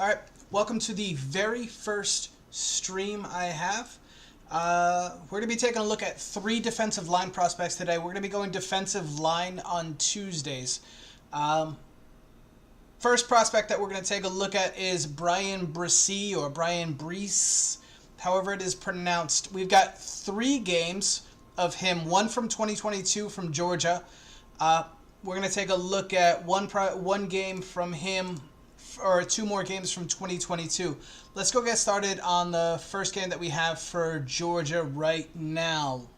Alright, welcome to the very first stream I have. We're going to be taking a look at 3 defensive line prospects today. We're going to be going defensive line on Tuesdays. First prospect that we're going to take a look at is Bryan Bresee, or Bryan Bresee, however it is pronounced. We've got 3 games of him, one from 2022 from Georgia. We're going to take a look at one game from him, or 2 more games from 2022. Let's go get started on the first game that we have for Georgia right now.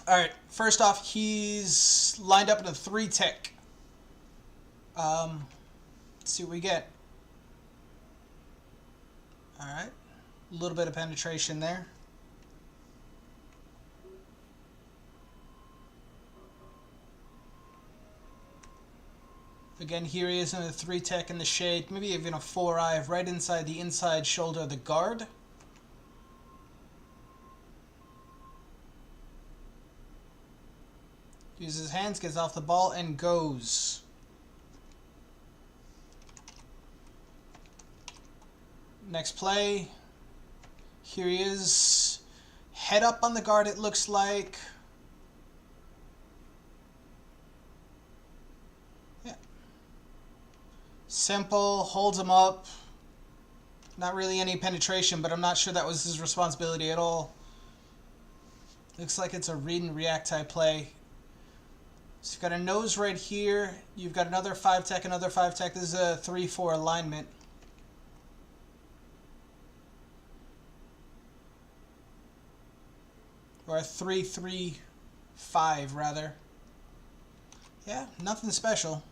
Alright, first off, he's lined up in a 3 tech. Let's see what we get. Alright, a little bit of penetration there. Again, here he is in a 3 tech in the shade, maybe even a 4-eye, right inside the inside shoulder of the guard. Uses his hands, gets off the ball, and goes. Next play. Here he is. Head up on the guard, it looks like. Simple, holds him up. Not really any penetration, but I'm not sure that was his responsibility at all. Looks like it's a read and react type play. So you've got a nose right here. You've got another 5 tech, another 5 tech. This is a 3-4 alignment. Or a 3-3-5 rather. Yeah, nothing special.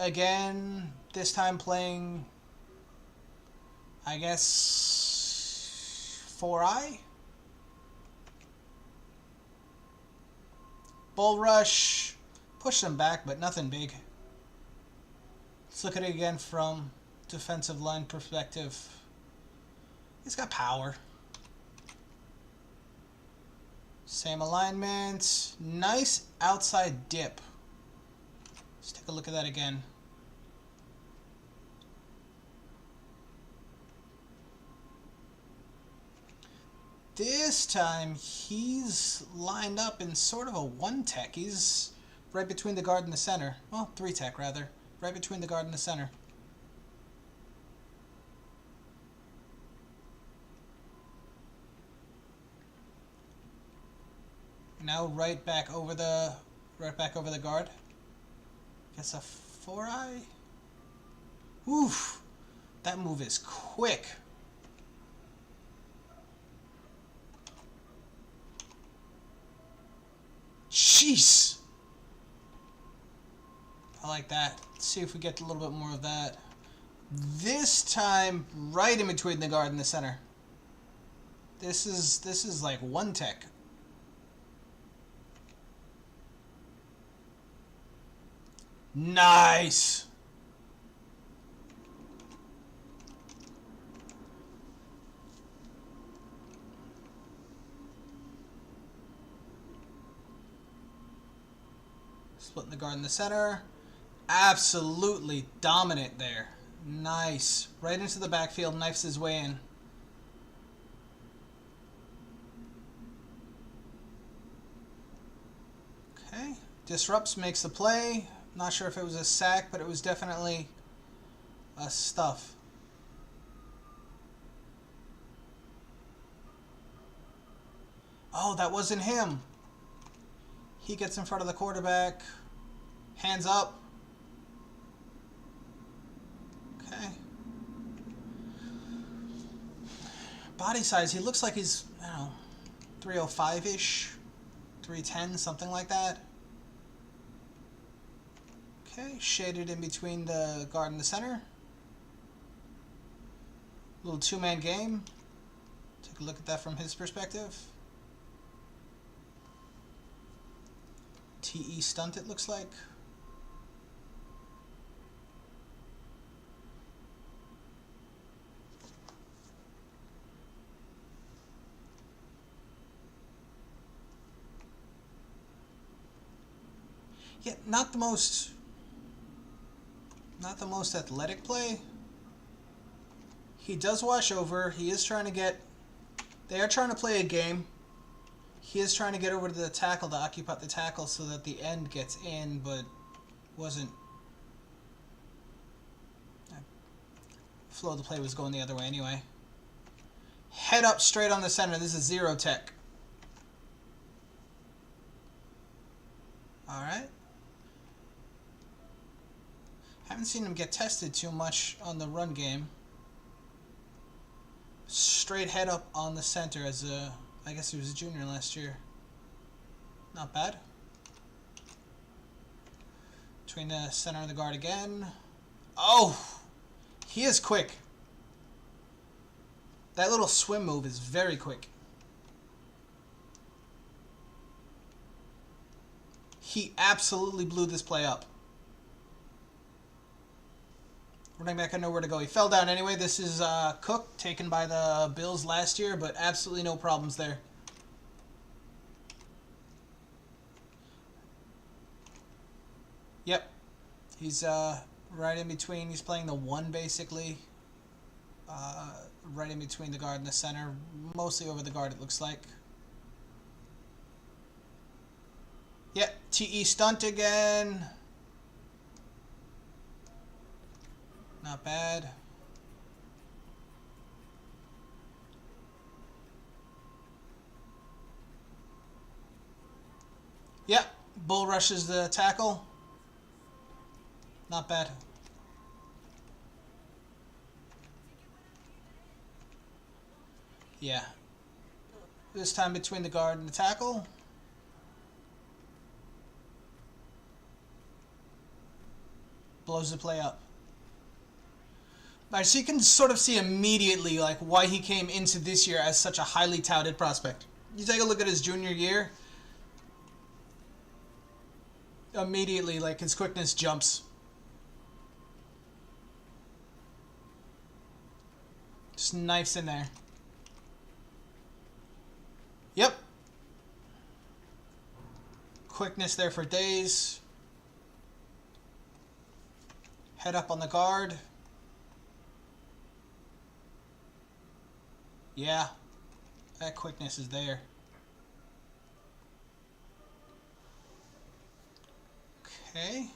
Again, this time playing, I guess, 4-eye? Bull rush, push them back, but nothing big. Let's look at it again from defensive line perspective. He's got power. Same alignment. Nice outside dip. Let's take a look at that again. This time he's lined up in sort of a 1 tech. He's right between the guard and the center. Well, 3 tech rather. Right between the guard and the center. Now right back over the guard. Guess a 4-eye? Oof! That move is quick. Jeez! I like that. Let's see if we get a little bit more of that. This time, right in between the guard and the center. This is like 1 tech. Nice! Splitting the guard in the center. Absolutely dominant there. Nice. Right into the backfield, knifes his way in. Okay. Disrupts, makes the play. Not sure if it was a sack, but it was definitely a stuff. Oh, that wasn't him. He gets in front of the quarterback. Hands up. Okay. Body size, he looks like he's, I don't know, 305-ish, 310, something like that. Okay, shaded in between the guard and the center. Little 2-man game. Take a look at that from his perspective. TE stunt, it looks like. Yeah, not the most athletic play. He does wash over. He is trying to get... They are trying to play a game. He is trying to get over to the tackle to occupy the tackle so that the end gets in, but wasn't... Flow of the play was going the other way anyway. Head up straight on the center. This is zero tech. Alright. Haven't seen him get tested too much on the run game. Straight head up on the center as a... I guess he was a junior last year. Not bad. Between the center and the guard again. Oh! He is quick. That little swim move is very quick. He absolutely blew this play up. Running back had nowhere to go. He fell down anyway. This is Cook, taken by the Bills last year, but absolutely no problems there. Yep. He's right in between. He's playing the one, basically. Right in between the guard and the center. Mostly over the guard, it looks like. Yep. TE stunt again. Not bad. Yep. Bull rushes the tackle. Not bad. Yeah. This time between the guard and the tackle. Blows the play up. Alright, so you can sort of see immediately like why he came into this year as such a highly touted prospect. You take a look at his junior year. Immediately, like, his quickness jumps. Just knifes in there. Yep. Quickness there for days. Head up on the guard. Yeah. That quickness is there. Okay.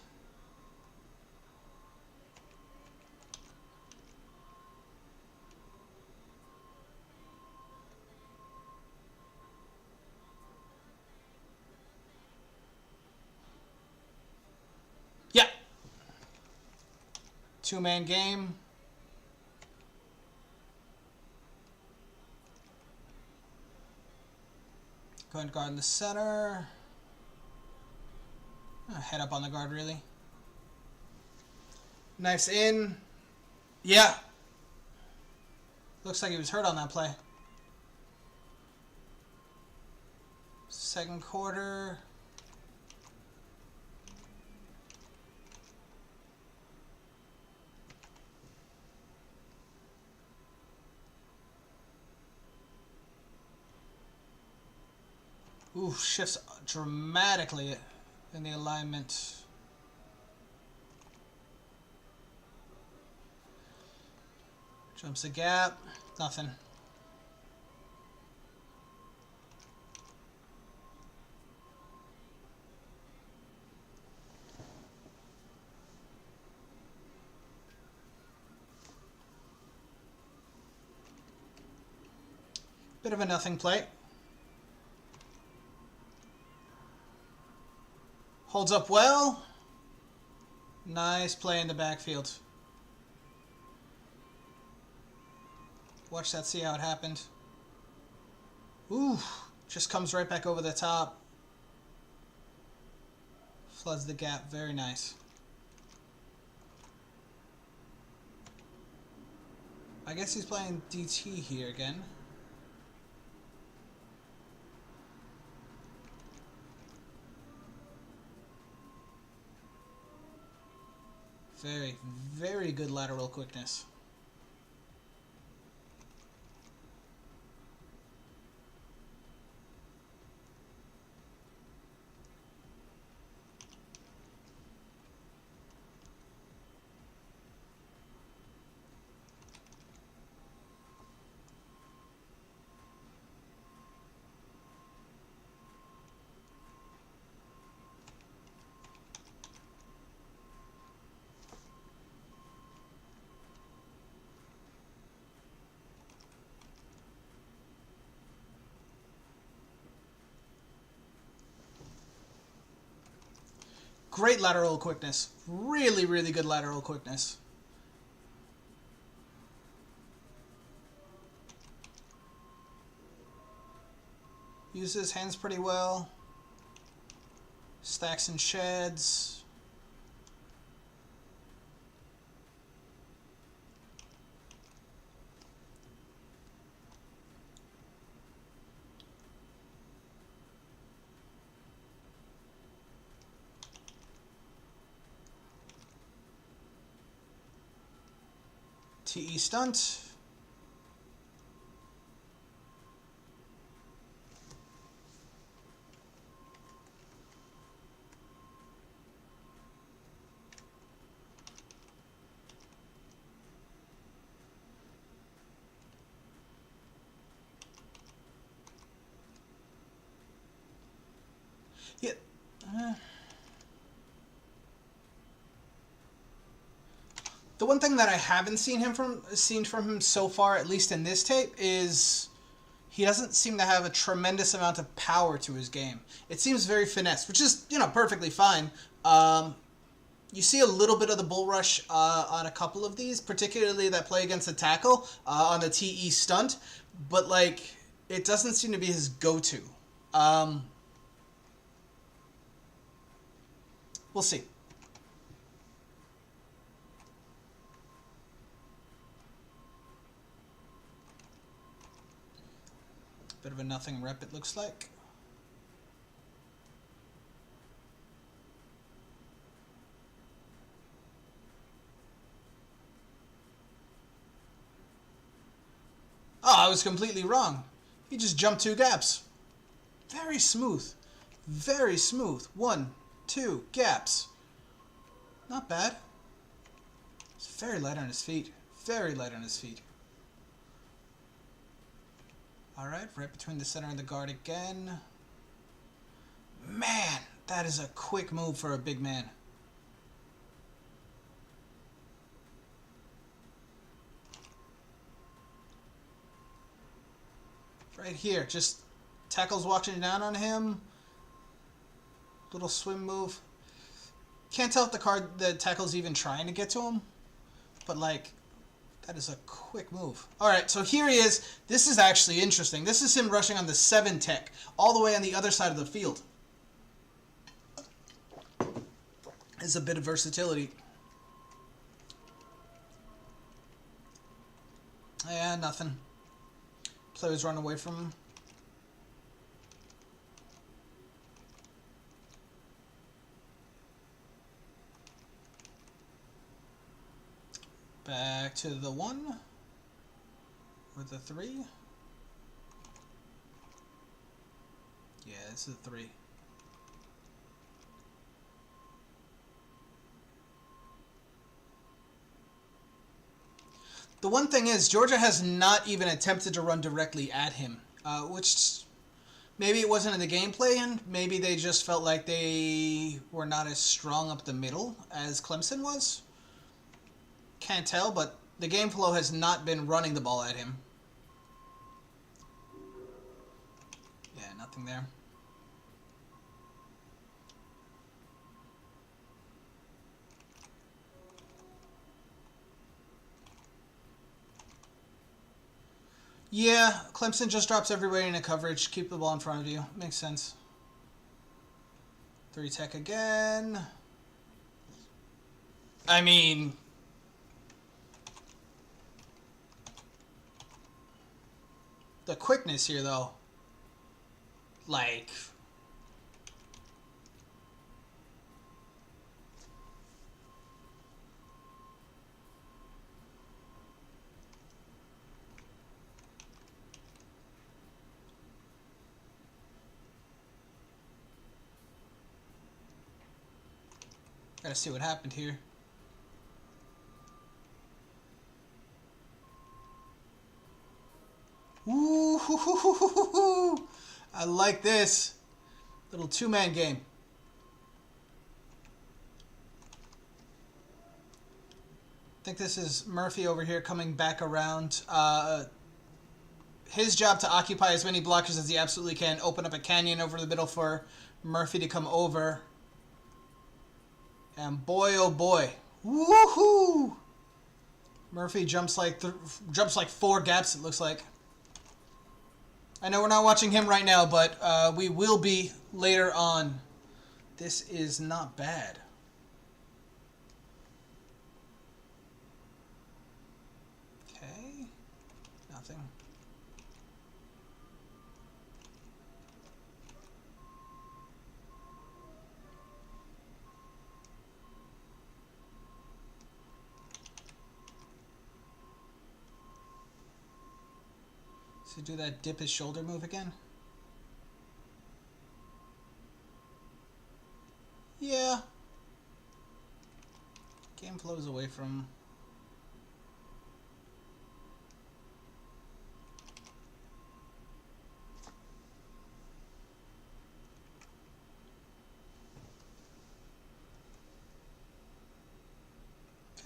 Yeah. Two-man game. Go and guard in the center. Head up on the guard, really. Knifes in. Yeah. Looks like he was hurt on that play. Second quarter. Ooh, shifts dramatically in the alignment. Jumps the gap. Nothing. Bit of a nothing play. Holds up well. Nice play in the backfield. Watch that, see how it happened. Ooh, just comes right back over the top. Floods the gap, very nice. I guess he's playing DT here again. Very, very good lateral quickness. Great lateral quickness. Really, really good lateral quickness. Uses his hands pretty well. Stacks and sheds. TE stunt. Yeah. The one thing that I haven't seen from him so far, at least in this tape, is he doesn't seem to have a tremendous amount of power to his game. It seems very finesse, which is, you know, perfectly fine. You see a little bit of the bull rush on a couple of these, particularly that play against the tackle on the TE stunt, but like it doesn't seem to be his go-to. We'll see. Bit of a nothing rep, it looks like. Oh, I was completely wrong. He just jumped 2 gaps. Very smooth. Very smooth. 1, 2 gaps. Not bad. He's very light on his feet. Very light on his feet. Alright, right between the center and the guard again. Man, that is a quick move for a big man. Right here, just tackles watching down on him. Little swim move. Can't tell if the tackle's even trying to get to him, but like, that is a quick move. Alright, so here he is. This is actually interesting. This is him rushing on the 7 tech, all the way on the other side of the field. It's a bit of versatility. Yeah, nothing. Players run away from him. Back to the 1 or the 3. Yeah, this is a 3. The one thing is, Georgia has not even attempted to run directly at him, which maybe it wasn't in the gameplay, and maybe they just felt like they were not as strong up the middle as Clemson was. Can't tell, but the game flow has not been running the ball at him. Yeah, nothing there. Yeah, Clemson just drops everybody into coverage. Keep the ball in front of you. Makes sense. 3 tech again. I mean, the quickness here, though. Like, gotta see what happened here. Ooh, I like this. Little 2-man game. I think this is Murphy over here coming back around. His job to occupy as many blockers as he absolutely can. Open up a canyon over the middle for Murphy to come over. And boy, oh boy. Woohoo! Murphy jumps like 4 gaps, it looks like. I know we're not watching him right now, but we will be later on. This is not bad. Okay. Nothing. So do that dip his shoulder move again? Yeah. Game flows away from...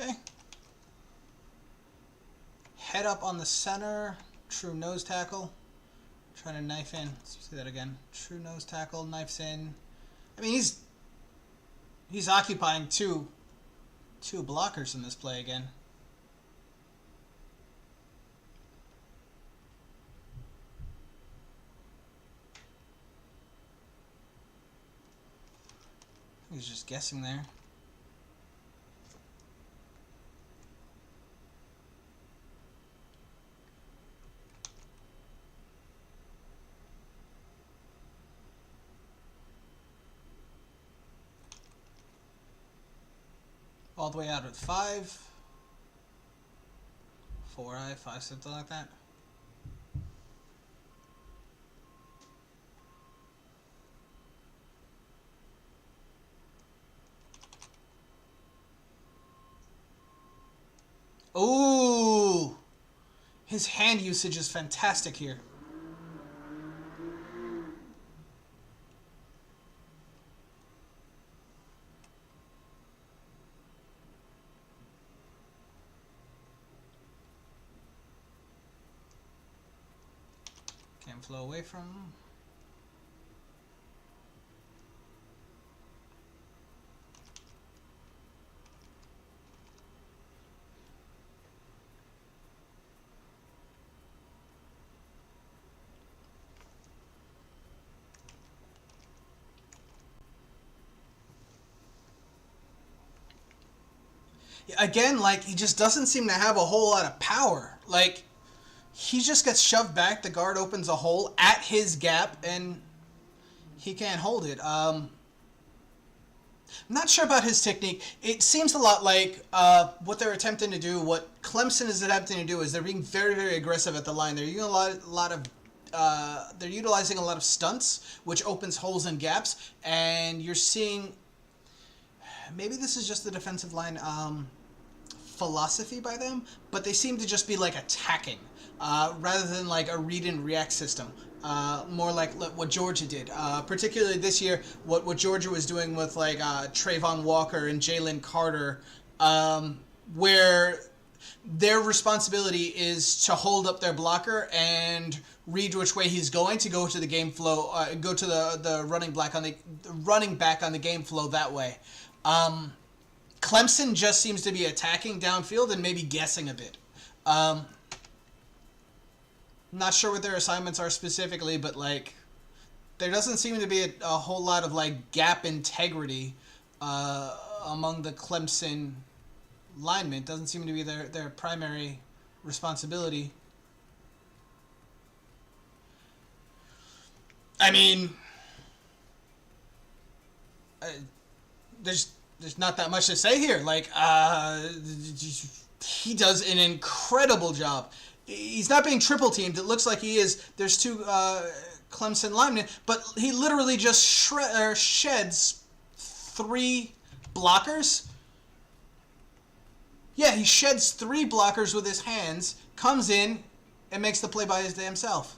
Okay. Head up on the center. True nose tackle. Trying to knife in. Let's see that again. True nose tackle. Knifes in. I mean, he's occupying two blockers in this play again. He's just guessing there. All the way out at 5. 4i, 5, something like that. Ooh! His hand usage is fantastic here. Can't flow away from him. Again, like, he just doesn't seem to have a whole lot of power. Like, he just gets shoved back, the guard opens a hole at his gap, and he can't hold it. I'm not sure about his technique. It seems a lot like what they're attempting to do, what Clemson is attempting to do, is they're being very, very aggressive at the line. They're using they're utilizing a lot of stunts, which opens holes and gaps, and you're seeing... Maybe this is just the defensive line philosophy by them, but they seem to just be like attacking rather than like a read and react system. More like what Georgia did, particularly this year. What Georgia was doing with like Trayvon Walker and Jalen Carter, where their responsibility is to hold up their blocker and read which way he's going to go to the game flow, go to the running back on the game flow that way. Clemson just seems to be attacking downfield and maybe guessing a bit. Not sure what their assignments are specifically, but like there doesn't seem to be a whole lot of like gap integrity among the Clemson linemen. It doesn't seem to be their primary responsibility. I mean, there's not that much to say here. Like, he does an incredible job. He's not being triple teamed. It looks like he is. There's 2 Clemson linemen, but he literally just sheds 3 blockers. Yeah, he sheds 3 blockers with his hands, comes in, and makes the play by his damn self.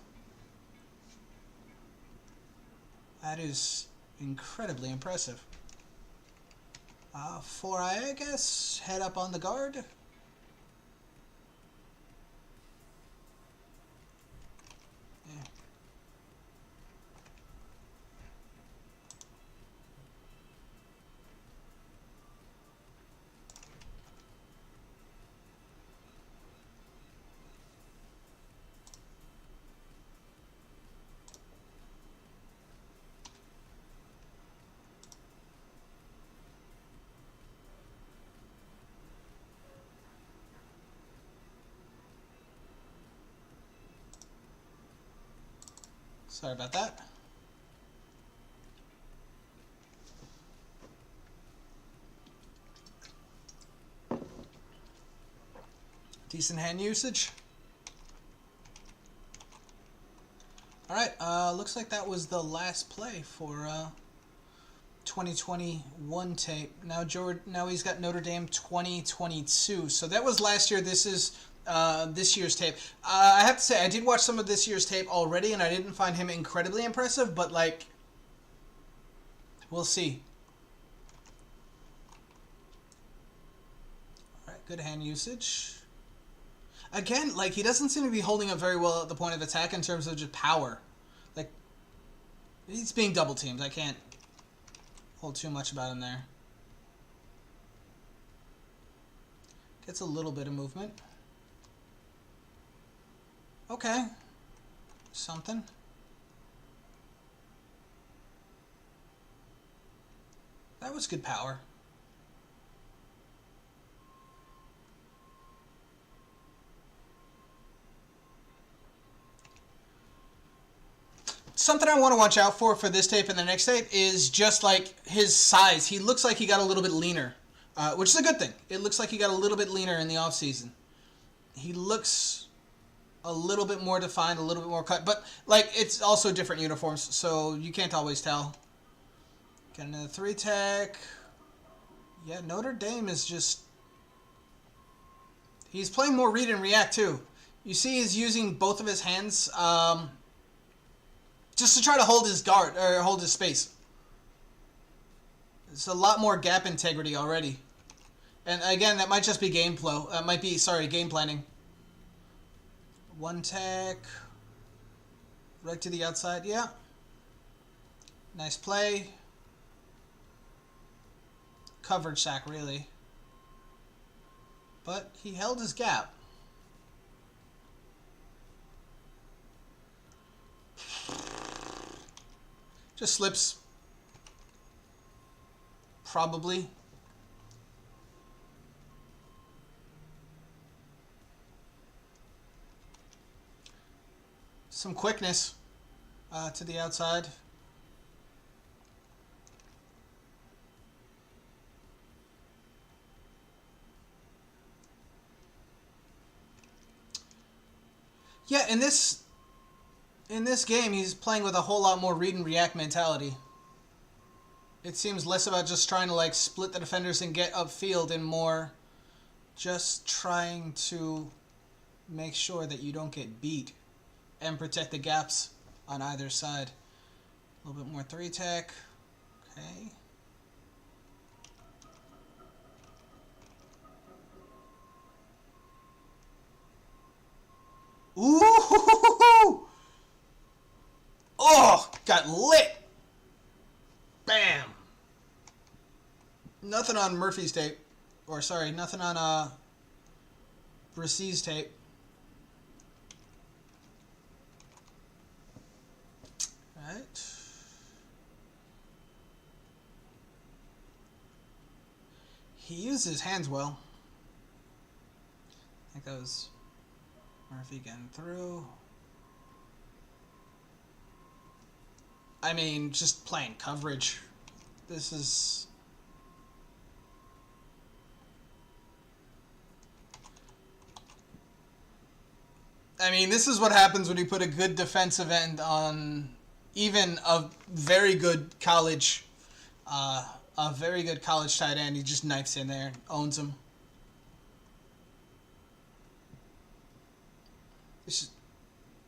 That is incredibly impressive. 4i, I guess. Head up on the guard. Yeah. Sorry about that. Decent hand usage. Alright, looks like that was the last play for 2021 tape. Now he's got Notre Dame 2022. So that was last year. This is this year's tape. I have to say, I did watch some of this year's tape already, and I didn't find him incredibly impressive, but, like, we'll see. Alright, good hand usage. Again, like, he doesn't seem to be holding up very well at the point of attack in terms of just power. Like, he's being double teamed. I can't hold too much about him there. Gets a little bit of movement. Okay. Something. That was good power. Something I want to watch out for this tape and the next tape is just, like, his size. He looks like he got a little bit leaner, which is a good thing. It looks like he got a little bit leaner in the offseason. He looks a little bit more defined, a little bit more cut. But, like, it's also different uniforms, so you can't always tell. Got another 3-tech. Yeah, Notre Dame is just... He's playing more read and react, too. You see he's using both of his hands... just to try to hold his guard, or hold his space. It's a lot more gap integrity already. And again, that might just be game flow. Might be, sorry, game planning. 1-tech. Right to the outside, yeah. Nice play. Coverage sack, really. But he held his gap. Just slips. Probably. Some quickness to the outside. Yeah, in this game, he's playing with a whole lot more read and react mentality. It seems less about just trying to, like, split the defenders and get upfield and more just trying to make sure that you don't get beat and protect the gaps on either side. A little bit more 3-tech. Okay. Ooh! Oh, got lit. Bam. Nothing on Murphy's tape. Or, sorry, nothing on Bresee's tape. Right. He used his hands well. I think that was Murphy getting through. I mean, just playing coverage. This is... I mean, this is what happens when you put a good defensive end on even a very good college tight end. He just knifes in there and owns him. There's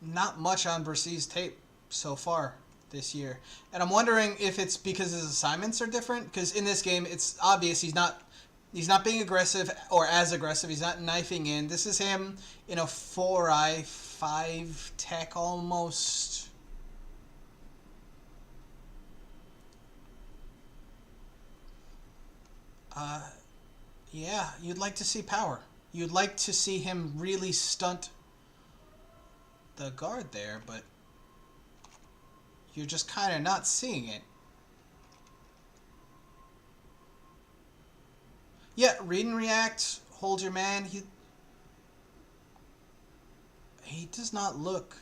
not much on Bresee's tape so far this year. And I'm wondering if it's because his assignments are different. Because in this game, it's obvious he's not being aggressive or as aggressive. He's not knifing in. This is him in a 4-eye, 5-tech almost. Yeah, you'd like to see power. You'd like to see him really stunt the guard there, but you're just kind of not seeing it. Yeah, read and react, hold your man. He does not look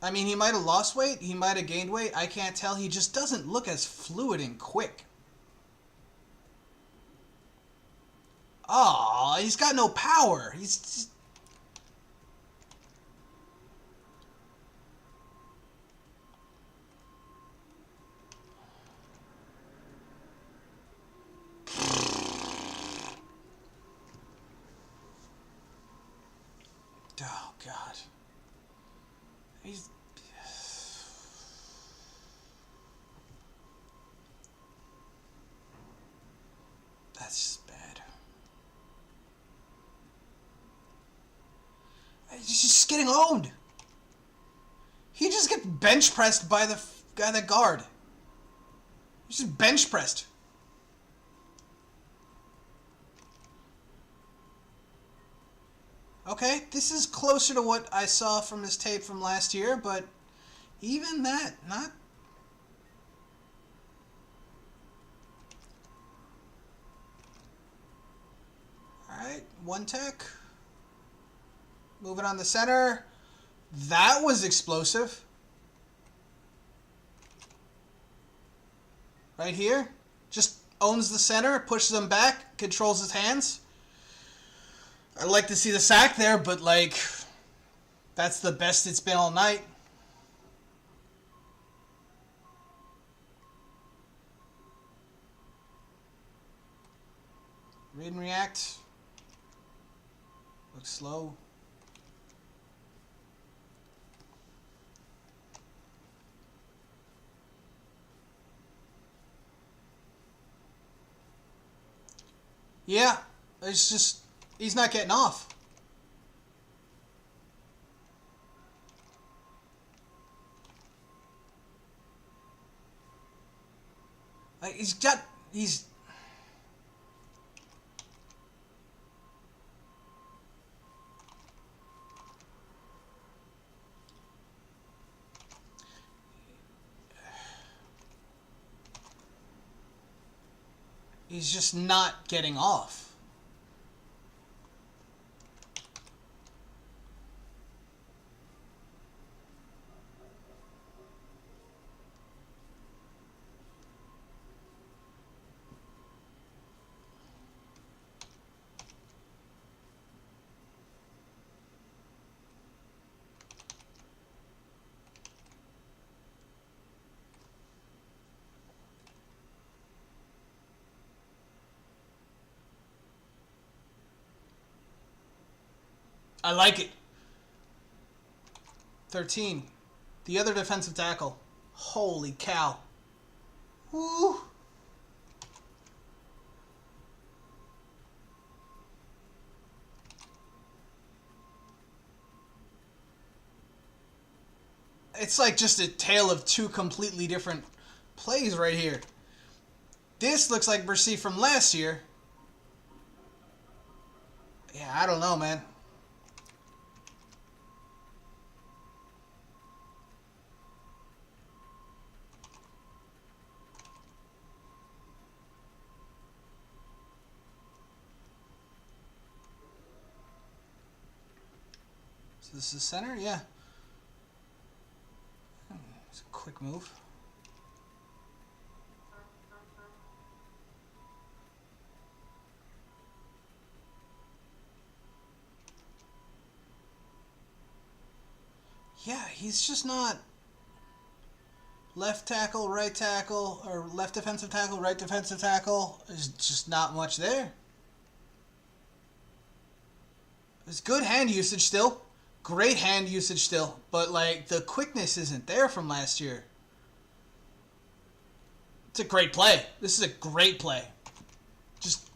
I mean, he might have lost weight. He might have gained weight. I can't tell. He just doesn't look as fluid and quick. Oh, he's got no power. He's just... Oh, God. He's... That's just bad. He's just getting owned. He just gets bench pressed by the guy that guard. He's just bench pressed. Okay, this is closer to what I saw from his tape from last year, but even that, not... Alright, one tech. Moving on the center. That was explosive. Right here. Just owns the center, pushes him back, controls his hands. I'd like to see the sack there, but, like, that's the best it's been all night. Read and react. Looks slow. Yeah, it's just... He's not getting off. Like, he's... He's just not getting off. I like it. 13. The other defensive tackle. Holy cow. Woo. It's like just a tale of two completely different plays right here. This looks like Bresee from last year. Yeah, I don't know, man. So this is center? Yeah. It's a quick move. Yeah, he's just not left tackle, right tackle, or left defensive tackle, right defensive tackle. There's just not much there. It's good hand usage still. Great hand usage still. But, like, the quickness isn't there from last year. It's a great play. This is a great play. Just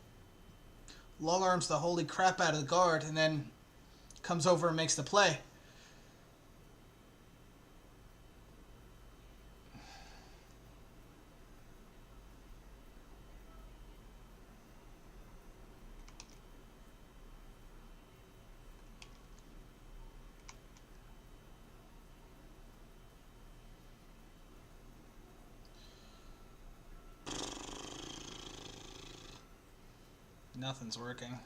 long arms the holy crap out of the guard and then comes over and makes the play. Nothing's working.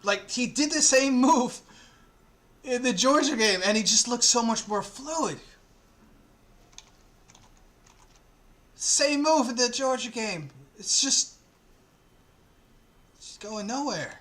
Like, he did the same move in the Georgia game, and he just looks so much more fluid. Same move in the Georgia game. It's just going nowhere.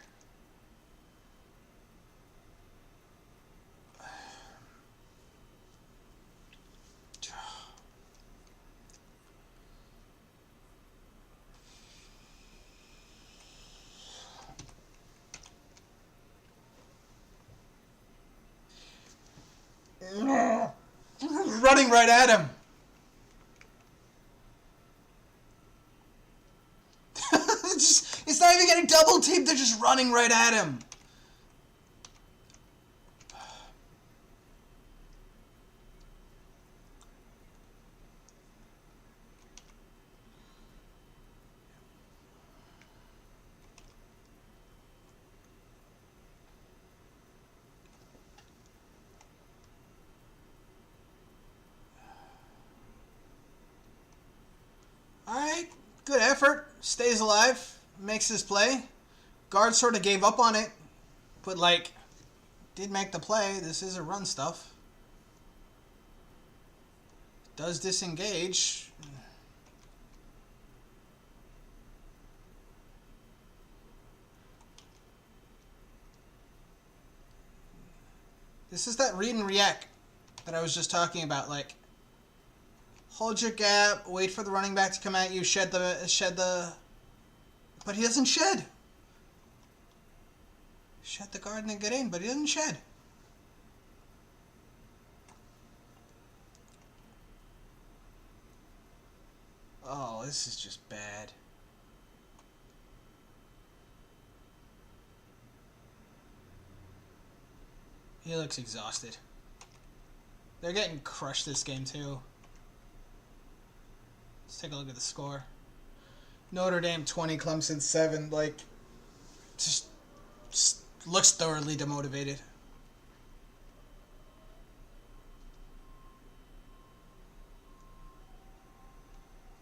Running right at him. It's not even getting double teamed. They're just running right at him. Alright, good effort. Stays alive. Makes his play. Guard sort of gave up on it. But, like, did make the play. This is a run stuff. Does disengage. This is that read and react that I was just talking about. Like, hold your gap, wait for the running back to come at you, shed the... But he doesn't shed. Shed the guard and then get in, but he doesn't shed. Oh, this is just bad. He looks exhausted. They're getting crushed this game too. Let's take a look at the score. Notre Dame 20, Clemson 7. Like, just looks thoroughly demotivated.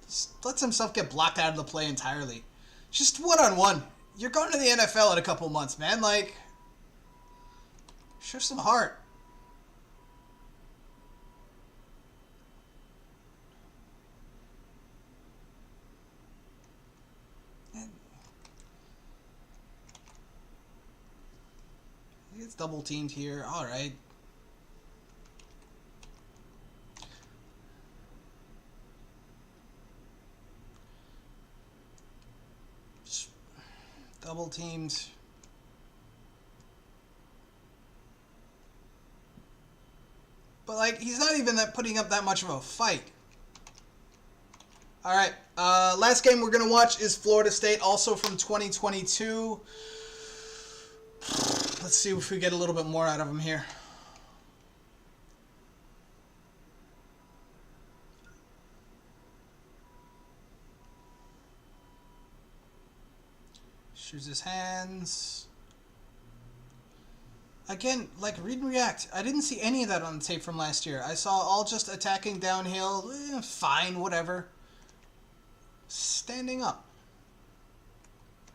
Just lets himself get blocked out of the play entirely. Just one-on-one. You're going to the NFL in a couple months, man. Like, show some heart. He gets double teamed here. All right. Double teamed. But, like, he's not even putting up that much of a fight. All right. Last game we're going to watch is Florida State, also from 2022. Let's see if we get a little bit more out of him here. Shoots his hands. Again, like, read and react. I didn't see any of that on the tape from last year. I saw all just attacking downhill. Fine, whatever. Standing up.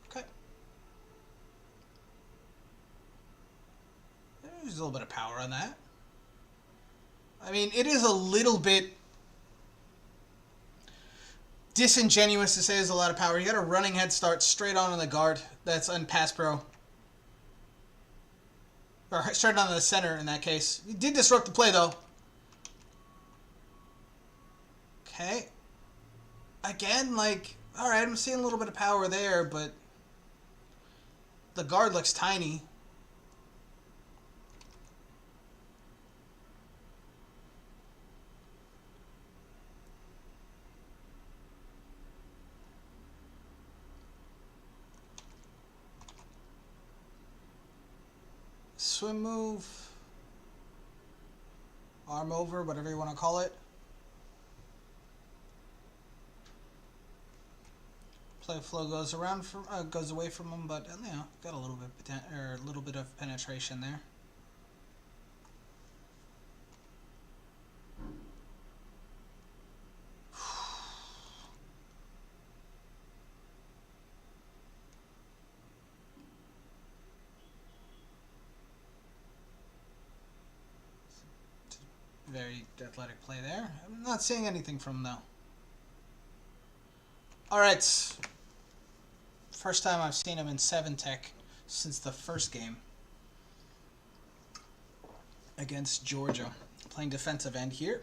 Okay. There's a little bit of power on that. I mean, it is a little bit disingenuous to say there's a lot of power. You got a running head start straight on the guard. That's on pass pro. Or straight on the center in that case. He did disrupt the play, though. Okay. Again, like, alright, I'm seeing a little bit of power there, but the guard looks tiny. Swim move, arm over, whatever you want to call it. Play flow goes around from goes away from him, but you know, got a little bit of penetration there. Very athletic play there. I'm not seeing anything from him, though. Alright. First time I've seen him in 7-tech since the first game against Georgia. Playing defensive end here.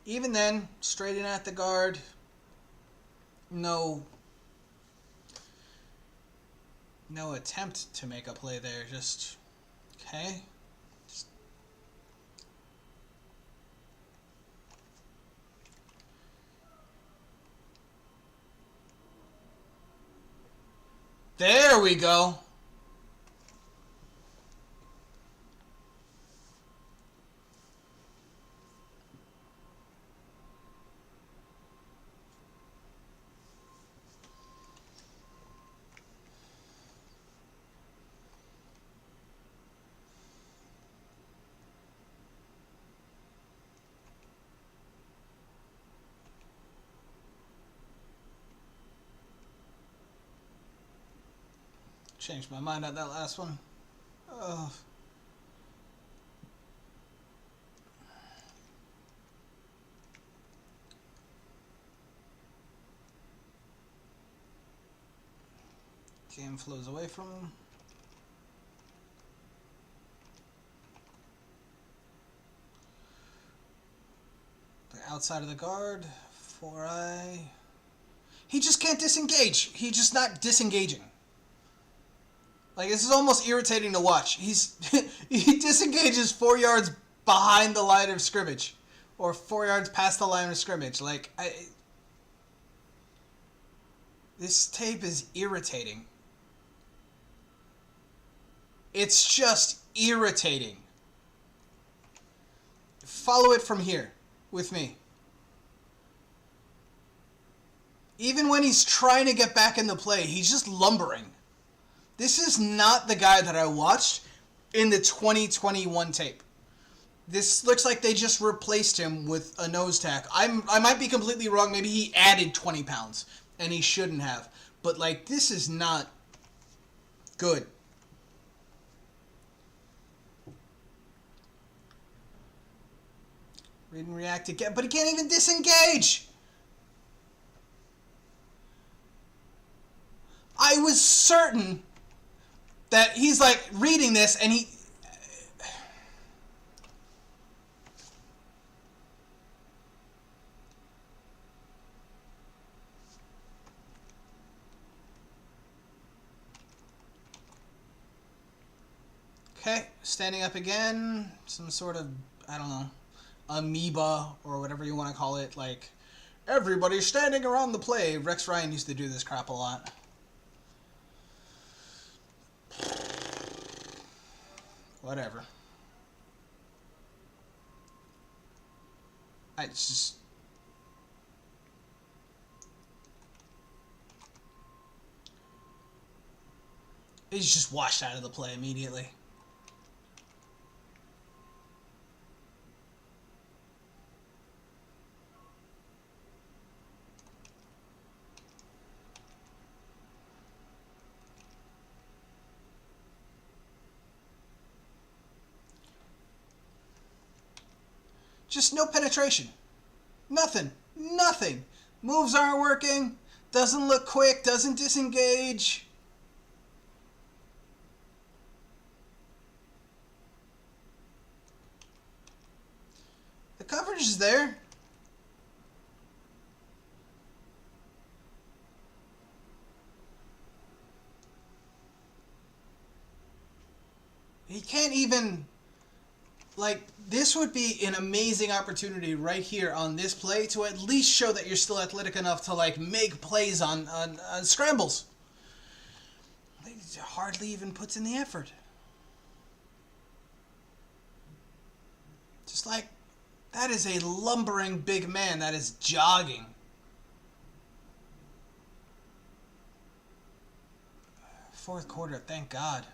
Even then, straight in at the guard. No attempt to make a play there. Just, okay. There we go. Changed my mind on that last one. Oh. Game flows away from him. The outside of the guard. 4-eye. He just can't disengage. He's just not disengaging. Like, this is almost irritating to watch. He disengages 4 yards behind the line of scrimmage. Or 4 yards past the line of scrimmage. Like, this tape is irritating. It's just irritating. Follow it from here with me. Even when he's trying to get back in the play, he's just lumbering. This is not the guy that I watched in the 2021 tape. This looks like they just replaced him with a nose tack. I might be completely wrong. Maybe he added 20 pounds, and he shouldn't have. But, like, this is not good. Read and react again, but he can't even disengage. I was certain that he's like reading this and he... Okay, standing up again. Some sort of, I don't know, amoeba or whatever you want to call it. Like, everybody's standing around the play. Rex Ryan used to do this crap a lot. Whatever. He's just washed out of the play immediately. Just no penetration. Nothing. Nothing. Moves aren't working. Doesn't look quick. Doesn't disengage. The coverage is there. He can't even... Like, this would be an amazing opportunity right here on this play to at least show that you're still athletic enough to, like, make plays on scrambles. He hardly even puts in the effort. Just like, that is a lumbering big man that is jogging. Fourth quarter, thank God.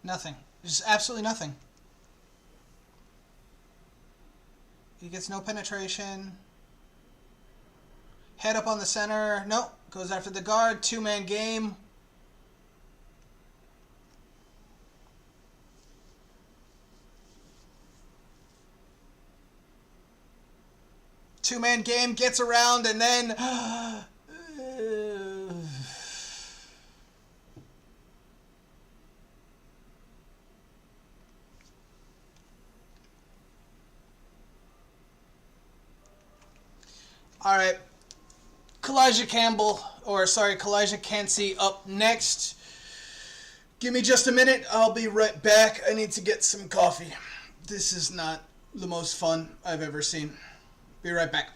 Nothing. Just absolutely nothing. He gets no penetration. Head up on the center. Nope. Goes after the guard. Two-man game. Two-man game. Gets around and then... All right, Calijah Kansey up next. Give me just a minute. I'll be right back. I need to get some coffee. This is not the most fun I've ever seen. Be right back.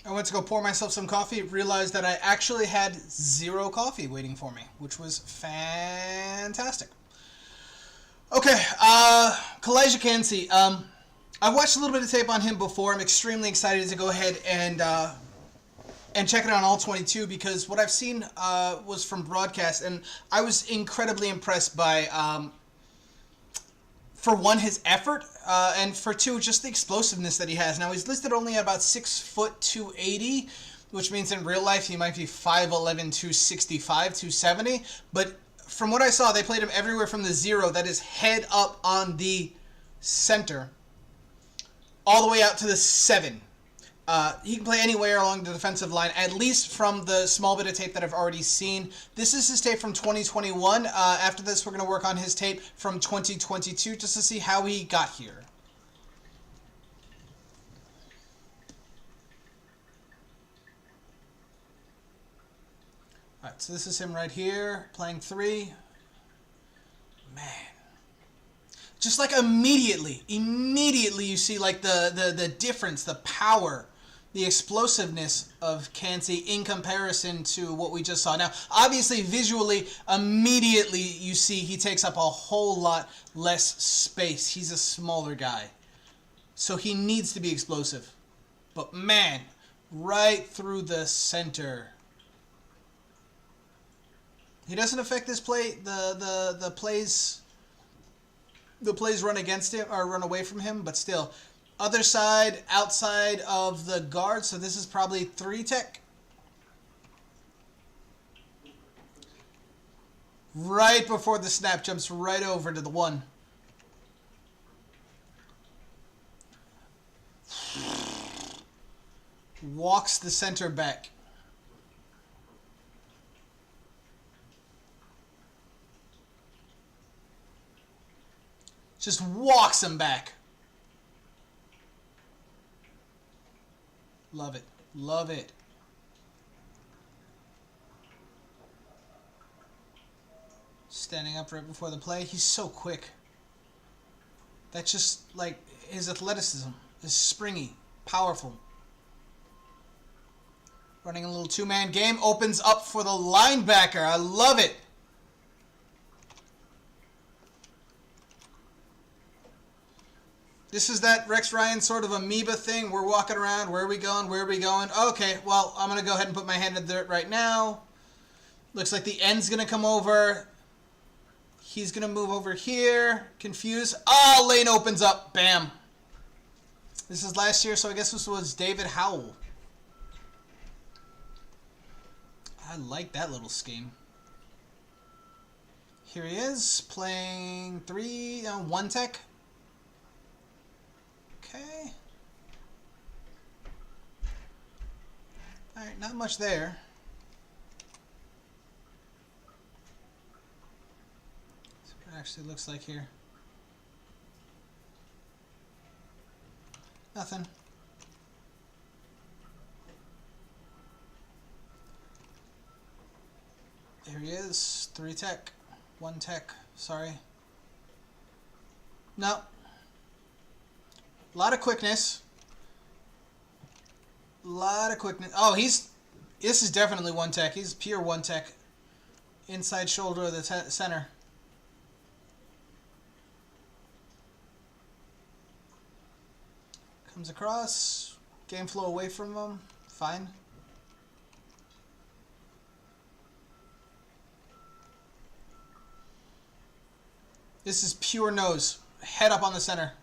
I went to go pour myself some coffee, realized that I actually had zero coffee waiting for me, which was fantastic. Okay, Calijah Kansey. I've watched a little bit of tape on him before. I'm extremely excited to go ahead and check it out on all 22 because what I've seen was from broadcast, and I was incredibly impressed by, for one, his effort, and for two, just the explosiveness that he has. Now, he's listed only at about 6 foot 280, which means in real life he might be 5'11", 265, 270. But from what I saw, they played him everywhere from the zero, that is head up on the center, all the way out to the 7. He can play anywhere along the defensive line, at least from the small bit of tape that I've already seen. This is his tape from 2021. After this, we're going to work on his tape from 2022 just to see how he got here. Alright, so this is him right here, playing 3. Man. Just like immediately you see like the difference, the power the explosiveness of Kansey in comparison to what we just saw. Now, obviously, visually, immediately you see he takes up a whole lot less space. He's a smaller guy. So he needs to be explosive. But man, right through the center. He doesn't affect this play, the plays run against him or run away from him, but still. Other side, outside of the guard, so this is probably 3 tech. Right before the snap, jumps right over to the 1. Walks the center back. Just walks him back. Love it. Love it. Standing up right before the play. He's so quick. That's just like his athleticism is springy, powerful. Running a little 2-man game. Opens up for the linebacker. I love it. This is that Rex Ryan sort of amoeba thing. We're walking around. Where are we going? Where are we going? Okay, well, I'm going to go ahead and put my hand in the dirt right now. Looks like the end's going to come over. He's going to move over here. Confused. Oh, lane opens up. Bam. This is last year, so I guess this was David Howell. I like that little scheme. Here he is, playing 1 tech. Okay. Alright, not much there. That's what it actually looks like here. Nothing. There he is. 3 tech. 1 tech. Sorry. No. A lot of quickness. A lot of quickness. Oh, this is definitely 1 tech. He's pure 1 tech. Inside shoulder of the center. Comes across. Game flow away from him. Fine. This is pure nose. Head up on the center.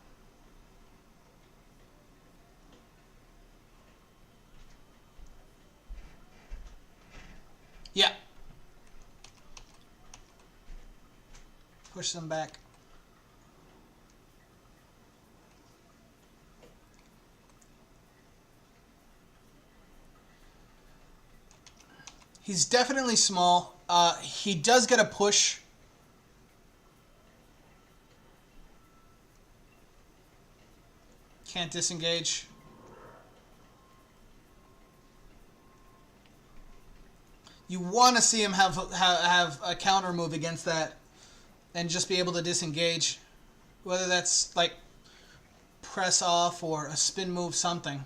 Yeah. Push them back. He's definitely small. He does get a push. Can't disengage. You want to see him have a counter move against that and just be able to disengage. Whether that's like press off or a spin move, something.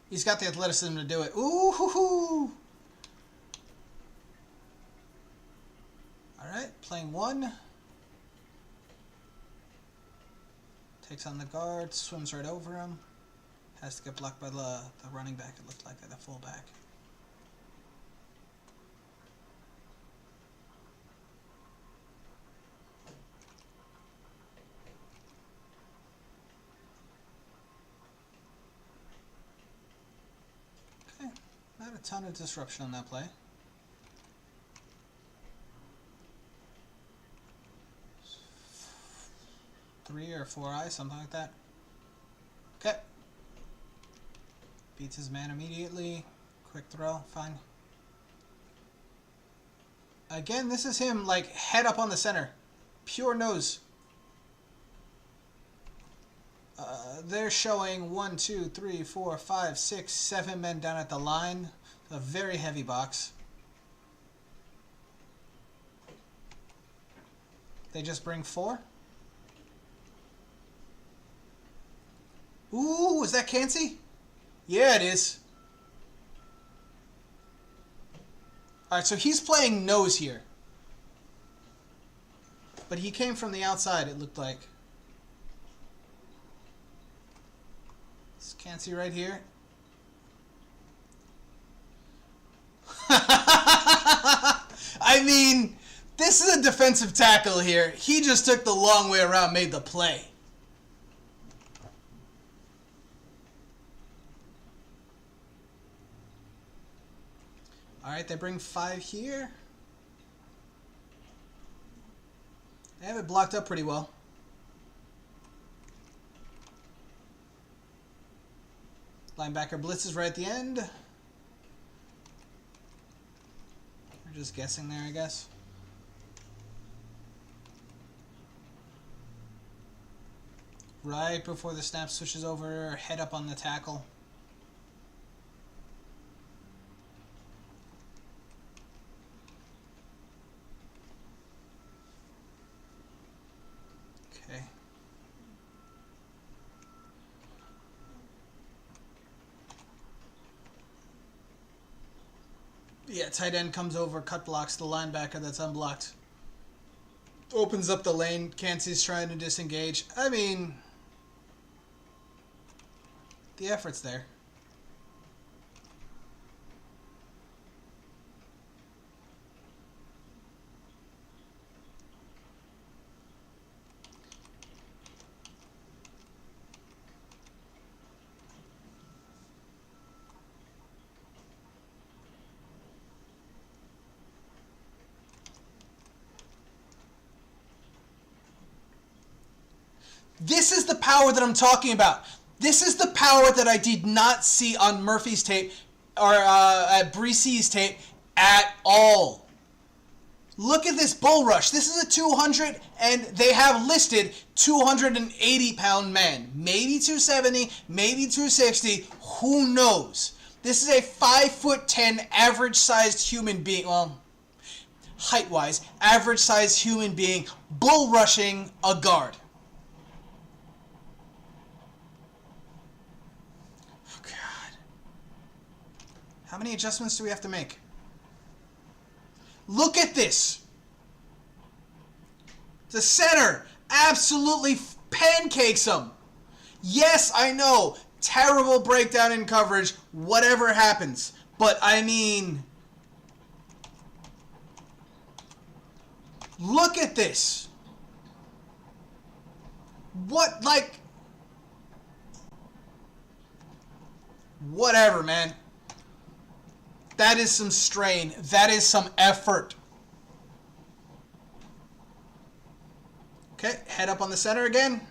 He's got the athleticism to do it. Ooh, hoo, hoo. Alright, playing 1. Takes on the guard, swims right over him. Has to get blocked by the running back, it looked like, the fullback. Okay, not a ton of disruption on that play. Three or 4 eyes, something like that. Okay. Beats his man immediately. Quick throw, fine. Again, this is him like head up on the center. Pure nose. They're showing 1, 2, 3, 4, 5, 6, 7 men down at the line. A very heavy box. They just bring 4. Ooh, is that Kansey? Yeah, it is. Alright, so he's playing nose here. But he came from the outside, it looked like. It's Kansey right here. I mean, this is a defensive tackle here. He just took the long way around, made the play. Alright, they bring 5 here. They have it blocked up pretty well. Linebacker blitzes right at the end. We're just guessing there, I guess. Right before the snap switches over, head up on the tackle. Okay. Yeah, tight end comes over, cut blocks the linebacker that's unblocked. Opens up the lane. Kansey's trying to disengage. I mean, the effort's there. This is the power that I'm talking about. This is the power that I did not see on Murphy's tape or at Bresee's tape at all. Look at this bull rush. This is a 200, and they have listed 280-pound man. Maybe 270, maybe 260. Who knows? This is a 5'10" average-sized human being. Well, height-wise, average-sized human being bull rushing a guard. How many adjustments do we have to make? Look at this. The center absolutely pancakes him. Yes, I know. Terrible breakdown in coverage. Whatever happens. But, I mean, look at this. What, like, whatever, man. That is some strain. That is some effort. Okay, head up on the center again.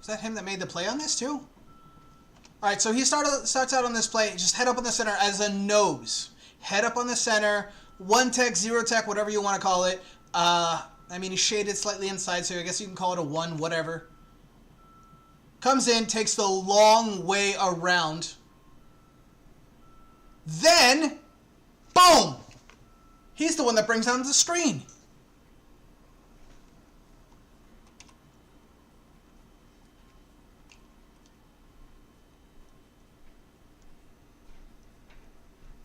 Is that him that made the play on this too? Alright, so he starts out on this play. Just head up on the center as a nose. Head up on the center. 1 tech, 0 tech, whatever you want to call it. I mean, he's shaded slightly inside, so I guess you can call it a 1, whatever. Comes in, takes the long way around. Then, boom! He's the one that brings down the screen.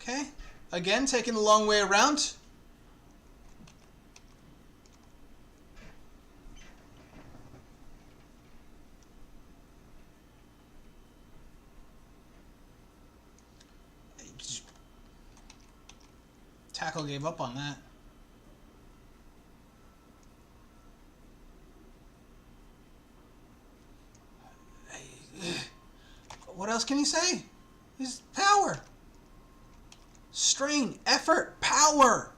Okay. Again, taking the long way around. Tackle gave up on that. What else can you say? He's power. Strain, effort, power.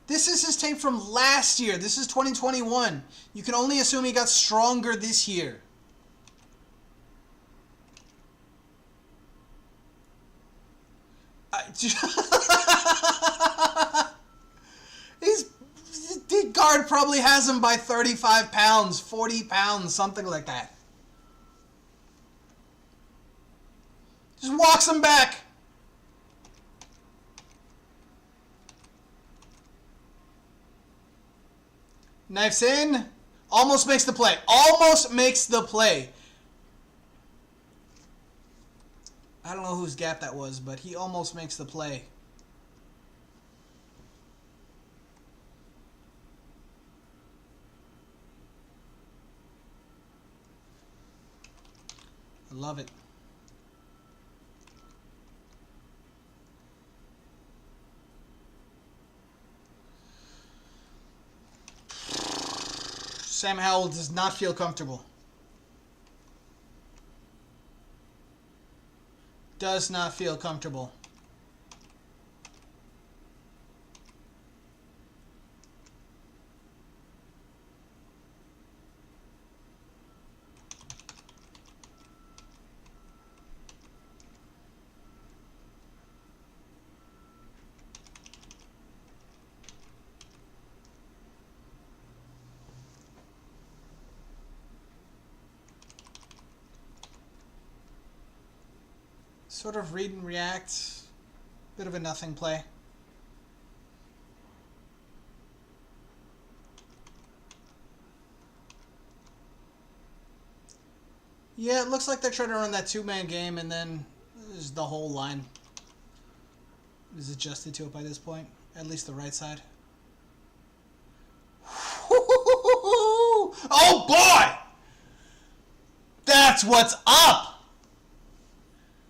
This is his tape from last year. This is 2021. You can only assume he got stronger this year. The guard probably has him by 35 pounds, 40 pounds, something like that. Just walks him back. Knifes in. Almost makes the play. Almost makes the play. I don't know whose gap that was, but he almost makes the play. I love it. Sam Howell does not feel comfortable. Does not feel comfortable. Sort of read and react. Bit of a nothing play. Yeah, it looks like they're trying to run that two-man game, and then the whole line is adjusted to it by this point. At least the right side. Oh boy! That's what's up!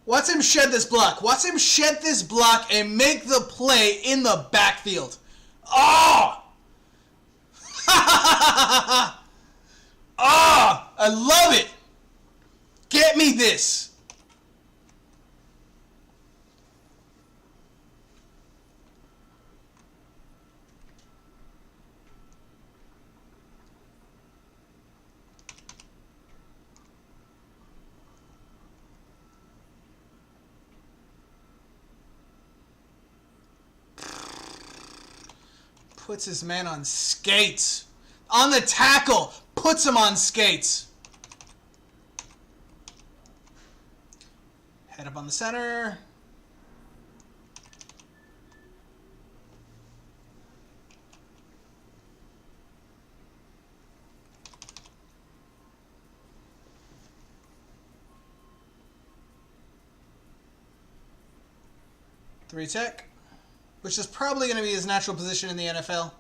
Watch him shed this block. Watch him shed this block and make the play in the backfield. Oh! Oh! I love it. Get me this. Puts his man on skates. On the tackle. Puts him on skates. Head up on the center. Three tech. Which is probably going to be his natural position in the NFL.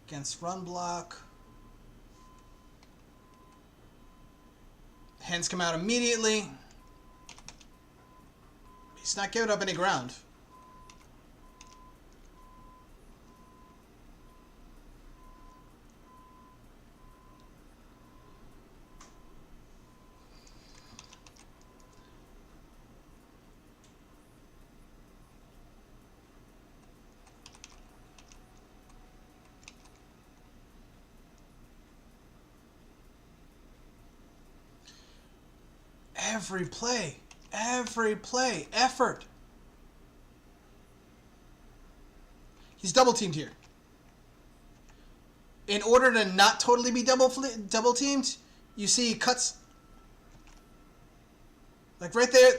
Against run block. Hands come out immediately. He's not giving up any ground. Every play, effort. He's double teamed here. In order to not totally be double teamed, you see he cuts. Like right there,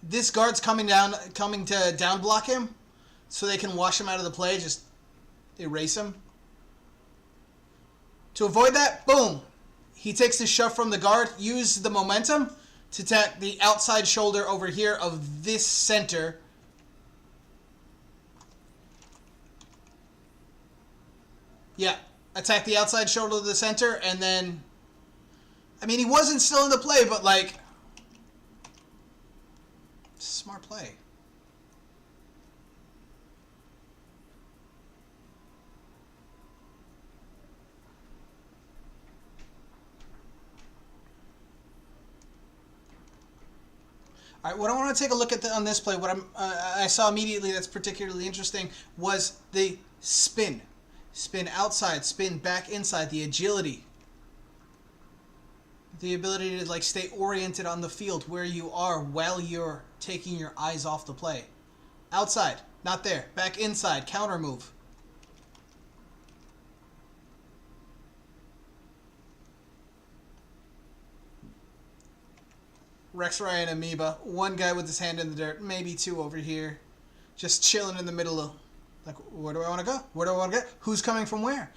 this guard's coming to down block him, so they can wash him out of the play, just erase him. To avoid that, boom. He takes the shove from the guard, use the momentum to attack the outside shoulder over here of this center. Yeah, attack the outside shoulder of the center, and then... I mean, he wasn't still in the play, but like... Smart play. All right, what I want to take a look at on this play, what I saw immediately that's particularly interesting was the spin. Spin outside, spin back inside, the agility. The ability to like stay oriented on the field where you are while you're taking your eyes off the play. Outside, not there. Back inside, counter move. Rex Ryan amoeba. One guy with his hand in the dirt, maybe two over here. Just chilling in the middle of, like, where do I want to go? Where do I want to go? Who's coming from where?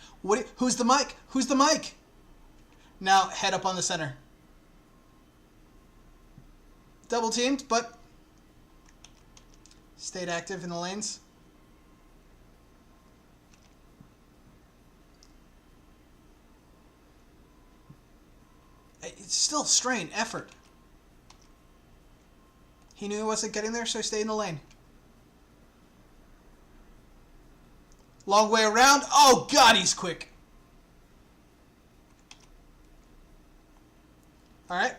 Who's the mic? Who's the mic? Now head up on the center. Double teamed, but stayed active in the lanes. It's still strain, effort. He knew he wasn't getting there, so he stayed in the lane. Long way around. Oh, God, he's quick. All right.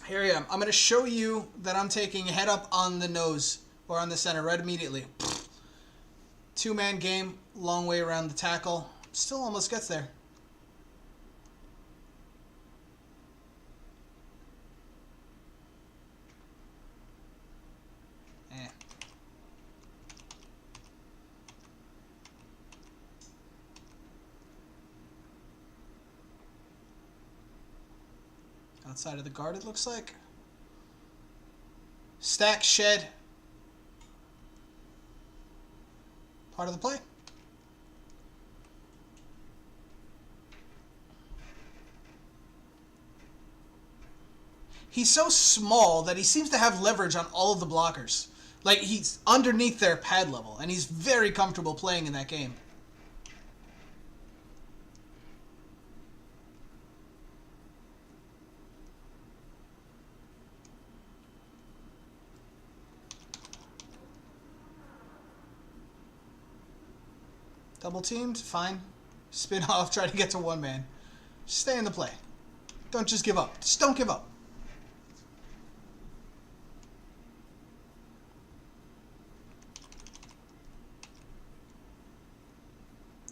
Here I am. I'm going to show you that I'm taking head up on the nose or on the center right immediately. Two-man game, long way around the tackle. Still almost gets there. Outside of the guard, it looks like. Stack, shed. Part of the play. He's so small that he seems to have leverage on all of the blockers. Like, he's underneath their pad level, and he's very comfortable playing in that game. Double teamed, fine. Spin off, try to get to one man. Stay in the play. Don't just give up. Just don't give up.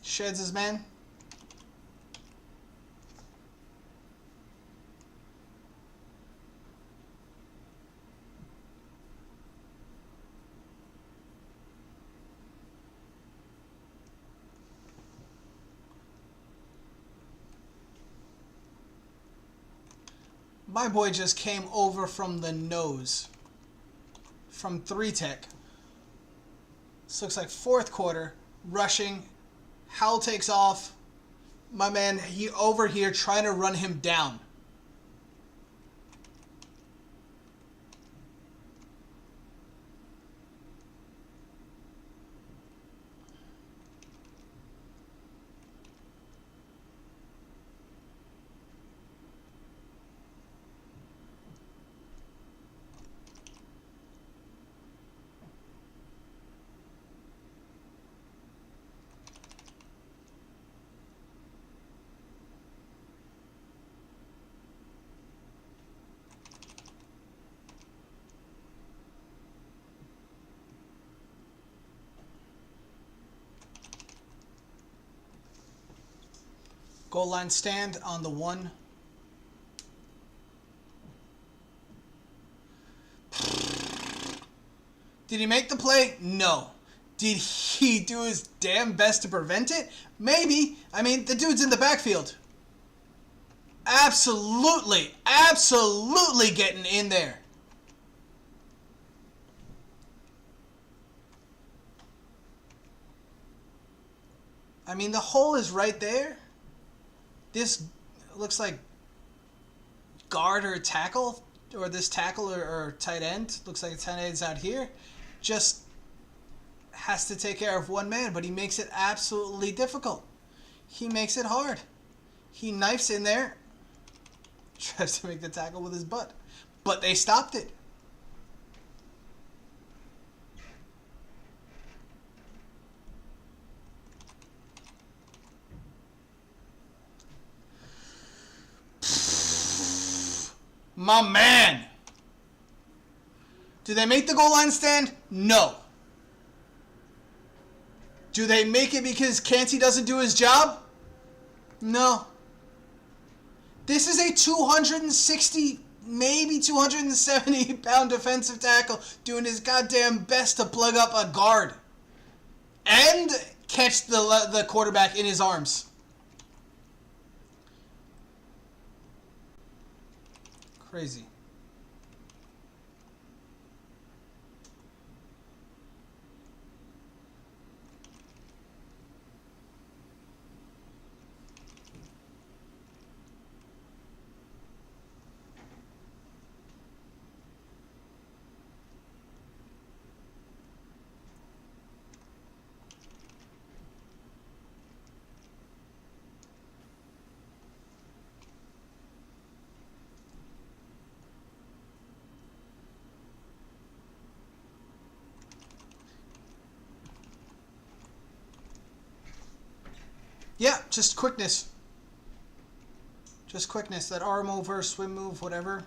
Sheds his man. My boy just came over from the nose. From 3-tech. This looks like fourth quarter. Rushing. Howell takes off. My man, he over here trying to run him down. Goal line stand on the 1. Did he make the play? No. Did he do his damn best to prevent it? Maybe. I mean, the dude's in the backfield. Absolutely, absolutely getting in there. I mean, the hole is right there. This looks like guard or tackle, or this tackle or tight end. Looks like a tight end's out here. Just has to take care of one man, but he makes it absolutely difficult. He makes it hard. He knifes in there. Tries to make the tackle with his butt. But they stopped it. My man! Do they make the goal line stand? No. Do they make it because Kansey doesn't do his job? No. This is a 260, maybe 270 pound defensive tackle doing his goddamn best to plug up a guard and catch the quarterback in his arms. Crazy. Yeah, just quickness. Just quickness. That R move or swim move, whatever.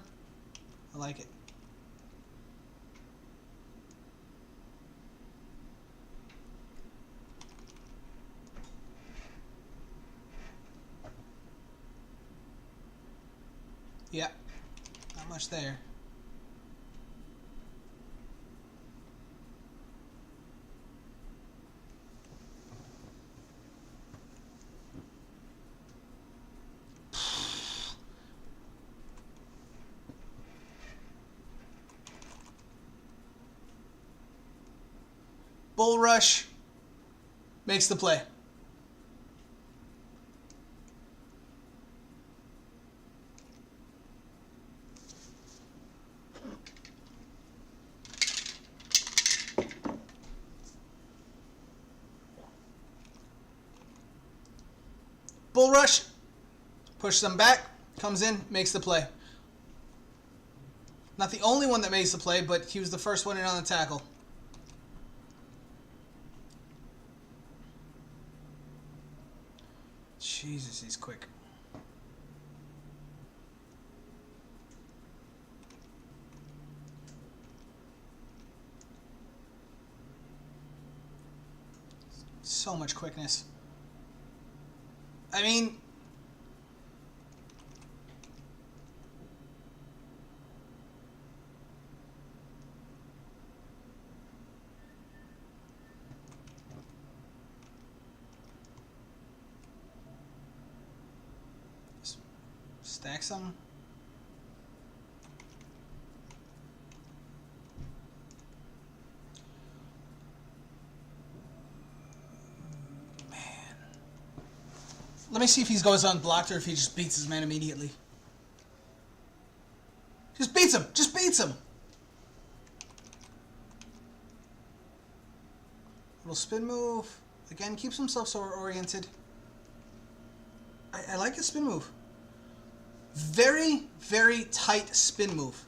I like it. Yeah, not much there. Bull rush makes the play. Bull rush, push them back, comes in, makes the play. Not the only one that makes the play, but he was the first one in on the tackle. Jesus, he's quick. So much quickness. I mean, stack some. Let me see if he goes unblocked or if he just beats his man immediately. Just beats him! Just beats him! Little spin move. Again, keeps himself so oriented. I like his spin move. Very, very tight spin move.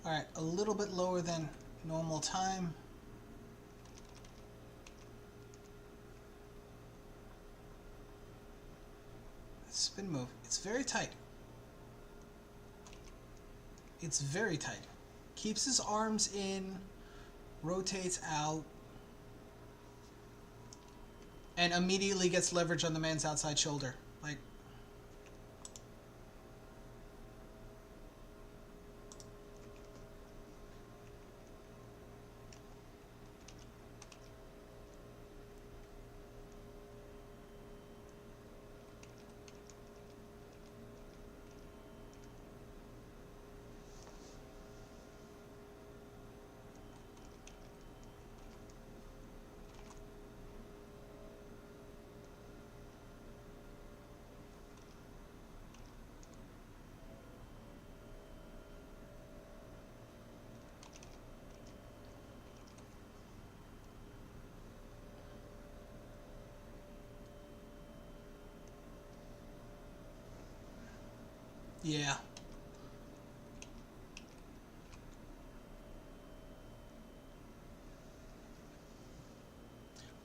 Alright, a little bit lower than normal time. Spin move. It's very tight. It's very tight. Keeps his arms in, rotates out, and immediately gets leverage on the man's outside shoulder. Like, yeah.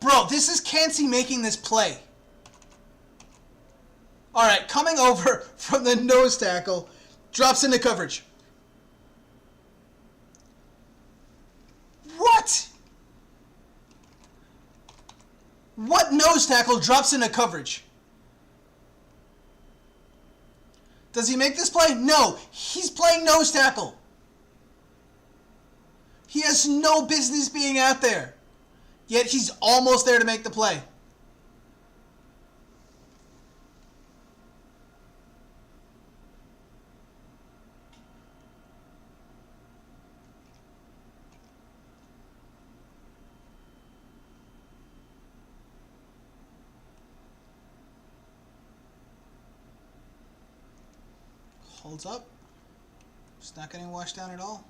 Bro, this is Kansey making this play. Alright, coming over from the nose tackle, drops into coverage. What? What nose tackle drops into coverage? Does he make this play? No. He's playing nose tackle. He has no business being out there. Yet he's almost there to make the play. Holds up. It's not getting washed down at all.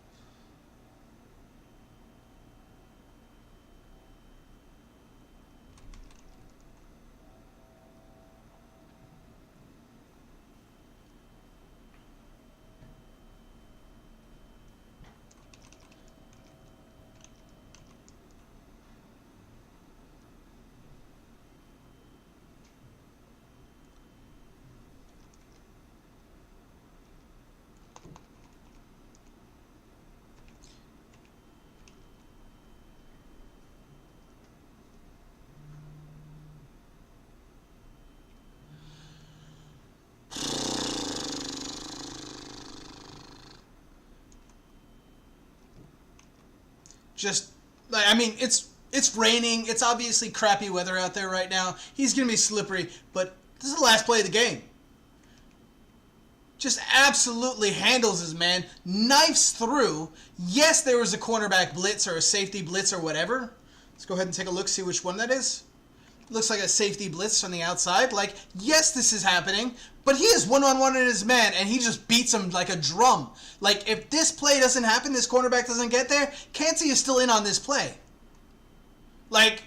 Just, I mean, it's raining. It's obviously crappy weather out there right now. He's going to be slippery, but this is the last play of the game. Just absolutely handles his man. Knifes through. Yes, there was a cornerback blitz or a safety blitz or whatever. Let's go ahead and take a look, see which one that is. Looks like a safety blitz on the outside. Like, yes, this is happening, but he is one-on-one in his man, and he just beats him like a drum. Like, if this play doesn't happen, this cornerback doesn't get there, Kansey is still in on this play. Like,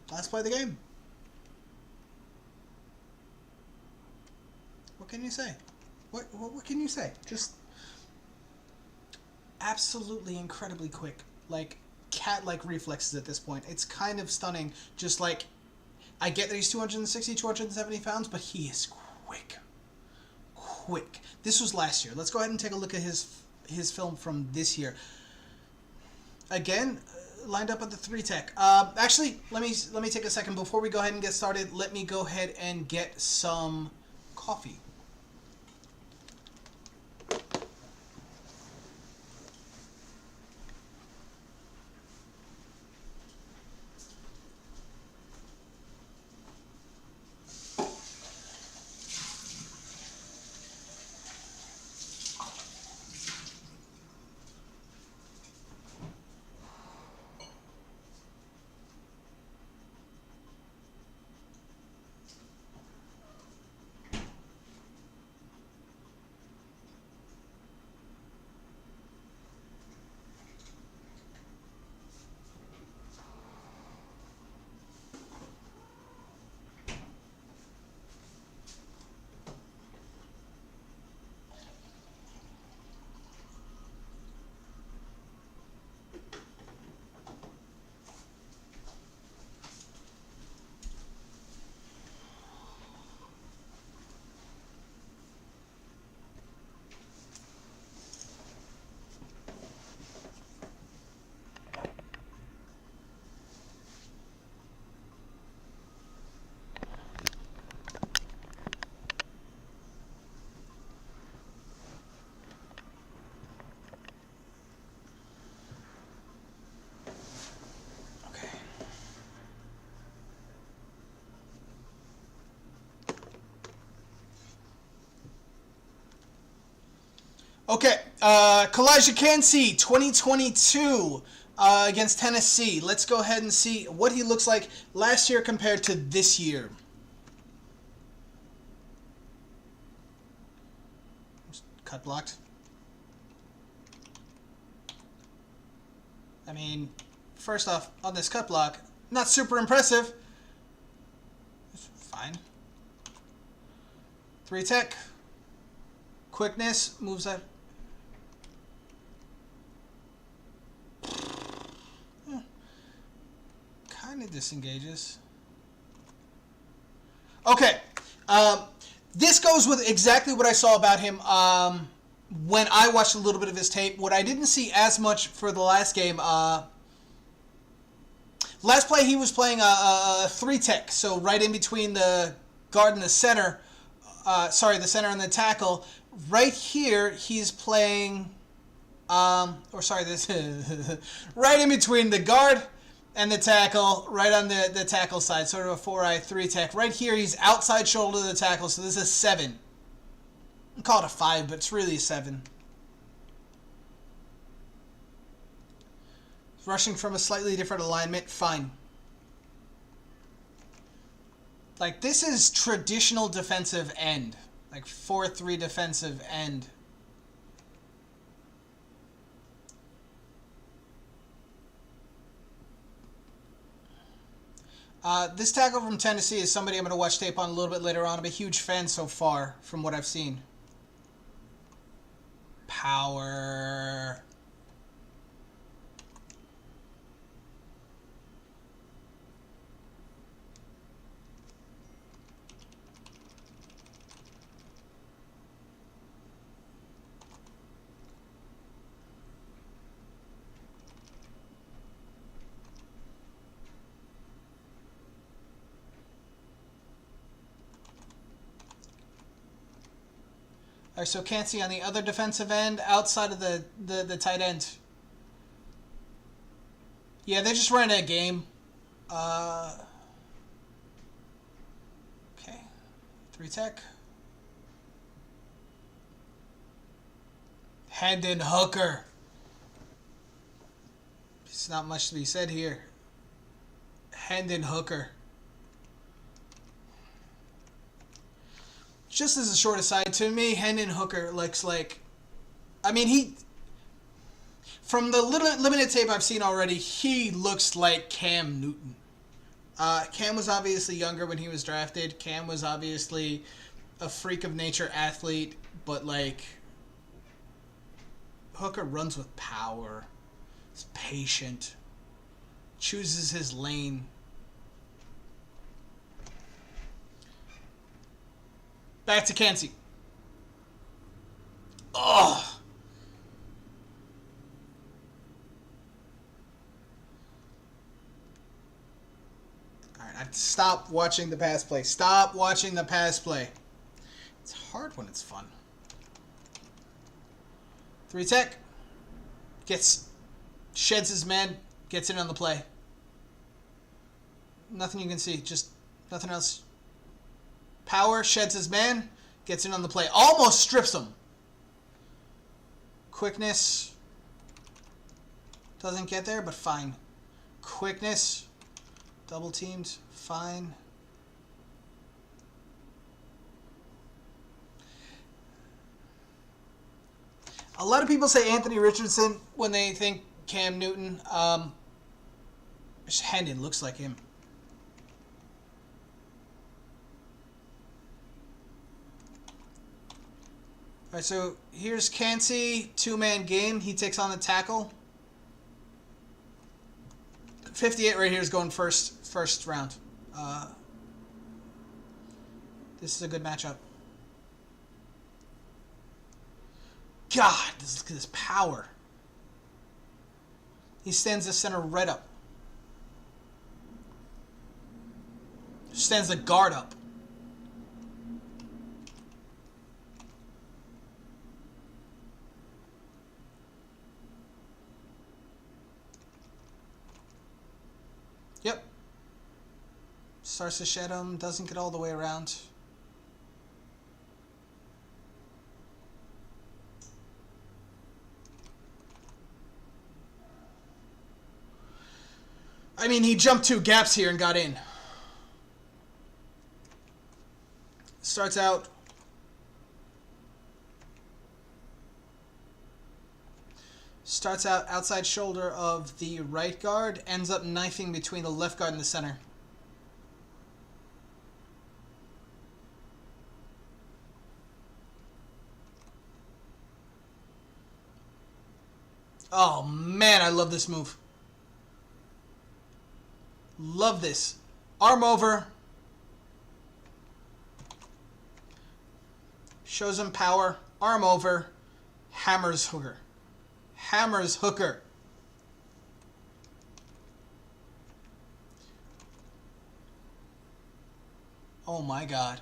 last play of the game. What can you say? What can you say? Just absolutely incredibly quick. Like, cat-like reflexes at this point. It's kind of stunning. Just like, I get that he's 260, 270 pounds, but he is quick. Quick. This was last year. Let's go ahead and take a look at his film from this year. Again, lined up at the 3-tech. Actually, let me take a second before we go ahead and get started. Let me go ahead and get some coffee. Okay, Calijah Kansey, 2022 against Tennessee. Let's go ahead and see what he looks like last year compared to this year. Cut blocked. I mean, first off, on this cut block, not super impressive. It's fine. 3-tech. Quickness, moves that. Kind of disengages. Okay. This goes with exactly what I saw about him when I watched a little bit of his tape. What I didn't see as much for the last game. Last play he was playing a 3-tech, so right in between the guard and the center. The center and the tackle. Right here, he's playing, this right in between the guard and the tackle, right on the tackle side, sort of a 4-eye 3-tech. Right here, he's outside shoulder of the tackle, so this is 7. I call it a 5, but it's really a 7. Rushing from a slightly different alignment, fine. Like, this is traditional defensive end. Like 4-3 defensive end. This tackle from Tennessee is somebody I'm going to watch tape on a little bit later on. I'm a huge fan so far from what I've seen. Power. All right, so Kansey on the other defensive end, outside of the tight end. Yeah, they're just running a game. Okay. 3-tech. Hendon Hooker. There's not much to be said here. Hendon Hooker. Just as a short aside, to me, Hendon Hooker looks like... I mean, from the limited tape I've seen already, he looks like Cam Newton. Cam was obviously younger when he was drafted. Cam was obviously a freak of nature athlete, but, like... Hooker runs with power. He's patient. Chooses his lane. Back to Kansey. Oh. Alright, I have to stop watching the pass play. Stop watching the pass play. It's hard when it's fun. 3-tech. Sheds his man. Gets in on the play. Nothing you can see. Just nothing else. Power, sheds his man, gets in on the play. Almost strips him. Quickness. Doesn't get there, but fine. Quickness. Double teamed. Fine. A lot of people say Anthony Richardson when they think Cam Newton. Hendon looks like him. All right, so here's Kansey, two-man game. He takes on the tackle. 58 right here is going first round. This is a good matchup. God, look at this power. He stands the center right up. Stands the guard up. Yep. Starts to shed him. Doesn't get all the way around. I mean, he jumped 2 gaps here and got in. Starts out. Starts out outside shoulder of the right guard. Ends up knifing between the left guard and the center. Oh, man, I love this move. Love this. Arm over. Shows him power. Arm over. Hammers Hooker. Hammers Hooker. Oh my God.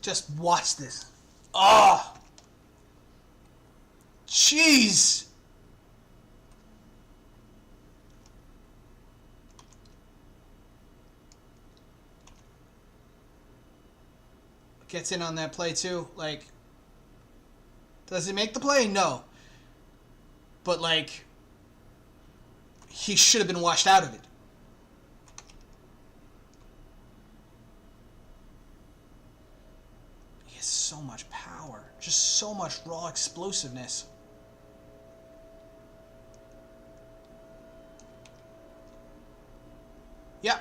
Just watch this. Oh! Jeez! Gets in on that play too. Like, does he make the play? No. but, like, he should have been washed out of it. He has so much power. Just so much raw explosiveness. Yeah.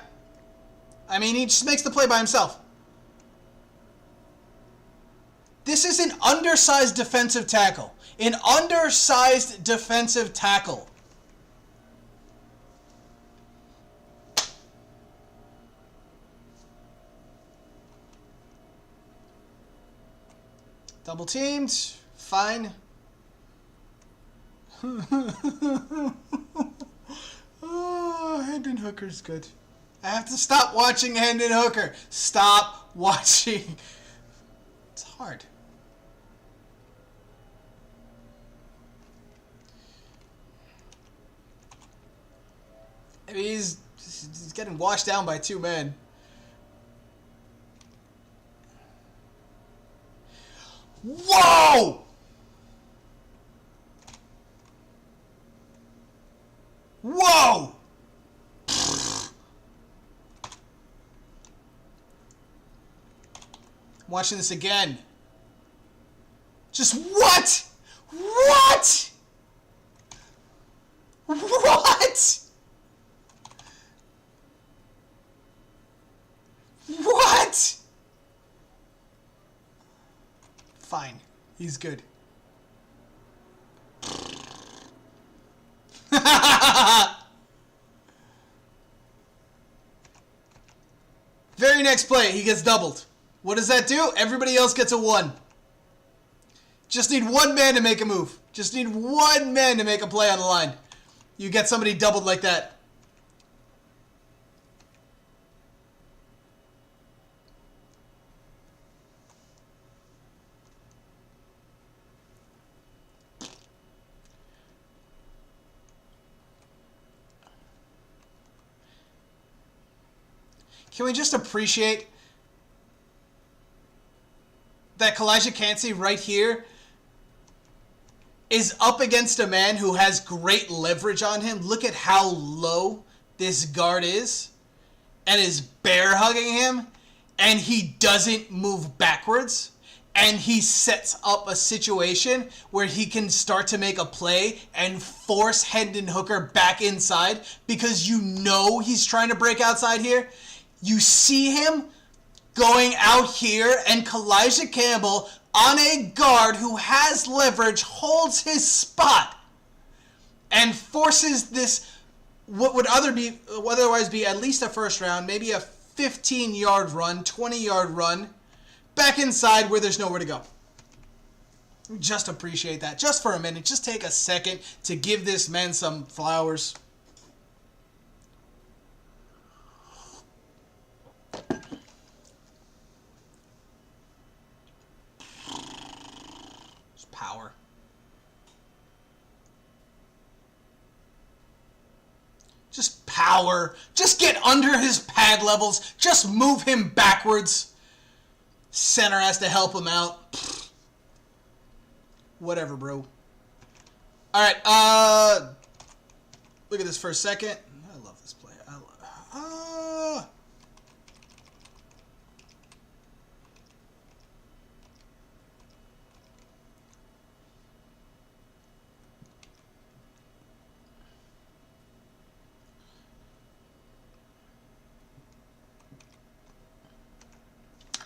I mean, he just makes the play by himself. This is an undersized defensive tackle. An undersized defensive tackle. Double teamed. Fine. Oh, Hendon Hooker's good. I have to stop watching Hendon Hooker. Stop watching. It's hard. I mean, he's getting washed down by two men. Whoa! Whoa! I'm watching this again. Just what? What? What? What? Fine. He's good. Very next play, he gets doubled. What does that do? Everybody else gets a 1. Just need one man to make a move. Just need one man to make a play on the line. You get somebody doubled like that. Can we just appreciate that Calijah Kansey right here is up against a man who has great leverage on him? Look at how low this guard is and is bear hugging him, and he doesn't move backwards, and he sets up a situation where he can start to make a play and force Hendon Hooker back inside because you know he's trying to break outside here. You see him going out here, and Calijah Campbell on a guard who has leverage holds his spot and forces this, what would otherwise be at least a first round, maybe a 15-yard run, 20-yard run, back inside where there's nowhere to go. Just appreciate that. Just for a minute. Just take a second to give this man some flowers. Power. Just power. Just get under his pad levels. Just move him backwards. Center has to help him out. Whatever, bro. Alright, look at this for a second. I love this play.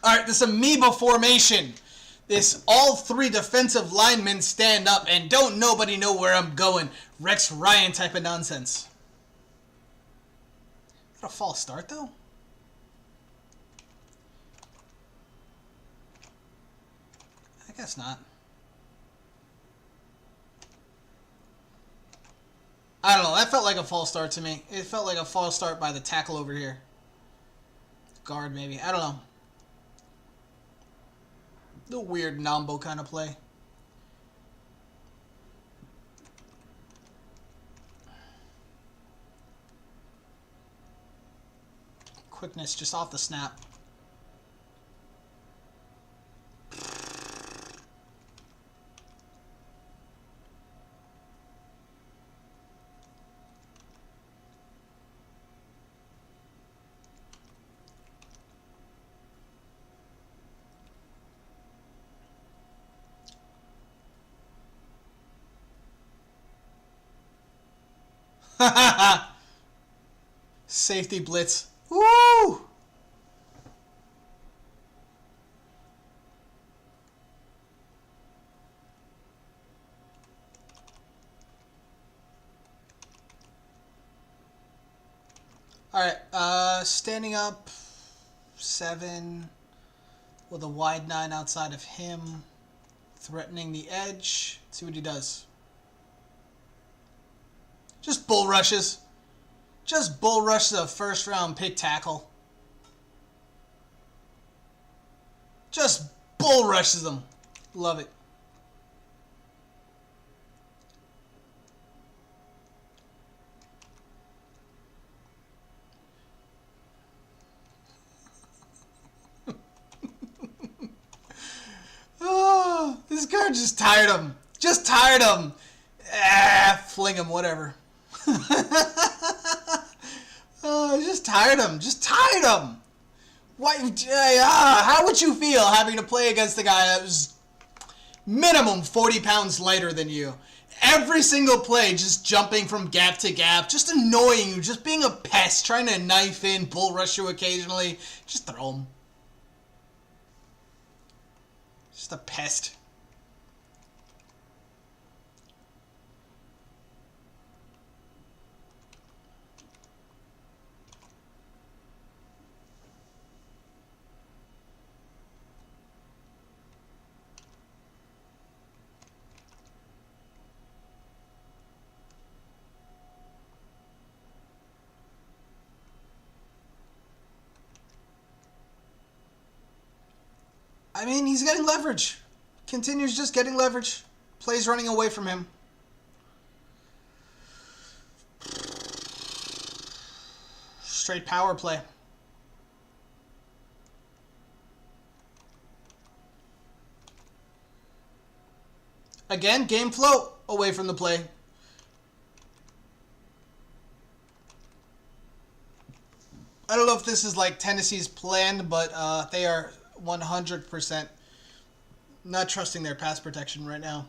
Alright, this amoeba formation. This all three defensive linemen stand up and don't nobody know where I'm going. Rex Ryan type of nonsense. Is that a false start though? I guess not. I don't know. That felt like a false start to me. It felt like a false start by the tackle over here. Guard maybe. I don't know. The weird Nambo kind of play. Quickness just off the snap. Safety blitz. Woo! Alright, standing up, 7, with a wide 9 outside of him, threatening the edge. Let's see what he does. Just bull rushes. Just bull rushes a first round pick tackle. Just bull rushes them. Love it. Oh, this guard just tired him. Just tired him. Fling him, whatever. Just tired him. Just tired him. Why? How would you feel having to play against a guy that was minimum 40 pounds lighter than you? Every single play, just jumping from gap to gap, just annoying you, just being a pest, trying to knife in, bull rush you occasionally. Just throw him. Just a pest. I mean, he's getting leverage. Continues just getting leverage. Plays running away from him. Straight power play. Again, game flow away from the play. I don't know if this is like Tennessee's plan, but they are 100% not trusting their pass protection right now.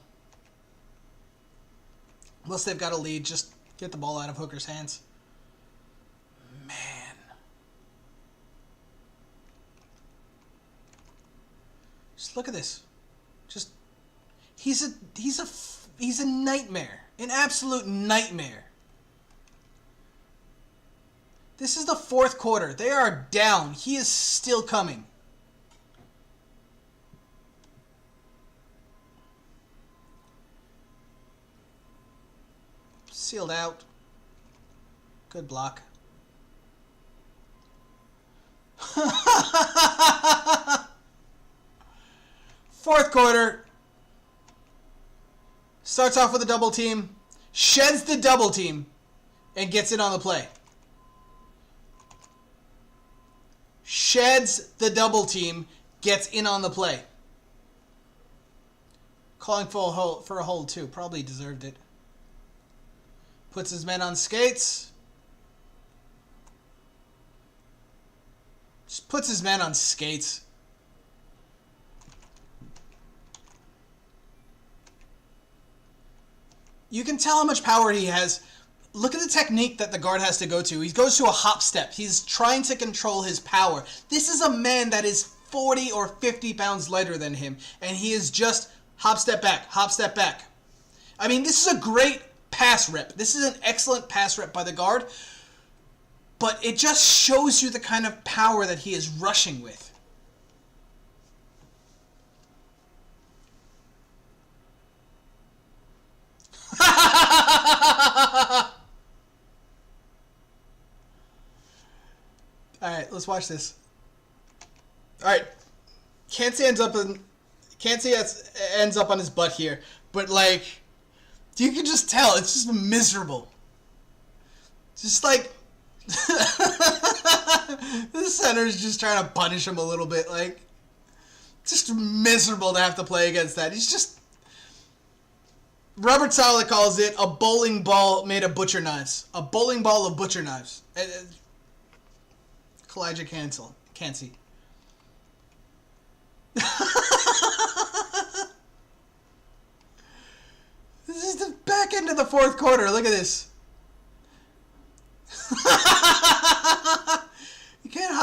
Unless they've got a lead, just get the ball out of Hooker's hands. Man. Just look at this. Just he's a nightmare. An absolute nightmare. This is the fourth quarter. They are down. He is still coming. Sealed out. Good block. Fourth quarter. Starts off with a double team. Sheds the double team. And gets in on the play. Sheds the double team. Gets in on the play. Calling for a hold too. Probably deserved it. Puts his men on skates. Just puts his men on skates. You can tell how much power he has. Look at the technique that the guard has to go to. He goes to a hop step. He's trying to control his power. This is a man that is 40 or 50 pounds lighter than him. And he is just hop step back, hop step back. I mean, this is a great pass rep. This is an excellent pass rep by the guard, but it just shows you the kind of power that he is rushing with. Alright, let's watch this. Alright. Kansey ends up on his butt here, but like, you can just tell, it's just miserable. Just like, the center is just trying to punish him a little bit. Like, just miserable to have to play against that. He's just, Robert Saleh calls it a bowling ball made of butcher knives. A bowling ball of butcher knives. Calijah Kansey. This is the back end of the fourth quarter. Look at this.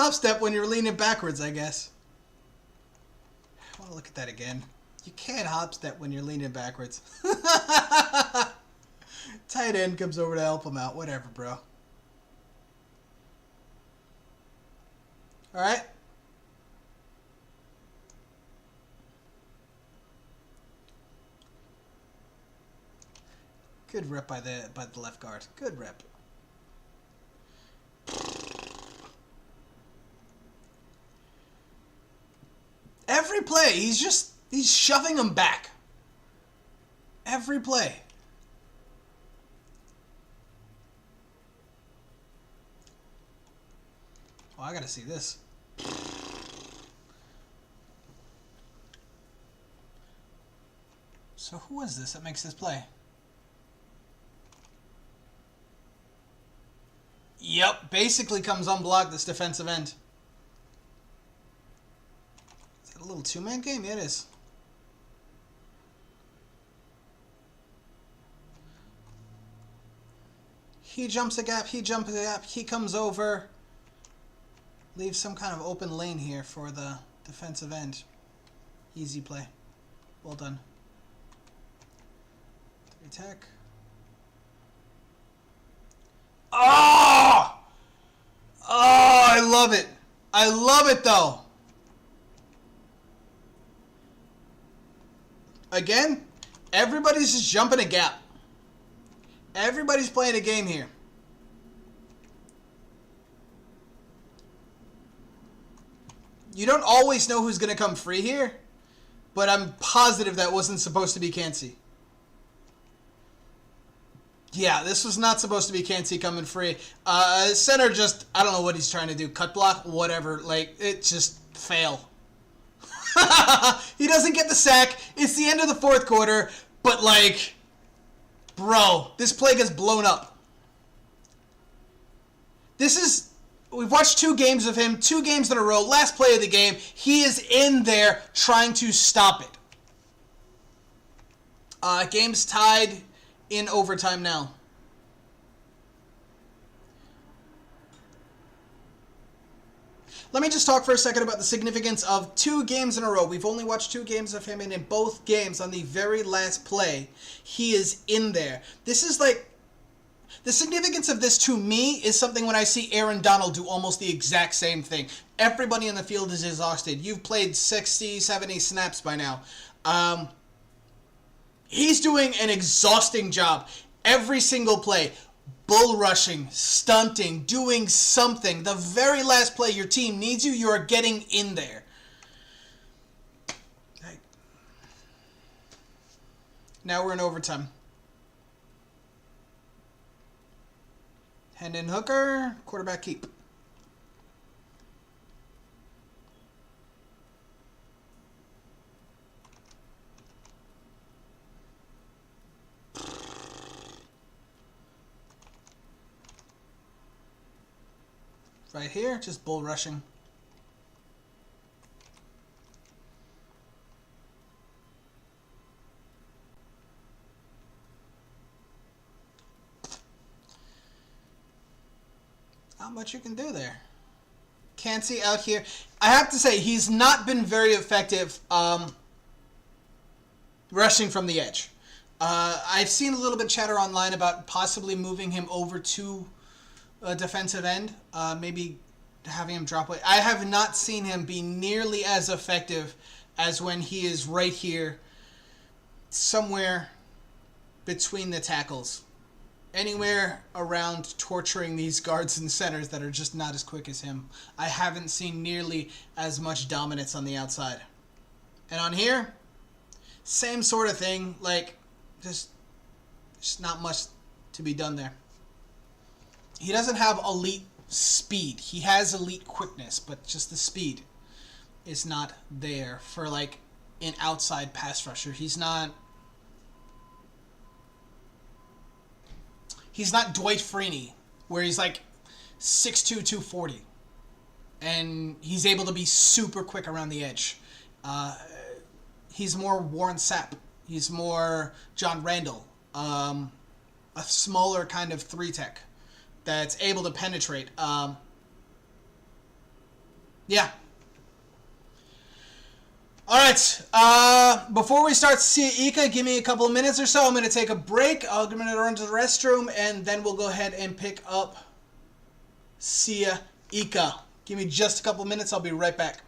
hop step when you're leaning backwards, I guess. I want to look at that again. You can't hop step when you're leaning backwards. Tight end comes over to help him out. Whatever, bro. All right. Good rep by the left guard. Good rep. Every play, he's shoving him back. Every play. Oh, I gotta see this. So who is this that makes this play? Yep, basically comes unblocked, this defensive end. Is that a little two-man game? Yeah, it is. He jumps a gap, he jumps a gap, he comes over. Leaves some kind of open lane here for the defensive end. Easy play. Well done. 3 tech. Oh! Oh, I love it. I love it, though. Again, everybody's just jumping a gap. Everybody's playing a game here. You don't always know who's going to come free here, but I'm positive that wasn't supposed to be Kansey. Yeah, this was not supposed to be Kansey coming free. Center just, I don't know what he's trying to do. Cut block, whatever. Like, it just fail. He doesn't get the sack. It's the end of the fourth quarter, but like, bro, this play gets blown up. We've watched 2 games of him, 2 games in a row. Last play of the game, he is in there trying to stop it. Game's tied in overtime now. Let me just talk for a second about the significance of 2 games in a row. We've only watched 2 games of him, and in both games, on the very last play, he is in there. This is like... The significance of this to me is something when I see Aaron Donald do almost the exact same thing. Everybody in the field is exhausted. You've played 60, 70 snaps by now. He's doing an exhausting job every single play. Bull rushing, stunting, doing something. The very last play your team needs you, you are getting in there. Now we're in overtime. Hendon Hooker, quarterback keep. Right here, just bull rushing. Not much you can do there. Kansey out here. I have to say, he's not been very effective rushing from the edge. I've seen a little bit of chatter online about possibly moving him over to a defensive end, maybe having him drop away. I have not seen him be nearly as effective as when he is right here, somewhere between the tackles. Anywhere around torturing these guards and centers that are just not as quick as him. I haven't seen nearly as much dominance on the outside. And on here, same sort of thing. Like, just not much to be done there. He doesn't have elite speed. He has elite quickness, but just the speed is not there for, like, an outside pass rusher. He's not Dwight Freeney, where he's like 6'2", 240. And he's able to be super quick around the edge. He's more Warren Sapp. He's more John Randall. A smaller kind of 3-tech that's able to penetrate. Yeah. All right. Before we start Siaki, give me a couple of minutes or so. I'm going to take a break. I'm going to run to the restroom, and then we'll go ahead and pick up Siaki. Give me just a couple of minutes. I'll be right back.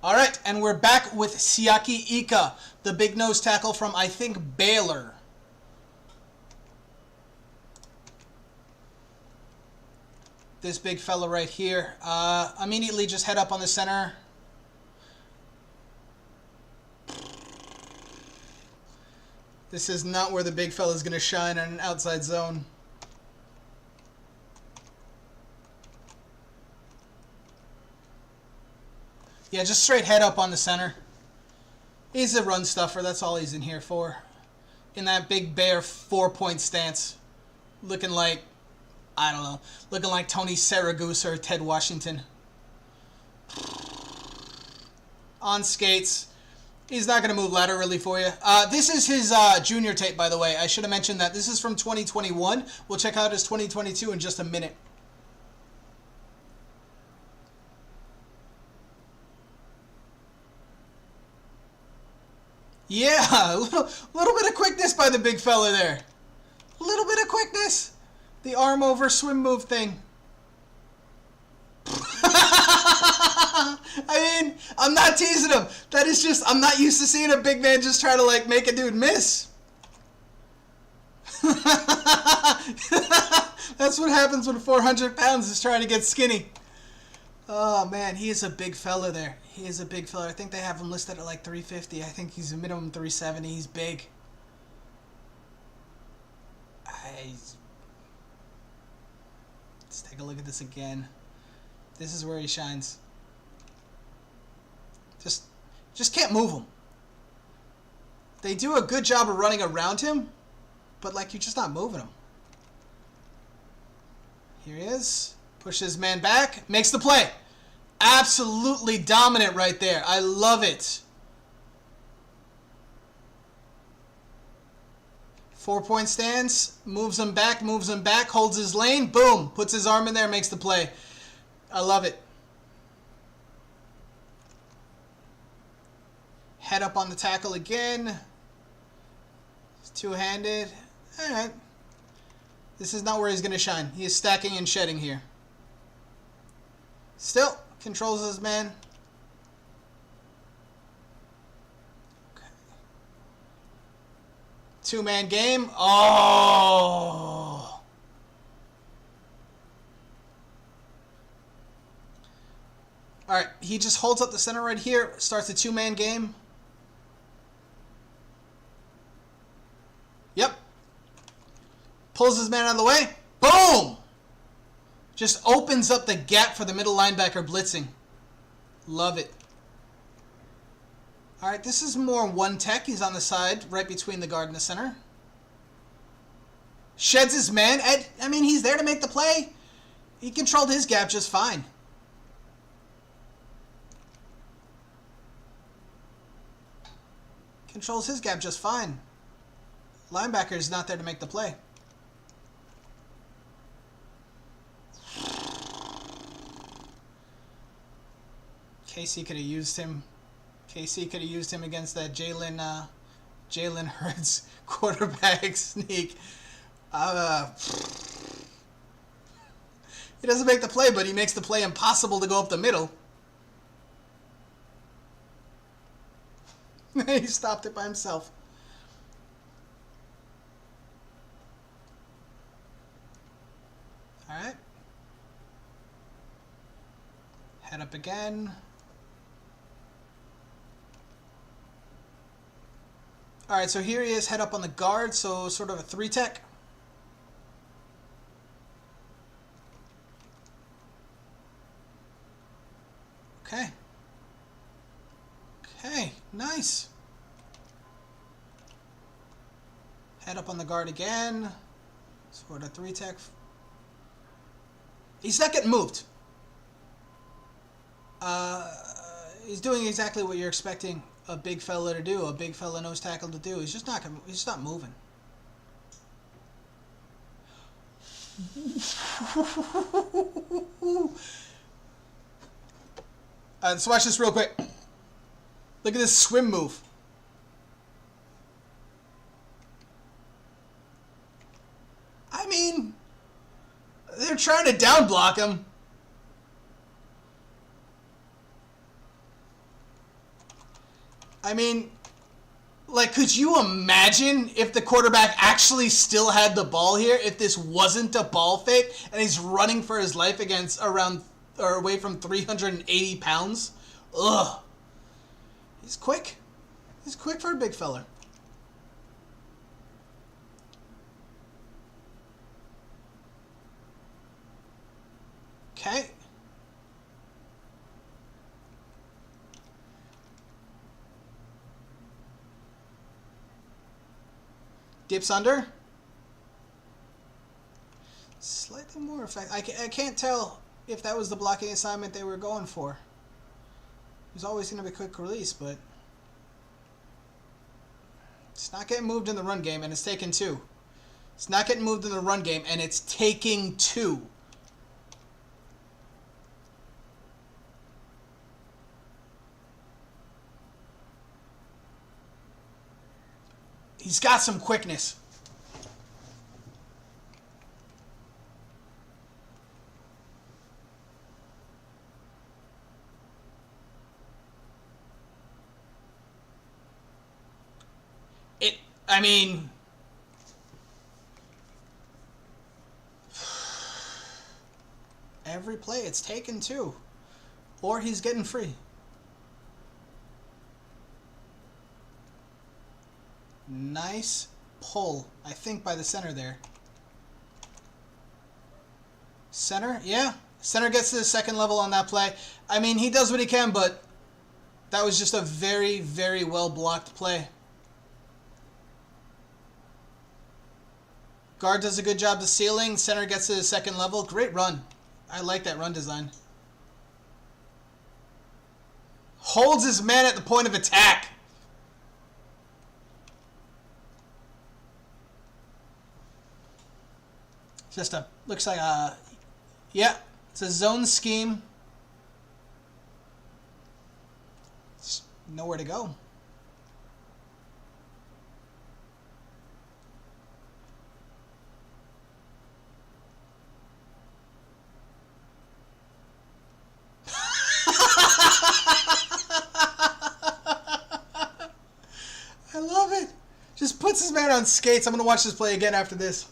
All right, and we're back with Siaki, the big nose tackle from, I think, Baylor. This big fella right here. Immediately just head up on the center. This is not where the big fella's going to shine on an outside zone. Yeah, just straight head up on the center. He's a run stuffer. That's all he's in here for. In that big bear 4-point stance. Looking like, I don't know, looking like Tony Saragusa or Ted Washington. On skates. He's not going to move laterally for you. This is his junior tape, by the way. I should have mentioned that. This is from 2021. We'll check out his 2022 in just a minute. Yeah, a little bit of quickness by the big fella there. A little bit of quickness. The arm over swim move thing. I mean, I'm not teasing him. That is just, I'm not used to seeing a big man just try to, like, make a dude miss. That's what happens when 400 pounds is trying to get skinny. Oh, man, he is a big fella there. He is a big fella. I think they have him listed at like 350. I think he's a minimum 370. He's big. Let's take a look at this again. This is where he shines. Just can't move him. They do a good job of running around him, but like you're just not moving him. Here he is. Pushes man back. Makes the play. Absolutely dominant right there. I love it. 4-point stance. Moves him back. Holds his lane. Boom. Puts his arm in there. Makes the play. I love it. Head up on the tackle again. Two-handed. All right. This is not where he's going to shine. He is stacking and shedding here. Still controls his man. Okay. Two-man game. Oh. All right. He just holds up the center right here. Starts a two-man game. Yep. Pulls his man out of the way. Boom! Just opens up the gap for the middle linebacker blitzing. Love it. All right, this is more one tech. He's on the side, right between the guard and the center. Sheds his man. I mean, he's there to make the play. He controlled his gap just fine. Controls his gap just fine. Linebacker is not there to make the play. Casey could have used him. Casey could have used him against that Jalen Hurts quarterback sneak. He doesn't make the play, but he makes the play impossible to go up the middle. He stopped it by himself. All right. Head up again. All right, so here he is, head up on the guard, so sort of a 3-tech. Okay. Okay, nice. Head up on the guard again. Sort of 3-tech. He's not getting moved. He's doing exactly what you're expecting a big fella to do, a big fella nose tackle to do. He's just not moving. Let's watch this real quick. Look at this swim move. I mean, they're trying to down block him. I mean, like, could you imagine if the quarterback actually still had the ball here, if this wasn't a ball fake, and he's running for his life against away from 380 pounds? Ugh. He's quick. He's quick for a big fella. Okay. Dips under. Slightly more effective. I can't tell if that was the blocking assignment they were going for. It was always going to be a quick release, but it's not getting moved in the run game, and it's taking 2. It's not getting moved in the run game, and it's taking 2. He's got some quickness. I mean, every play it's taken 2, or he's getting free. Nice pull, I think, by the center there. Center, yeah. Center gets to the second level on that play. I mean, he does what he can, but that was just a very, very well blocked play. Guard does a good job of sealing. Center gets to the second level. Great run. I like that run design. Holds his man at the point of attack. Just looks like yeah, it's a zone scheme. It's nowhere to go. I love it. Just puts his man on skates. I'm going to watch this play again after this.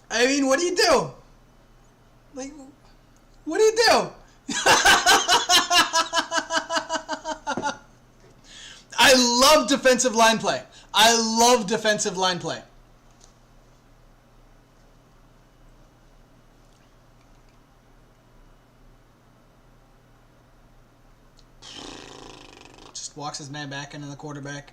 I mean, what do you do? Like, what do you do? I love defensive line play. I love defensive line play. Just walks his man back into the quarterback.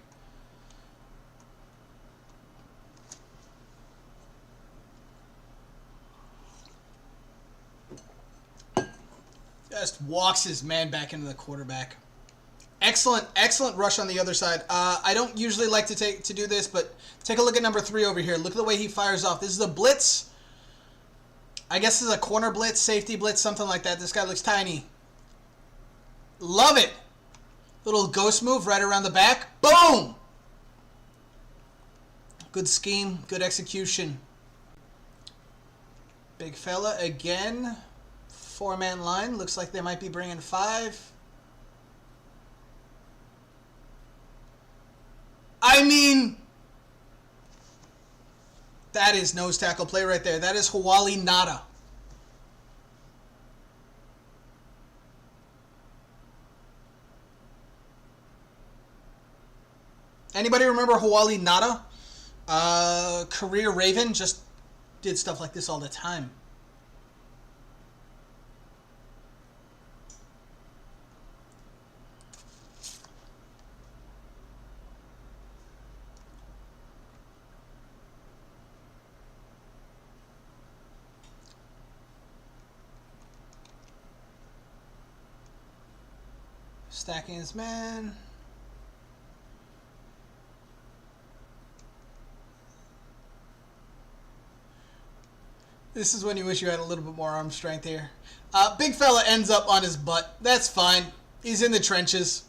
Just walks his man back into the quarterback. Excellent, excellent rush on the other side. I don't usually like to do this, but take a look at number 3 over here. Look at the way he fires off. This is a blitz. I guess this is a corner blitz, safety blitz, something like that. This guy looks tiny. Love it. Little ghost move right around the back. Boom! Good scheme, good execution. Big fella again. 4-man line. Looks like they might be bringing 5. I mean, that is nose tackle play right there. That is Hawali Nada. Anybody remember Hawali Nada? Career Raven, just did stuff like this all the time. Stacking his man. This is when you wish you had a little bit more arm strength here. Big fella ends up on his butt. That's fine. He's in the trenches.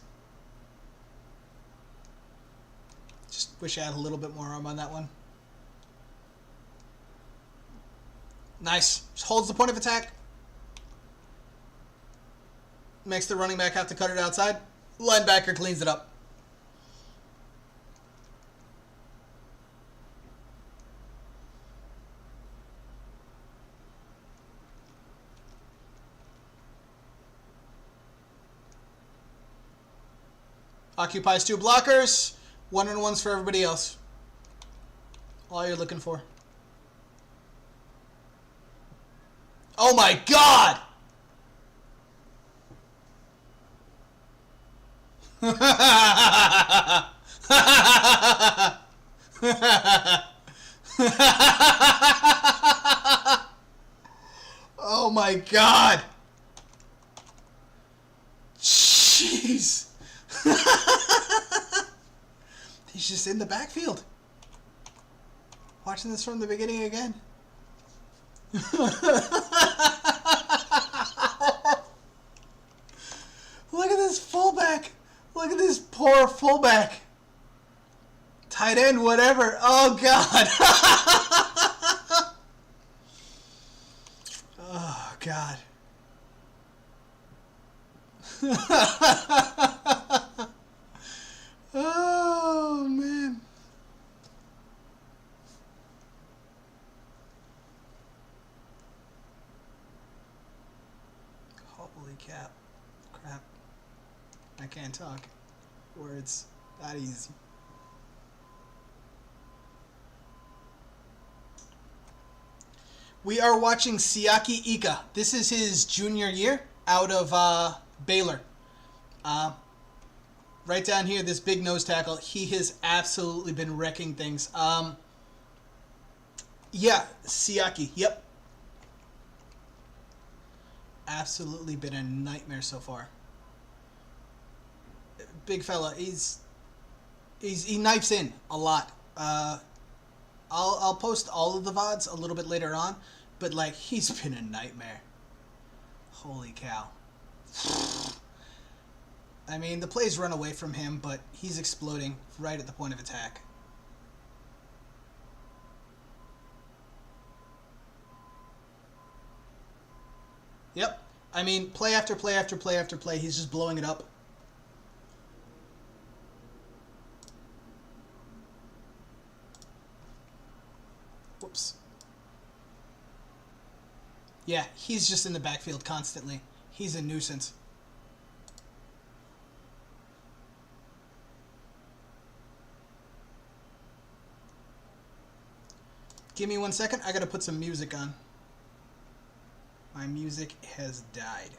Just wish I had a little bit more arm on that one. Nice. Just holds the point of attack. Makes the running back have to cut it outside. Linebacker cleans it up. Occupies 2 blockers. 1-on-1s for everybody else. All you're looking for. Oh my God! Oh my God! Jeez! He's just in the backfield. Watching this from the beginning again. Look at this fullback. Look at this poor fullback. Tight end, whatever. Oh, God. Oh, God. Oh, man. Holy crap. I can't talk. Words. That easy. We are watching Siaki Ika. This is his junior year out of Baylor. Right down here, this big nose tackle. He has absolutely been wrecking things. Yeah, Siaki. Yep. Absolutely been a nightmare so far. Big fella. He knifes in a lot. I'll post all of the VODs a little bit later on, but like he's been a nightmare. Holy cow. I mean, the plays run away from him, but he's exploding right at the point of attack. Yep. I mean, play after play after play after play, he's just blowing it up. Whoops. Yeah, he's just in the backfield constantly. He's a nuisance. Give me 1 second. I gotta put some music on. My music has died.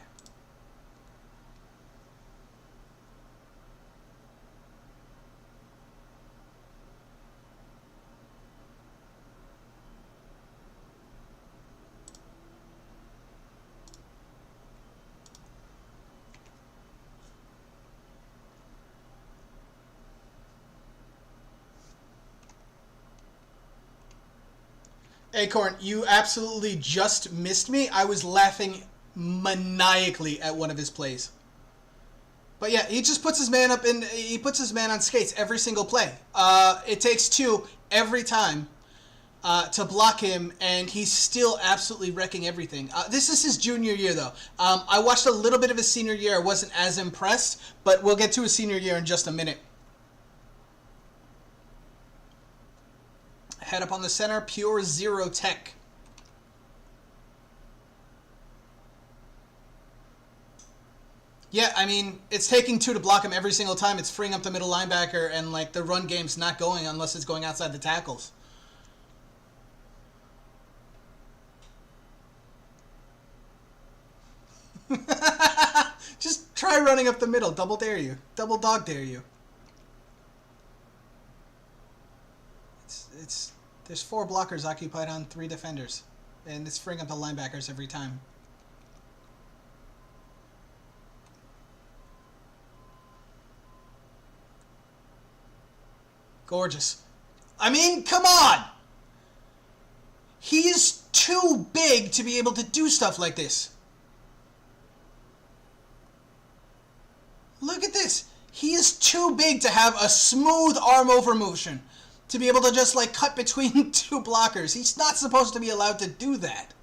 Acorn, you absolutely just missed me. I was laughing maniacally at one of his plays. But yeah, he just puts his man up in. He puts his man on skates every single play. It takes two every time to block him, and he's still absolutely wrecking everything. This is his junior year, though. I watched a little bit of his senior year. I wasn't as impressed, but we'll get to his senior year in just a minute. Head up on the center, pure zero tech. Yeah, I mean, it's taking two to block him every single time. It's freeing up the middle linebacker, and like the run game's not going unless it's going outside the tackles. Just try running up the middle. Double dare you. Double dog dare you. There's 4 blockers occupied on 3 defenders, and it's freeing up the linebackers every time. Gorgeous. I mean, come on! He is too big to be able to do stuff like this. Look at this. He is too big to have a smooth arm over motion. To be able to just like cut between 2 blockers. He's not supposed to be allowed to do that.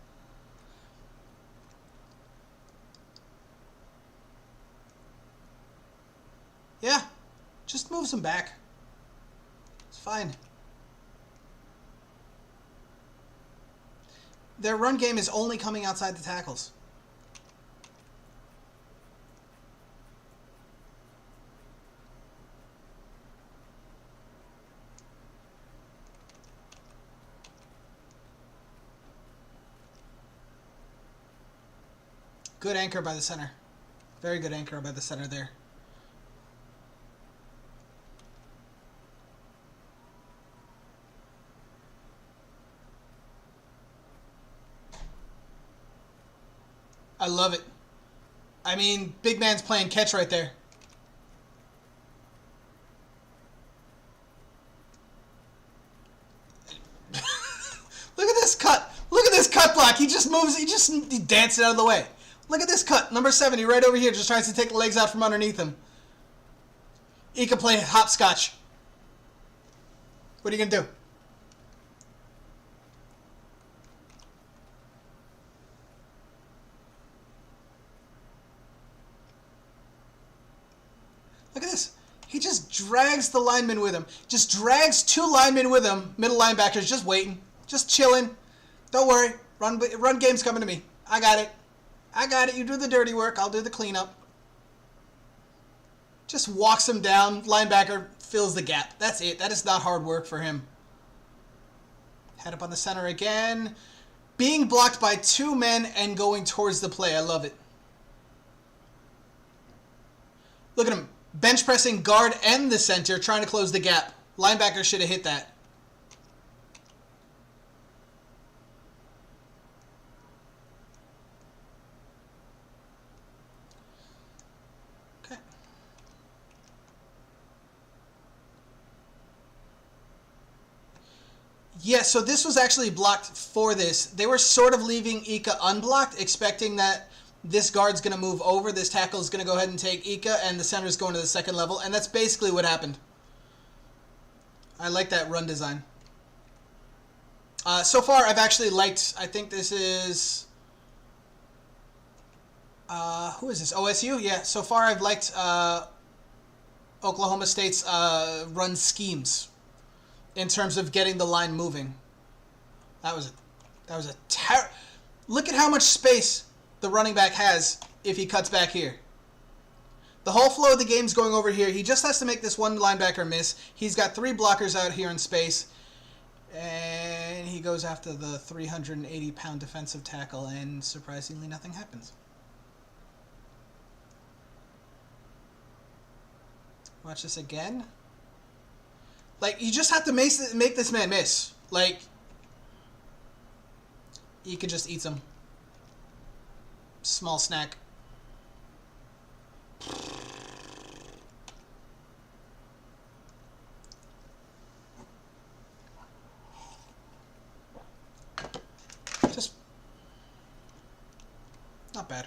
Yeah. Just moves him back. It's fine. Their run game is only coming outside the tackles. Good anchor by the center. Very good anchor by the center there. I love it. I mean, big man's playing catch right there. Look at this cut. Look at this cut block. He just moves. He dances out of the way. Look at this cut. Number 70 right over here just tries to take the legs out from underneath him. He can play hopscotch. What are you going to do? Look at this. He just drags the lineman with him. Just drags 2 linemen with him. Middle linebackers just waiting. Just chilling. Don't worry. Run game's coming to me. I got it. I got it. You do the dirty work. I'll do the cleanup. Just walks him down. Linebacker fills the gap. That's it. That is not hard work for him. Head up on the center again. Being blocked by 2 men and going towards the play. I love it. Look at him. Bench pressing guard and the center trying to close the gap. Linebacker should have hit that. Okay. Yeah, so this was actually blocked for this. They were sort of leaving Ika unblocked, expecting that this guard's going to move over, this tackle's going to go ahead and take Ika, and the center's going to the second level, and that's basically what happened. I like that run design. So far, I've actually liked, I think this is... who is this? OSU? Yeah, so far I've liked Oklahoma State's run schemes in terms of getting the line moving. That was a Look at how much space the running back has if he cuts back here. The whole flow of the game's going over here. He just has to make this one linebacker miss. He's got 3 blockers out here in space. And he goes after the 380-pound defensive tackle, and surprisingly nothing happens. Watch this again. Like, you just have to make this man miss. Like, he could just eat some small snack. Not bad.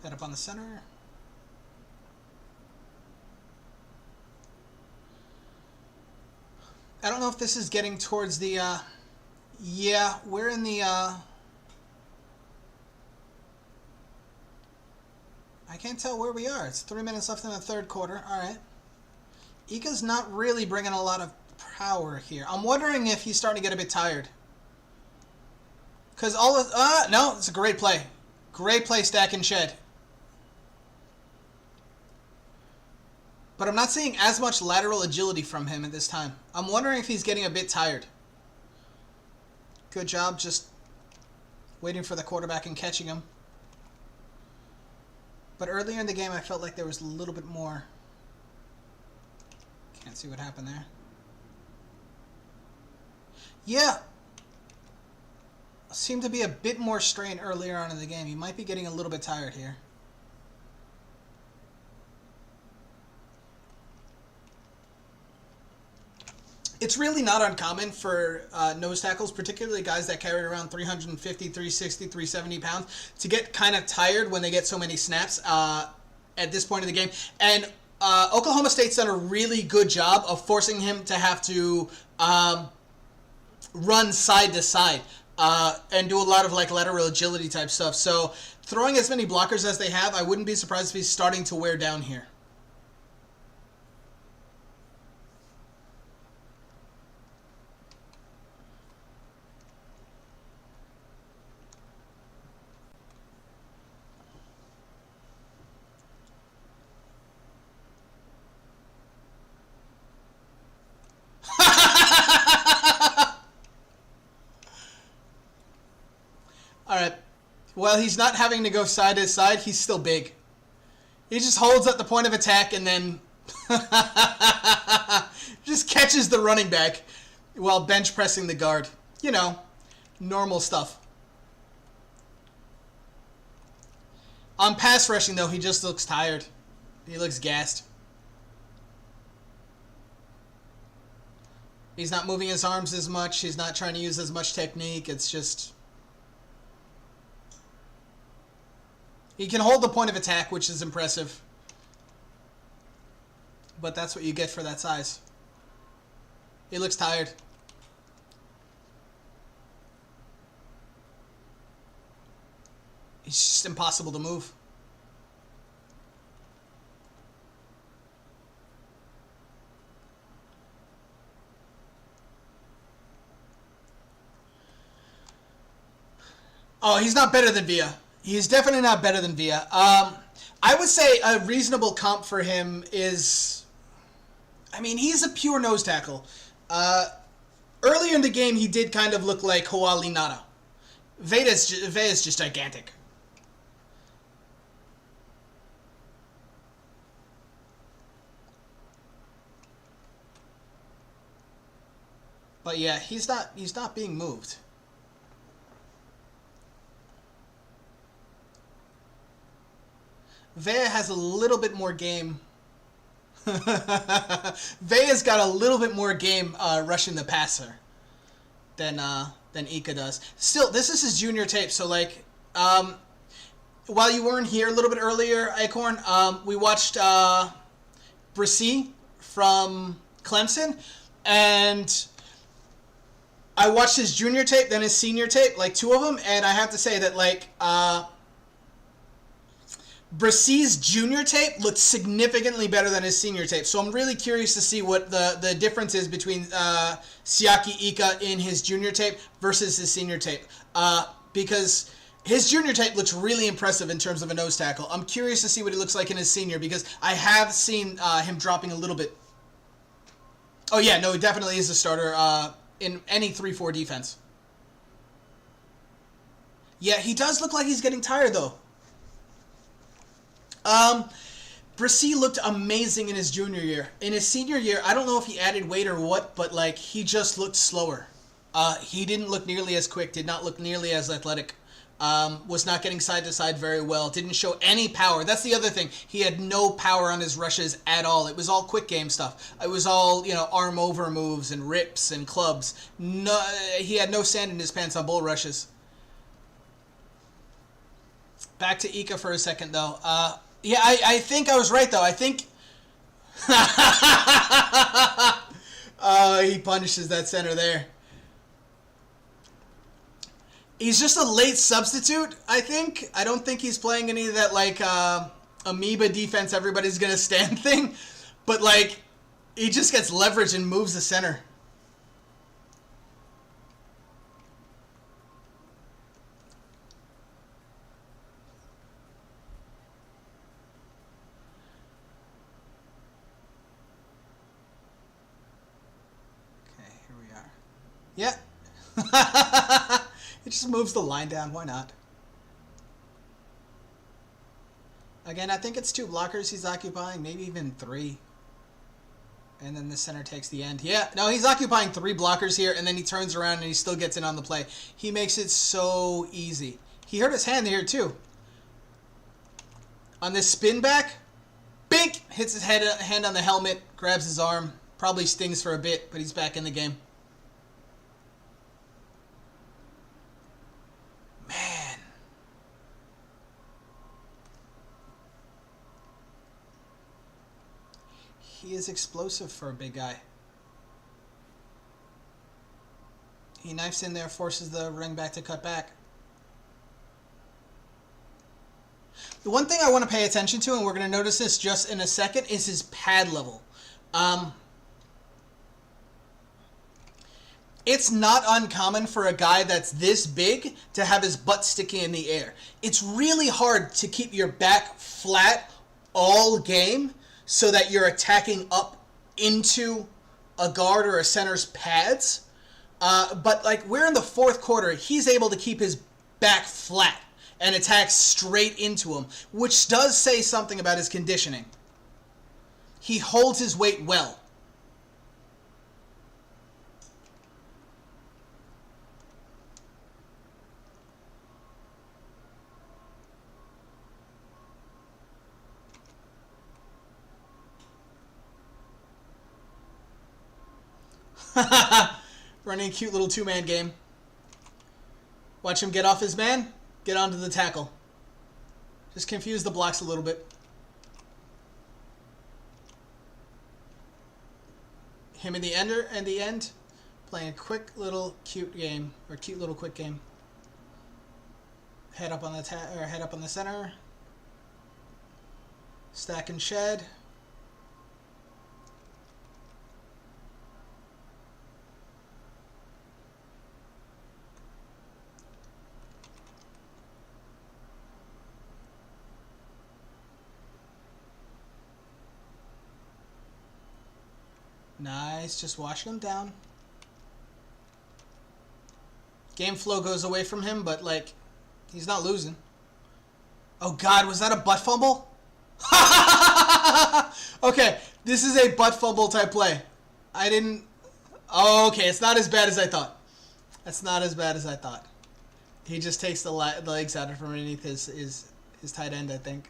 Head up on the center. I don't know if this is getting towards the, yeah, we're in the, I can't tell where we are. It's 3 minutes left in the third quarter. All right. Ika's not really bringing a lot of power here. I'm wondering if he's starting to get a bit tired. Because all of, no, it's a great play. Great play, Stack and Shed. But I'm not seeing as much lateral agility from him at this time. I'm wondering if he's getting a bit tired. Good job just waiting for the quarterback and catching him. But earlier in the game, I felt like there was a little bit more. Can't see what happened there. Yeah. Seemed to be a bit more strain earlier on in the game. He might be getting a little bit tired here. It's really not uncommon for nose tackles, particularly guys that carry around 350, 360, 370 pounds, to get kind of tired when they get so many snaps at this point in the game. And Oklahoma State's done a really good job of forcing him to have to run side to side and do a lot of like lateral agility type stuff. So throwing as many blockers as they have, I wouldn't be surprised if he's starting to wear down here. Alright, well, he's not having to go side to side. He's still big. He just holds at the point of attack and then just catches the running back while bench pressing the guard. You know, normal stuff. On pass rushing, though, he just looks tired. He looks gassed. He's not moving his arms as much. He's not trying to use as much technique. It's just... He can hold the point of attack, which is impressive. But that's what you get for that size. He looks tired. He's just impossible to move. Oh, he's not better than Villa. He's definitely not better than Villa. I would say a reasonable comp for him is... I mean, he's a pure nose tackle. Earlier in the game, he did kind of look like Hoali Nada. Veda's just gigantic. But yeah, he's not being moved. Vea has a little bit more game. Vea's got a little bit more game rushing the passer than Ika does. Still, this is his junior tape, so like, while you weren't here a little bit earlier, Acorn, we watched Bresee from Clemson, and I watched his junior tape, then his senior tape, like two of them, and I have to say that like Bresee's junior tape looked significantly better than his senior tape. So I'm really curious to see what the difference is between Siaki Ika in his junior tape versus his senior tape. Because his junior tape looks really impressive in terms of a nose tackle. I'm curious to see what he looks like in his senior because I have seen him dropping a little bit. Oh yeah, no, he definitely is a starter in any 3-4 defense. Yeah, he does look like he's getting tired though. Bresee looked amazing in his junior year. In his senior year, I don't know if he added weight or what, but like he just looked slower. He didn't look nearly as quick, did not look nearly as athletic. Was not getting side to side very well. Didn't show any power. That's the other thing. He had no power on his rushes at all. It was all quick game stuff. It was all, arm over moves and rips and clubs. No, he had no sand in his pants on bull rushes. Back to Ika for a second, though. Yeah, I think I was right, though. I think... he punishes that center there. He's just a late substitute, I think. I don't think he's playing any of that, amoeba defense, everybody's going to stand thing. But, he just gets leverage and moves the center. Okay, here we are. Yeah. It just moves the line down. Why not? Again, I think it's 2 blockers he's occupying, maybe even 3. And then the center takes the end. Yeah, no, he's occupying 3 blockers here, and then he turns around and he still gets in on the play. He makes it so easy. He hurt his hand here, too. On this spin back, bink! Hits his hand on the helmet, grabs his arm. Probably stings for a bit, but he's back in the game. Man. He is explosive for a big guy. He knifes in there, forces the ring back to cut back. The one thing I want to pay attention to, and we're going to notice this just in a second, is his pad level. It's not uncommon for a guy that's this big to have his butt sticking in the air. It's really hard to keep your back flat all game so that you're attacking up into a guard or a center's pads. But we're in the 4th quarter, he's able to keep his back flat and attack straight into him, which does say something about his conditioning. He holds his weight well. Running a cute little 2-man game. Watch him get off his man, get onto the tackle. Just confuse the blocks a little bit. Him in the end, playing a quick little cute game, or cute little quick game. Head up on the head up on the center. Stack and shed. Nice, just washing him down. Game flow goes away from him, but he's not losing. Oh God, was that a butt fumble? Okay, this is a butt fumble type play. I didn't... Oh, okay, it's not as bad as I thought. That's not as bad as I thought. He just takes the legs out from underneath his tight end, I think.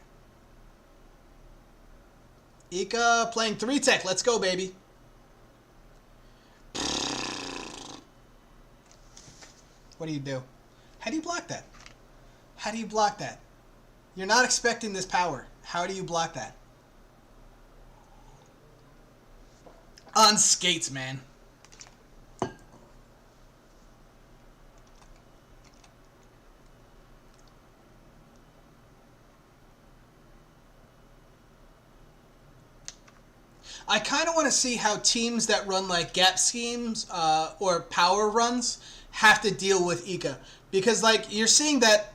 Ika playing 3-tech. Let's go, baby. What do you do? How do you block that? How do you block that? You're not expecting this power. How do you block that? On skates, man. I kind of want to see how teams that run gap schemes or power runs have to deal with Ika, because you're seeing that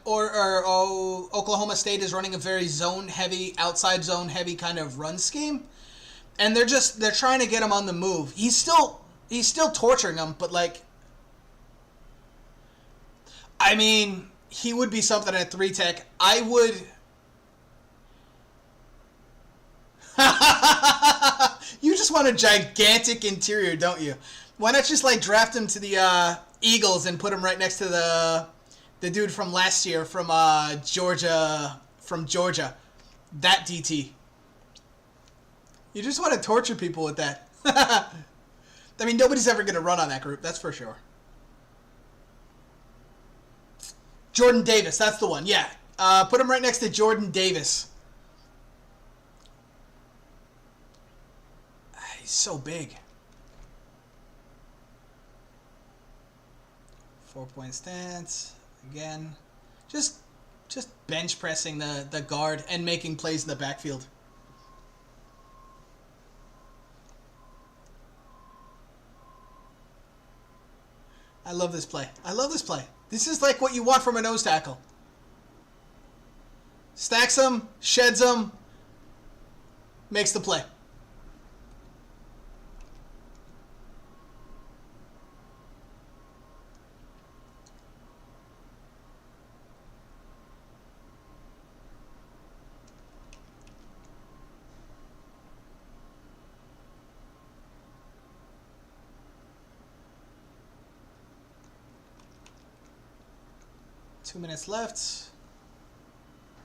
Oklahoma State is running a very zone heavy, outside zone heavy kind of run scheme, and they're trying to get him on the move. He's still torturing them, but I mean, he would be something at 3-tech. I would. You just want a gigantic interior, don't you? Why not just like draft him to the Eagles and put him right next to the dude from last year from Georgia, that DT. You just want to torture people with that. I mean, nobody's ever going to run on that group, that's for sure. Jordan Davis, that's the one, yeah. Put him right next to Jordan Davis. He's so big. 4-point stance. Again. Just bench pressing the guard and making plays in the backfield. I love this play. I love this play. This is like what you want from a nose tackle. Stacks them, sheds them, makes the play. Two minutes left.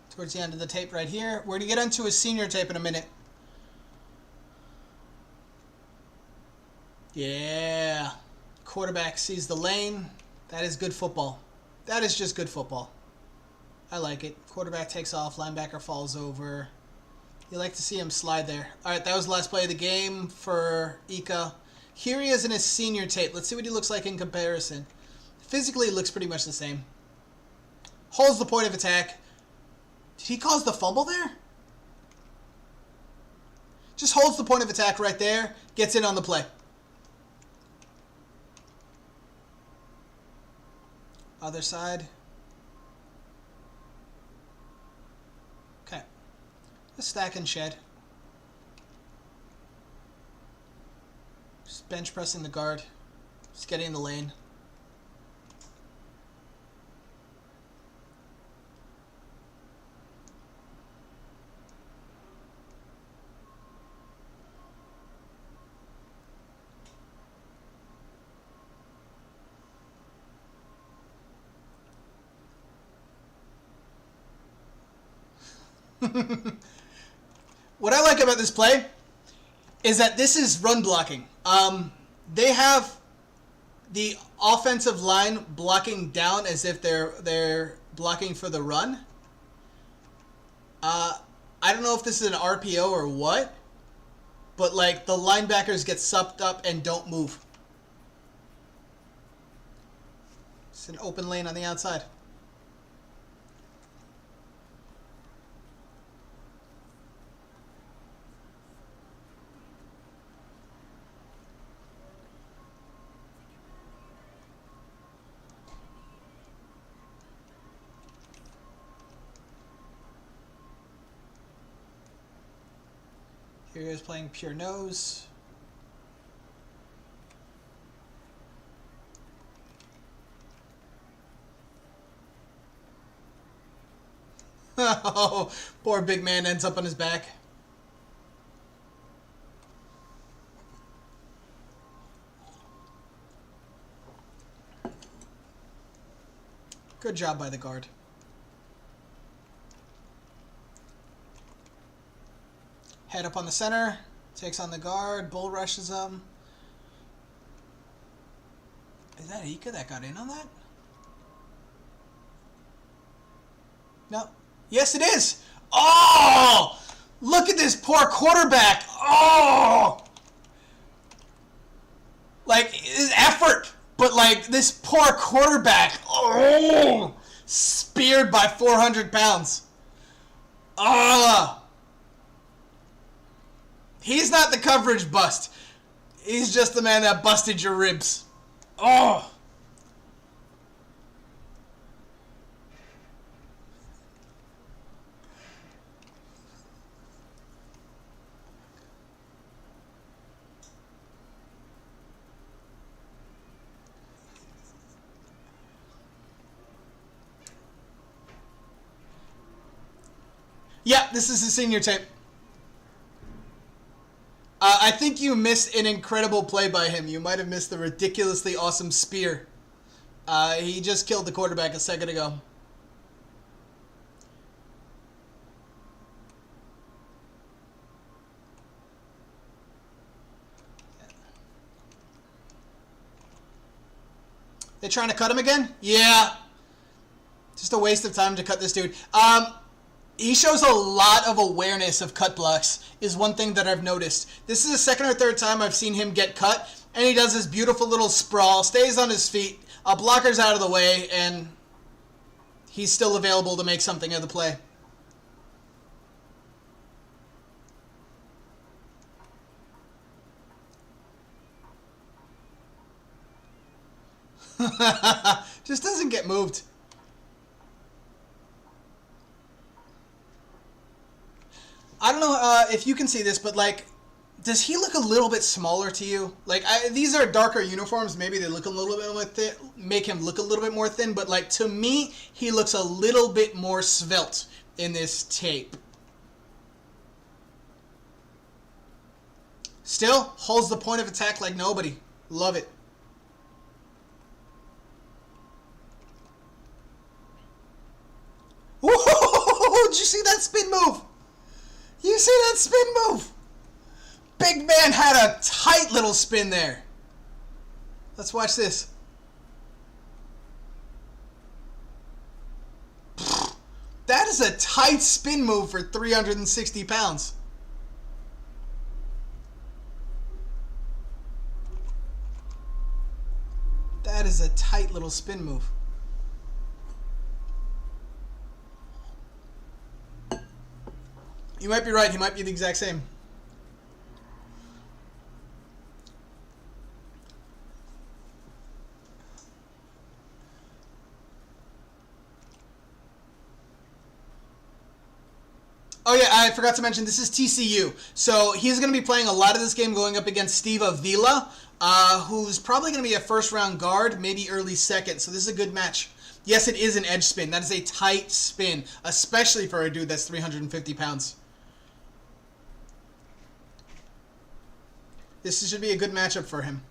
Towards the end of the tape right here. We're going to get into his senior tape in a minute. Yeah. Quarterback sees the lane. That is good football. That is just good football. I like it. Quarterback takes off. Linebacker falls over. You like to see him slide there. All right, that was the last play of the game for Ika. Here he is in his senior tape. Let's see what he looks like in comparison. Physically, it looks pretty much the same. Holds the point of attack. Did he cause the fumble there? Just holds the point of attack right there. Gets in on the play. Other side. Okay. Just stack and shed. Just bench pressing the guard. Just getting in the lane. What I like about this play is that this is run blocking. They have the offensive line blocking down as if they're blocking for the run. I don't know if this is an RPO or what, but like the linebackers get sucked up and don't move. It's an open lane on the outside. Here he is playing pure nose. Oh, poor big man ends up on his back. Good job by the guard. Head up on the center, takes on the guard, bull rushes him. Is that Ika that got in on that? No. Yes, it is. Oh! Look at this poor quarterback. Oh! Like, his effort. But, like, this poor quarterback. Oh! Speared by 400 pounds. Ah! He's not the coverage bust. He's just the man that busted your ribs. Oh! Yep, this is his senior tape. I think you missed an incredible play by him. You might have missed the ridiculously awesome spear. He just killed the quarterback a second ago. They trying to cut him again? Yeah. Just a waste of time to cut this dude. He shows a lot of awareness of cut blocks, is one thing that I've noticed. This is the second or third time I've seen him get cut, and he does this beautiful little sprawl, stays on his feet, a blocker's out of the way, and he's still available to make something of the play. Just doesn't get moved. I don't know if you can see this, but like, does he look a little bit smaller to you? Like, these are darker uniforms. Maybe they look a little bit more thin, make him look a little bit more thin. But like, to me, he looks a little bit more svelte in this tape. Still holds the point of attack like nobody. Love it. Whoa! Did you see that spin move? You see that spin move? Big man had a tight little spin there. Let's watch this. That is a tight spin move for 360 pounds. That is a tight little spin move. You might be right. He might be the exact same. Oh yeah, I forgot to mention, this is TCU. So he's going to be playing a lot of this game going up against Steve Avila, who's probably going to be a first-round guard, maybe early second. So this is a good match. Yes, it is an edge spin. That is a tight spin, especially for a dude that's 350 pounds. This should be a good matchup for him.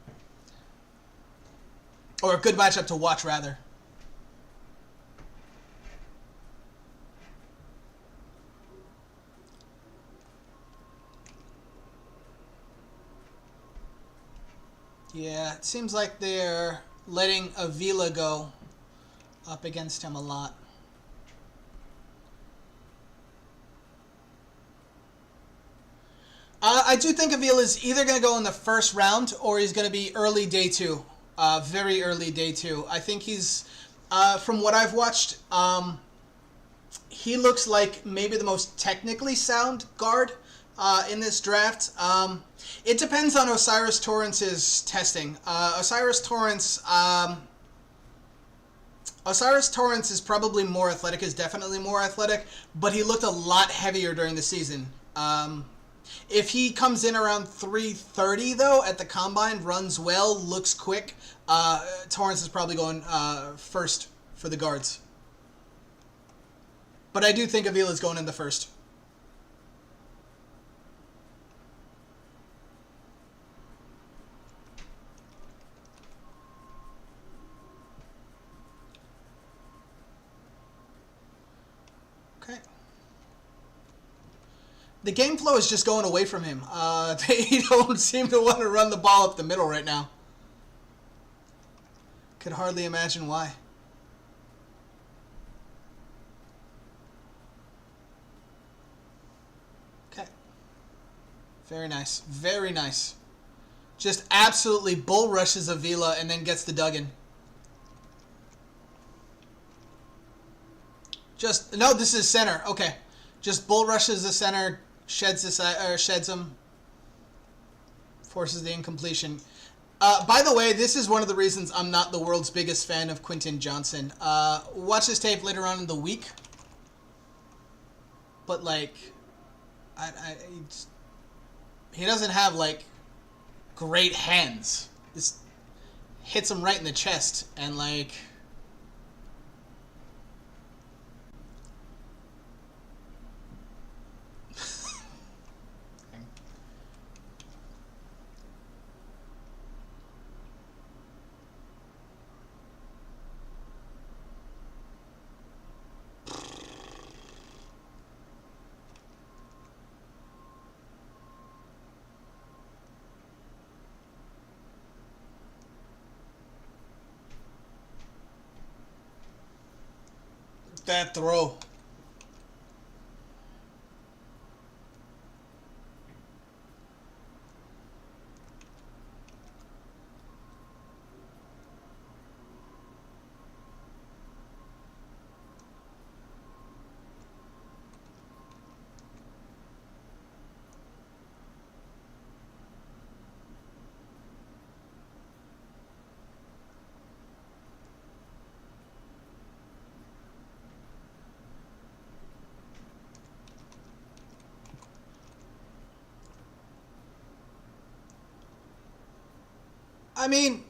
Or a good matchup to watch, rather. Yeah, it seems like they're letting Avila go up against him a lot. I do think Avila's either going to go in the first round or he's going to be early day two. Very early day two. I think he's, from what I've watched, he looks like maybe the most technically sound guard in this draft. It depends on Osiris Torrance's testing. Osiris Torrance is probably more athletic, is definitely more athletic, but he looked a lot heavier during the season. If he comes in around 330, though, at the combine, runs well, looks quick, Torrance is probably going first for the guards. But I do think Avila's going in the first. Okay. The game flow is just going away from him. They don't seem to want to run the ball up the middle right now. Could hardly imagine why. Okay. Very nice. Very nice. Just absolutely bull rushes Avila and then gets the Duggan. Just, no, this is center. Okay. Just bull rushes the center, sheds him, forces the incompletion. By the way, this is one of the reasons I'm not the world's biggest fan of Quentin Johnson. Watch this tape later on in the week. But, like, he doesn't have, like, great hands. This hits him right in the chest, and, like... That throw. I mean,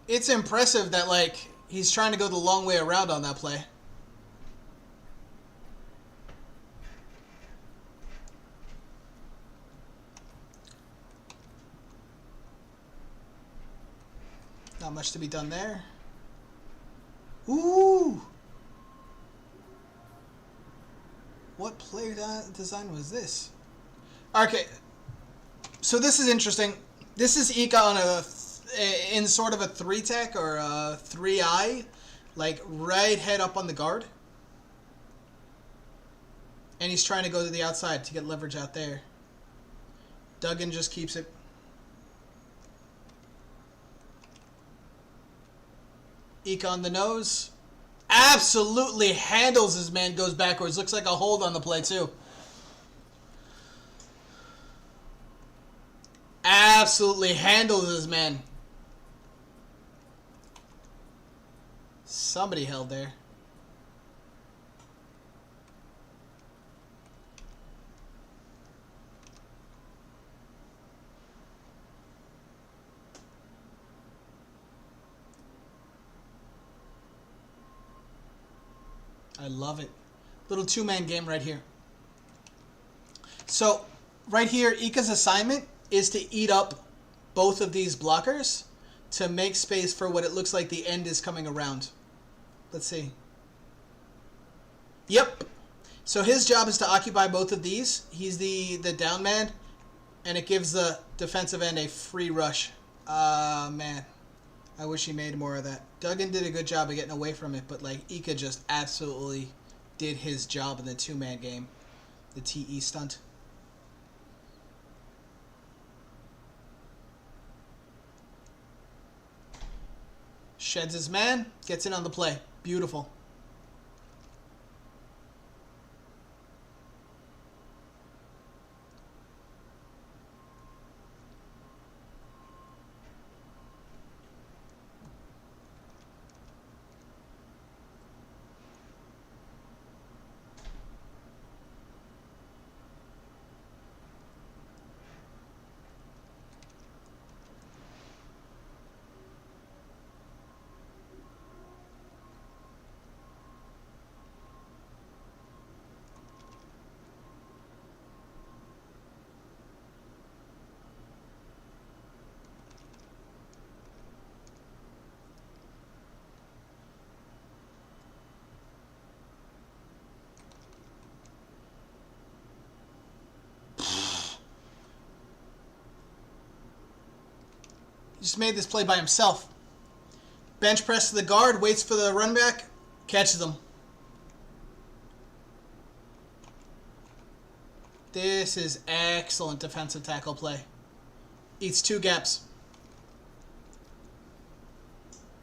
it's impressive that, like, he's trying to go the long way around on that play. Not much to be done there. Ooh! What player design was this? Okay, so this is interesting. This is Ika on in sort of a 3-tech or a 3-eye, like right head up on the guard. And he's trying to go to the outside to get leverage out there. Duggan just keeps it. Ika on the nose. Absolutely handles his man, goes backwards. Looks like a hold on the play too. Absolutely handles his man. Somebody held there. I love it. Little two-man game right here. So, right here, Ika's assignment is to eat up both of these blockers to make space for what it looks like the end is coming around. Let's see. Yep. So his job is to occupy both of these. He's the down man, and it gives the defensive end a free rush. Man. I wish he made more of that. Duggan did a good job of getting away from it, but like Ika just absolutely did his job in the two-man game. The TE stunt. Sheds his man, gets in on the play. Beautiful. He just made this play by himself. Bench press to the guard, waits for the run back, catches him. This is excellent defensive tackle play. Eats two gaps.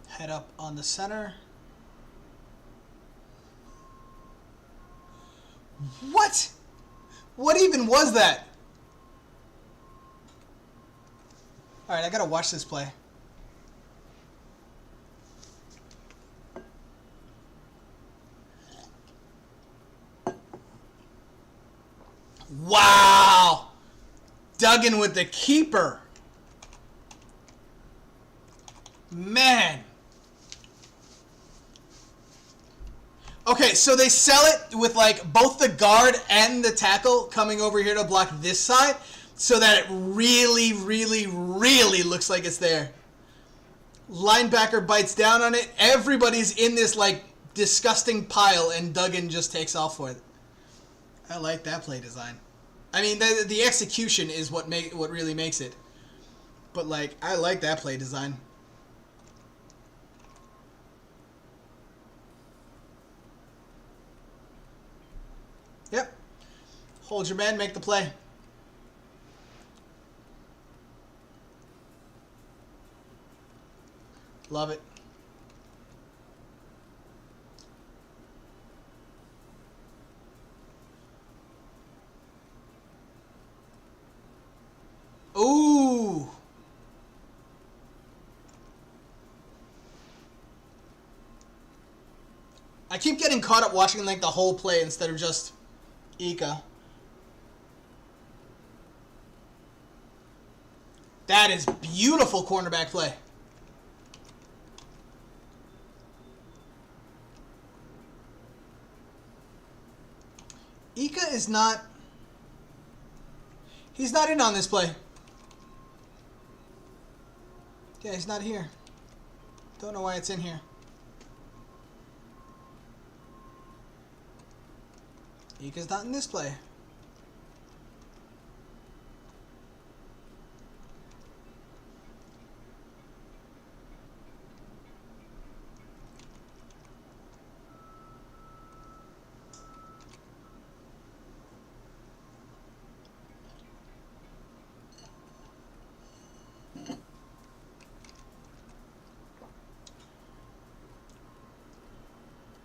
Head up on the center. What? What even was that? All right, I gotta watch this play. Wow! Duggan with the keeper. Man. Okay, so they sell it with like both the guard and the tackle coming over here to block this side so that it really, really, really looks like it's there. Linebacker bites down on it. Everybody's in this like disgusting pile and Duggan just takes off for it. I like that play design. I mean, the execution is what really makes it. But like, I like that play design. Yep. Hold your man, make the play. Love it. Ooh. I keep getting caught up watching like the whole play instead of just Ika. That is beautiful cornerback play. Ika is not... He's not in on this play. Yeah, he's not here. Don't know why it's in here. Ika's not in this play.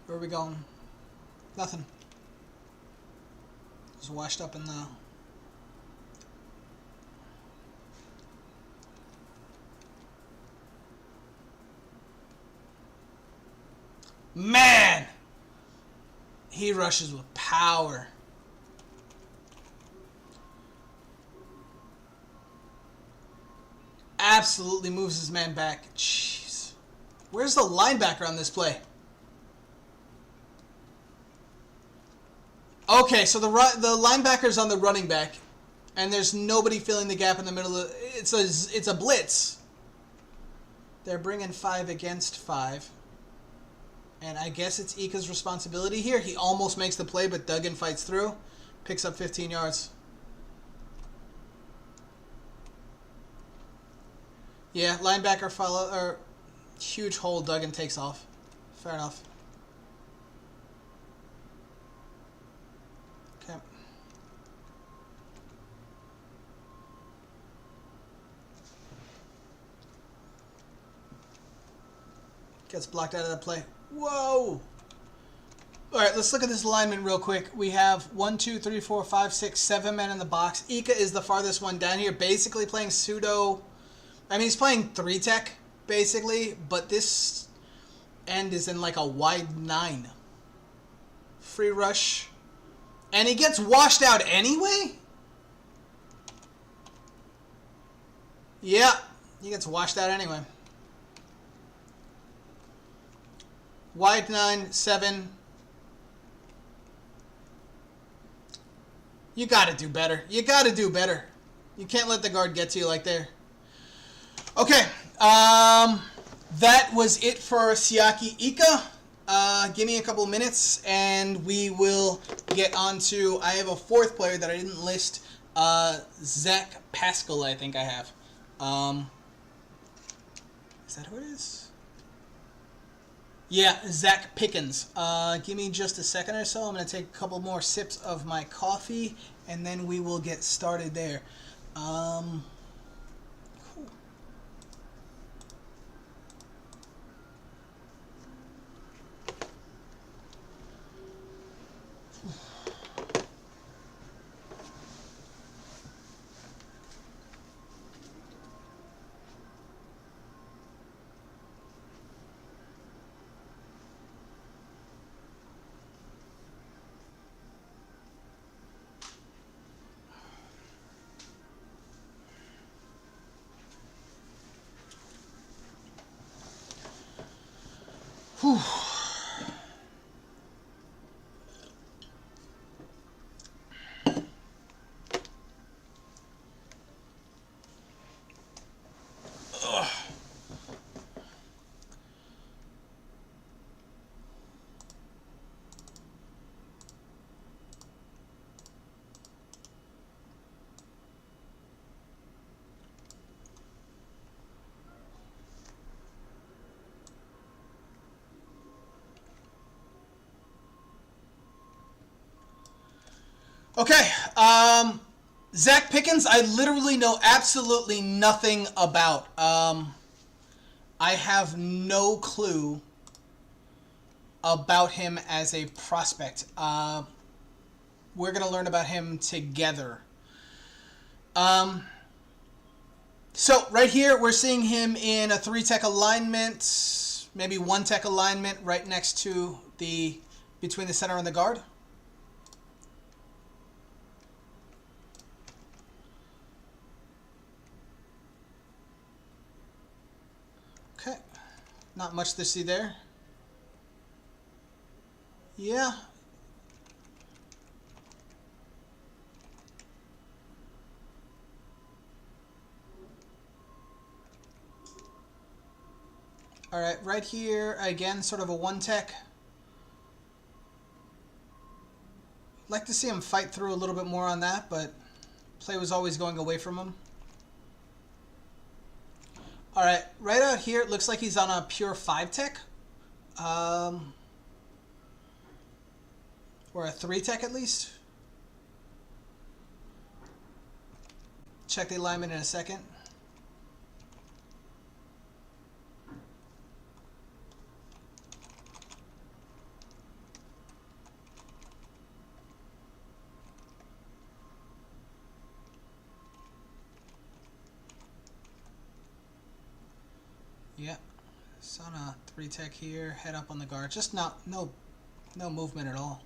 Where are we going? Nothing. Just washed up in the... Man! He rushes with power. Absolutely moves his man back. Jeez. Where's the linebacker on this play? Okay, so the linebacker's on the running back, and there's nobody filling the gap in the middle of it's a blitz. They're bringing 5 against 5. And I guess it's Ika's responsibility here. He almost makes the play, but Duggan fights through. Picks up 15 yards. Yeah, linebacker follow, or huge hole, Duggan takes off. Fair enough. Okay. Gets blocked out of that play. Whoa! Alright, let's look at this alignment real quick. We have 1, 2, 3, 4, 5, 6, 7 men in the box. Ika is the farthest one down here, basically playing pseudo... I mean, he's playing 3-tech, basically, but this end is in like a wide 9. Free rush. And he gets washed out anyway? Yeah, he gets washed out anyway. Wide 9, 7. You gotta do better. You gotta do better. You can't let the guard get to you like there. Okay, that was it for Siaki Ika. Give me a couple minutes and we will get on to... I have a 4th player that I didn't list. Zacch Pascal, I think I have. Is that who it is? Yeah, Zacch Pickens. Give me just a second or so. I'm going to take a couple more sips of my coffee, and then we will get started there. Cool. Whew. Okay. Zacch Pickens, I literally know absolutely nothing about. I have no clue about him as a prospect. We're going to learn about him together. So right here, we're seeing him in a 3-tech alignment, maybe 1-tech alignment right next to the, between the center and the guard. Okay, not much to see there. Yeah. All right, right here, again, sort of a 1-tech. Like to see him fight through a little bit more on that, but play was always going away from him. All right, right out here, it looks like he's on a pure 5-tech. Or a 3-tech at least. Check the alignment in a second. Yeah, it's on a 3-tech here. Head up on the guard. Just no movement at all.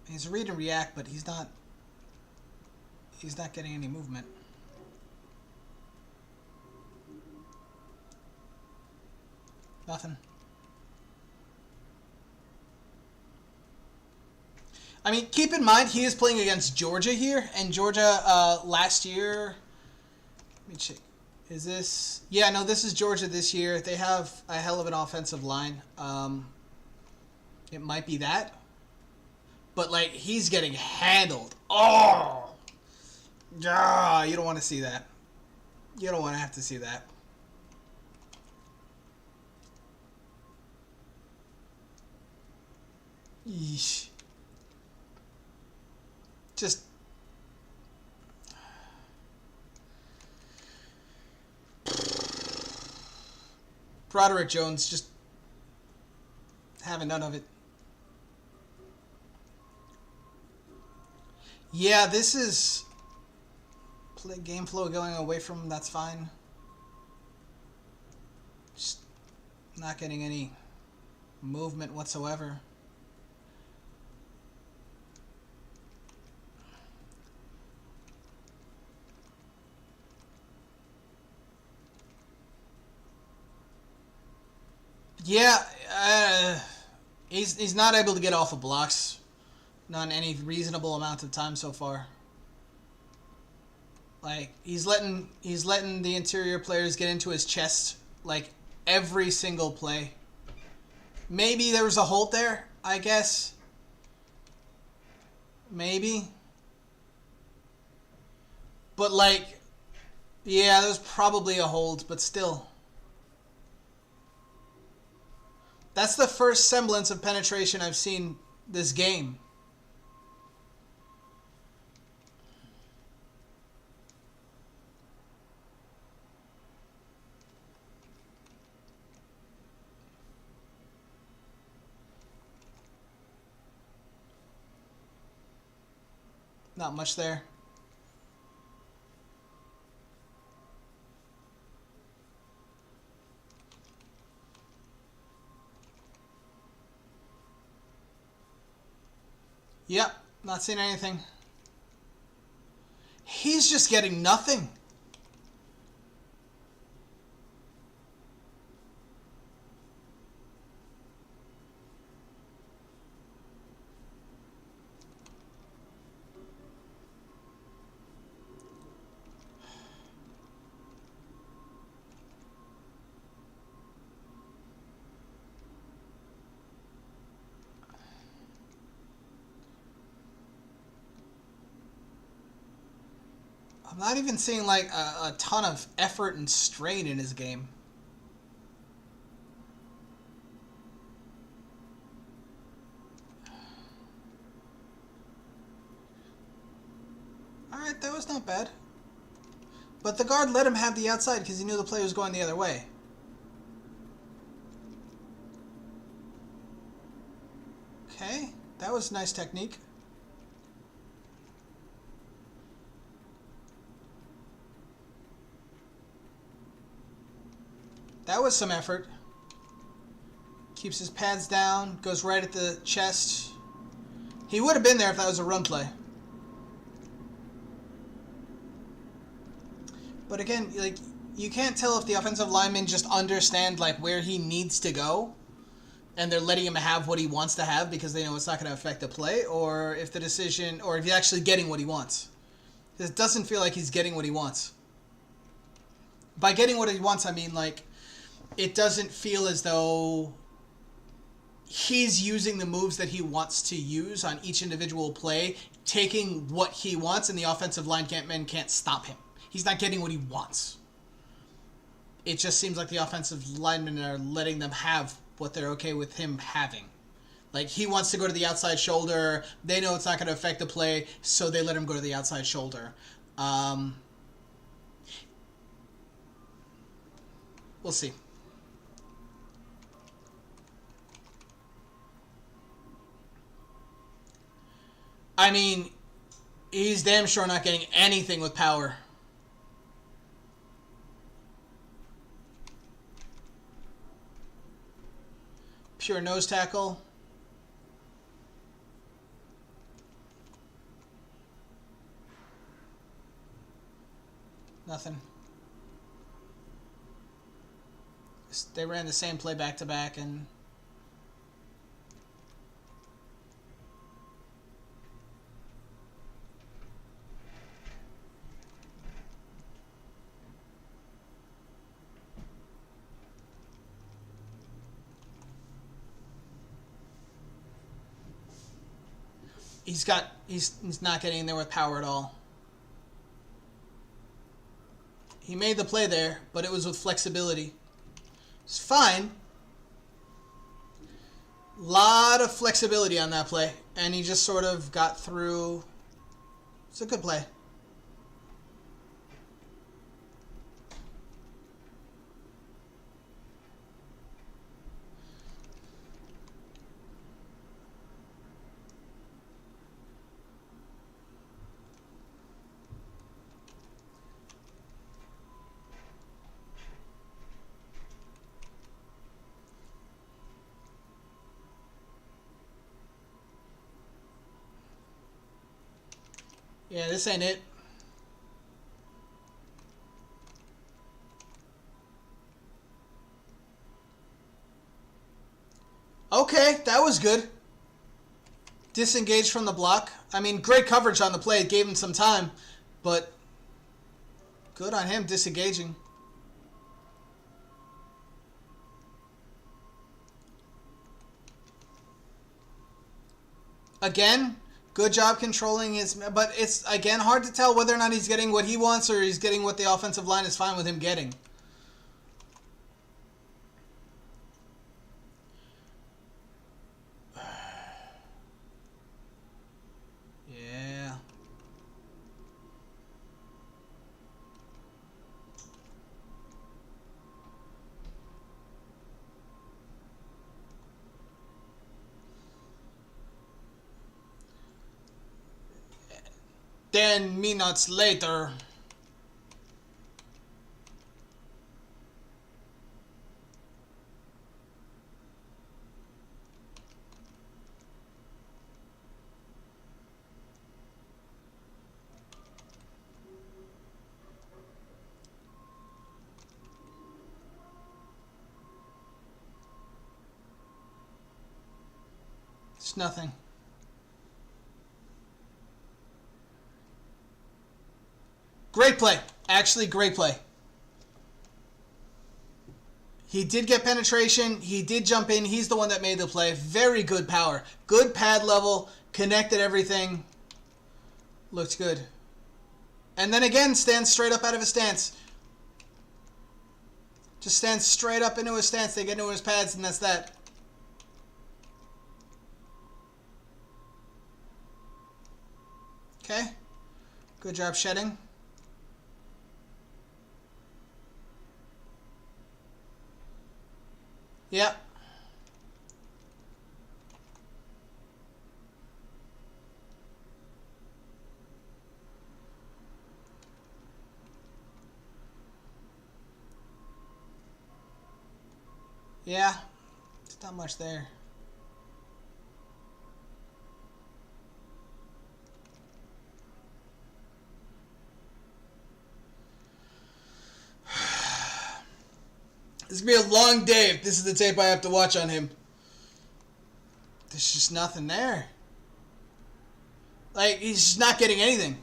He's read and react, but he's not getting any movement. Nothing. I mean, keep in mind he is playing against Georgia here, and Georgia last year. Let me check. Is this? Yeah, no, this is Georgia this year. They have a hell of an offensive line. It might be that. But, like, he's getting handled. Oh! Ah, you don't want to see that. You don't want to have to see that. Yeesh. Just... Broderick Jones just having none of it. Yeah, this is game flow going away from him. That's fine. Just not getting any movement whatsoever. Yeah, he's not able to get off of blocks. Not in any reasonable amount of time so far. Like he's letting the interior players get into his chest like every single play. Maybe there was a hold there, I guess. Maybe. But like yeah, there's probably a hold, but still. That's the first semblance of penetration I've seen this game. Not much there. Yep, not seeing anything. He's just getting nothing. I'm not even seeing like a ton of effort and strain in his game. Alright, that was not bad. But the guard let him have the outside because he knew the play was going the other way. Okay, that was nice technique. That was some effort. Keeps his pads down, goes right at the chest. He would have been there if that was a run play. But again, like, you can't tell if the offensive linemen just understand like where he needs to go and they're letting him have what he wants to have because they know it's not going to affect the play, or if the decision, or if he's actually getting what he wants. It doesn't feel like he's getting what he wants. By getting what he wants, I mean, like, it doesn't feel as though he's using the moves that he wants to use on each individual play, taking what he wants, and the offensive linemen can't stop him. He's not getting what he wants. It just seems like the offensive linemen are letting them have what they're okay with him having. Like, he wants to go to the outside shoulder. They know it's not going to affect the play, so they let him go to the outside shoulder. We'll see. I mean, he's damn sure not getting anything with power. Pure nose tackle. Nothing. They ran the same play back to back, and he's not getting in there with power at all. He made the play there, but it was with flexibility. It's fine. Lot of flexibility on that play, and he just sort of got through. It's a good play. Yeah, this ain't it. Okay, that was good. Disengaged from the block. I mean, great coverage on the play. It gave him some time, but good on him disengaging. Again, good job controlling his, but it's, again, hard to tell whether or not he's getting what he wants or he's getting what the offensive line is fine with him getting. Yeah. Ten minutes later. It's nothing. Great play. Actually, great play. He did get penetration. He did jump in. He's the one that made the play. Very good power. Good pad level. Connected everything. Looks good. And then again, stands straight up out of his stance. Just stands straight up into his stance. They get into his pads, and that's that. Okay. Good job shedding. Yep. Yeah. There's not much there. This is going to be a long day if this is the tape I have to watch on him. There's just nothing there. Like, he's just not getting anything.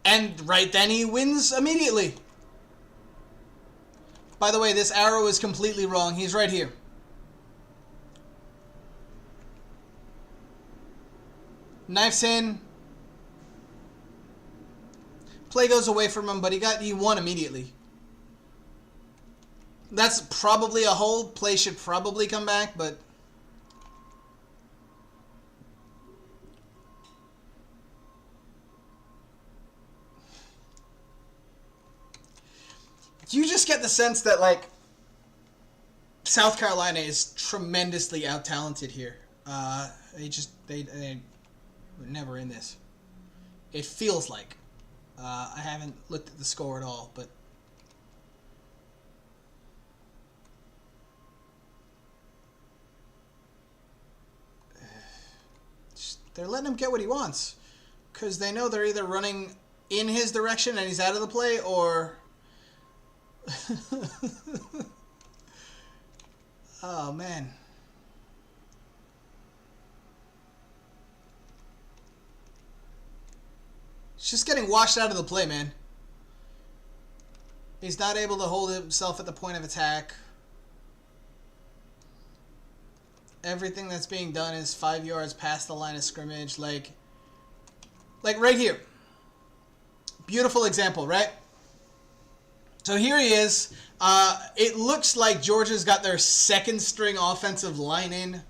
And right then he wins immediately. By the way, this arrow is completely wrong. He's right here. Knife's in. Play goes away from him, but he won immediately. That's probably a hold. Play should probably come back, but you just get the sense that, like, South Carolina is tremendously out-talented here. They were never in this. It feels like. I haven't looked at the score at all, but they're letting him get what he wants, because they know they're either running in his direction and he's out of the play, or oh man. He's just getting washed out of the play, man. He's not able to hold himself at the point of attack. Everything that's being done is 5 yards past the line of scrimmage. Like right here. Beautiful example, right? So here he is. It looks like Georgia's got their second string offensive line in.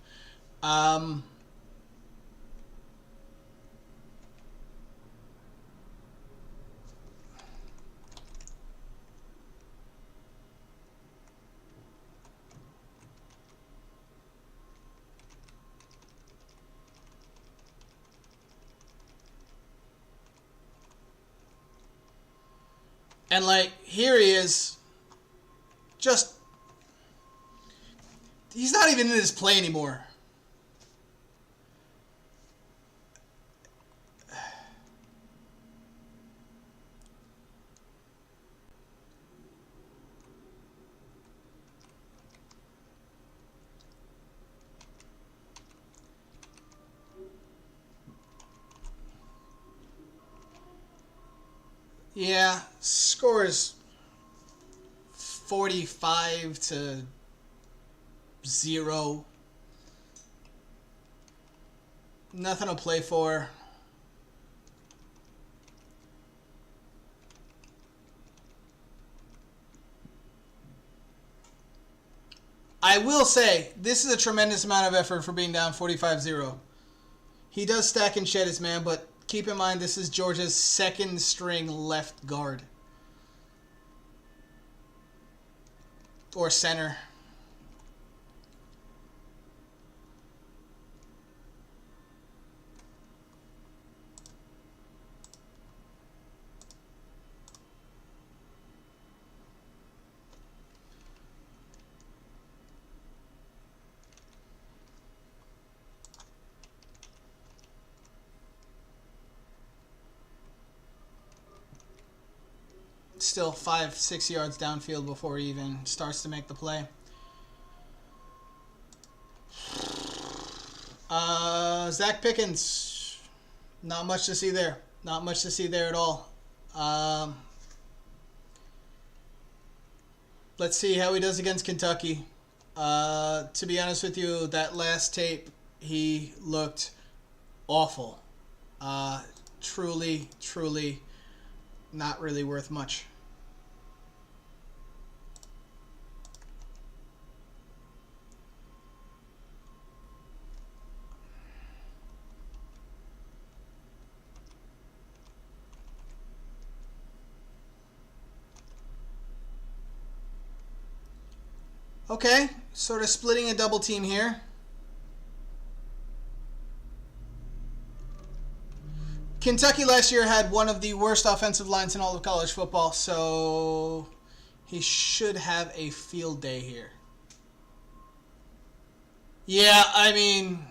And, like, here he is, just, he's not even in his play anymore. Yeah, score is 45-0. Nothing to play for. I will say, this is a tremendous amount of effort for being down 45-0. He does stack and shed his man, but keep in mind, this is Georgia's second string left guard. Or center. Still 5-6 yards downfield before he even starts to make the play. Zacch Pickens, not much to see there. Not much to see there at all. Let's see how he does against Kentucky. To be honest with you, that last tape, he looked awful. Truly not really worth much. Okay, sort of splitting a double team here. Kentucky last year had one of the worst offensive lines in all of college football, so he should have a field day here. Yeah, I mean...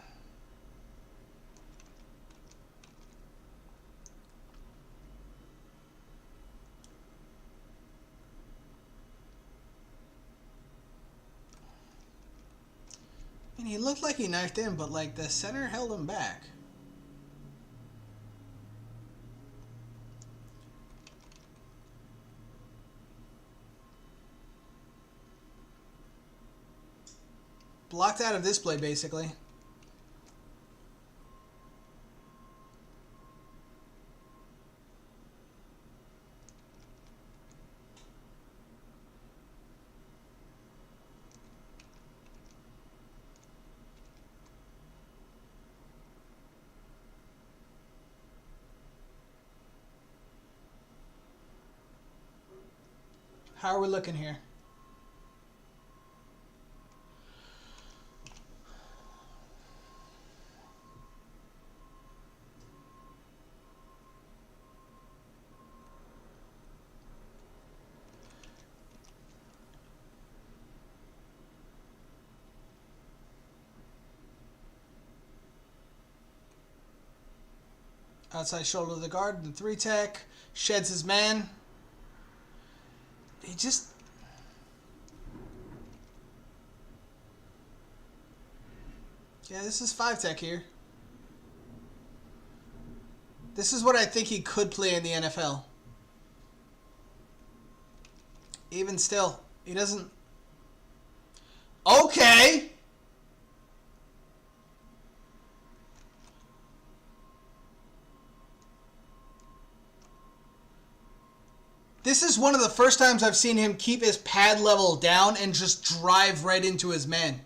he looked like he knifed in, but like the center held him back. Blocked out of this play, basically. How are we looking here? Outside shoulder of the guard, the 3-tech, sheds his man. He just... Yeah, this is 5-tech here. This is what I think he could play in the NFL. Even still, he doesn't... Okay! This is one of the first times I've seen him keep his pad level down and just drive right into his man.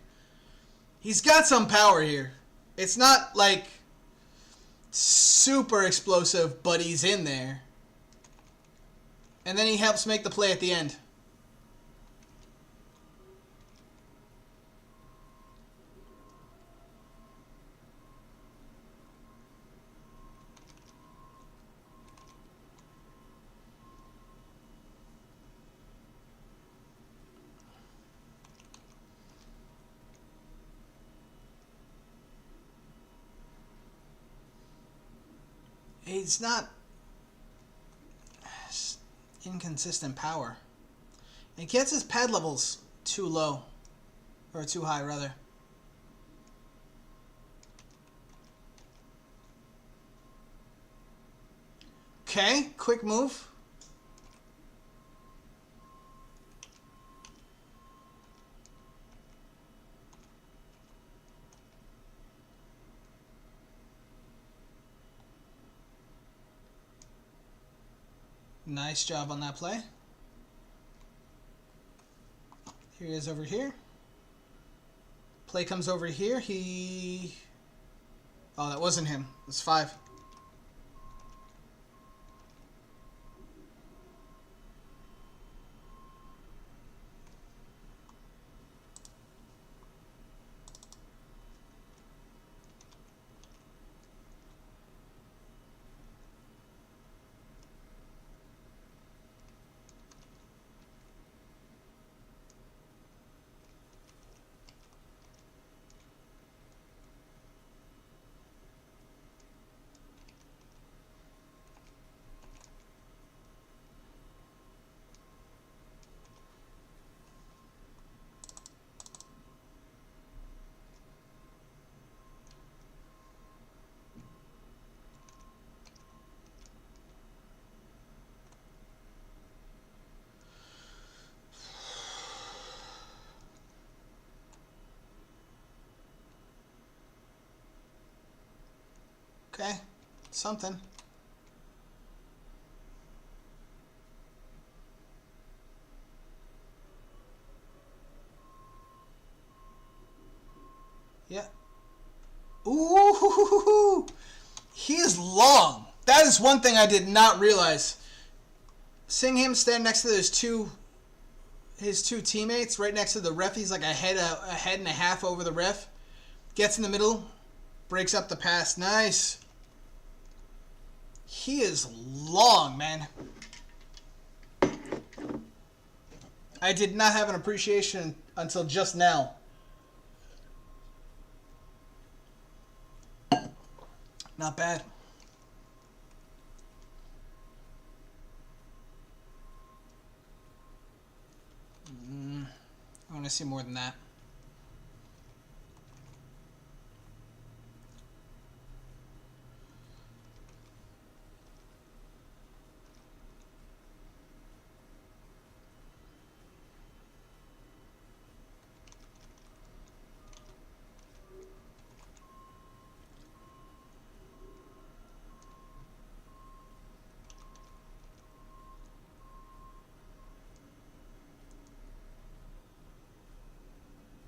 He's got some power here. It's not like super explosive, but he's in there. And then he helps make the play at the end. It's not inconsistent power. He gets his pad levels too low. Or too high, rather. Okay, quick move. Nice job on that play. Here he is over here. Play comes over here. Oh, that wasn't him. It's 5. Okay, something. Yeah. Ooh, he is long. That is one thing I did not realize. Seeing him stand next to those two his two teammates right next to the ref. He's like a head and a half over the ref. Gets in the middle, breaks up the pass. Nice. He is long, man. I did not have an appreciation until just now. Not bad. I want to see more than that.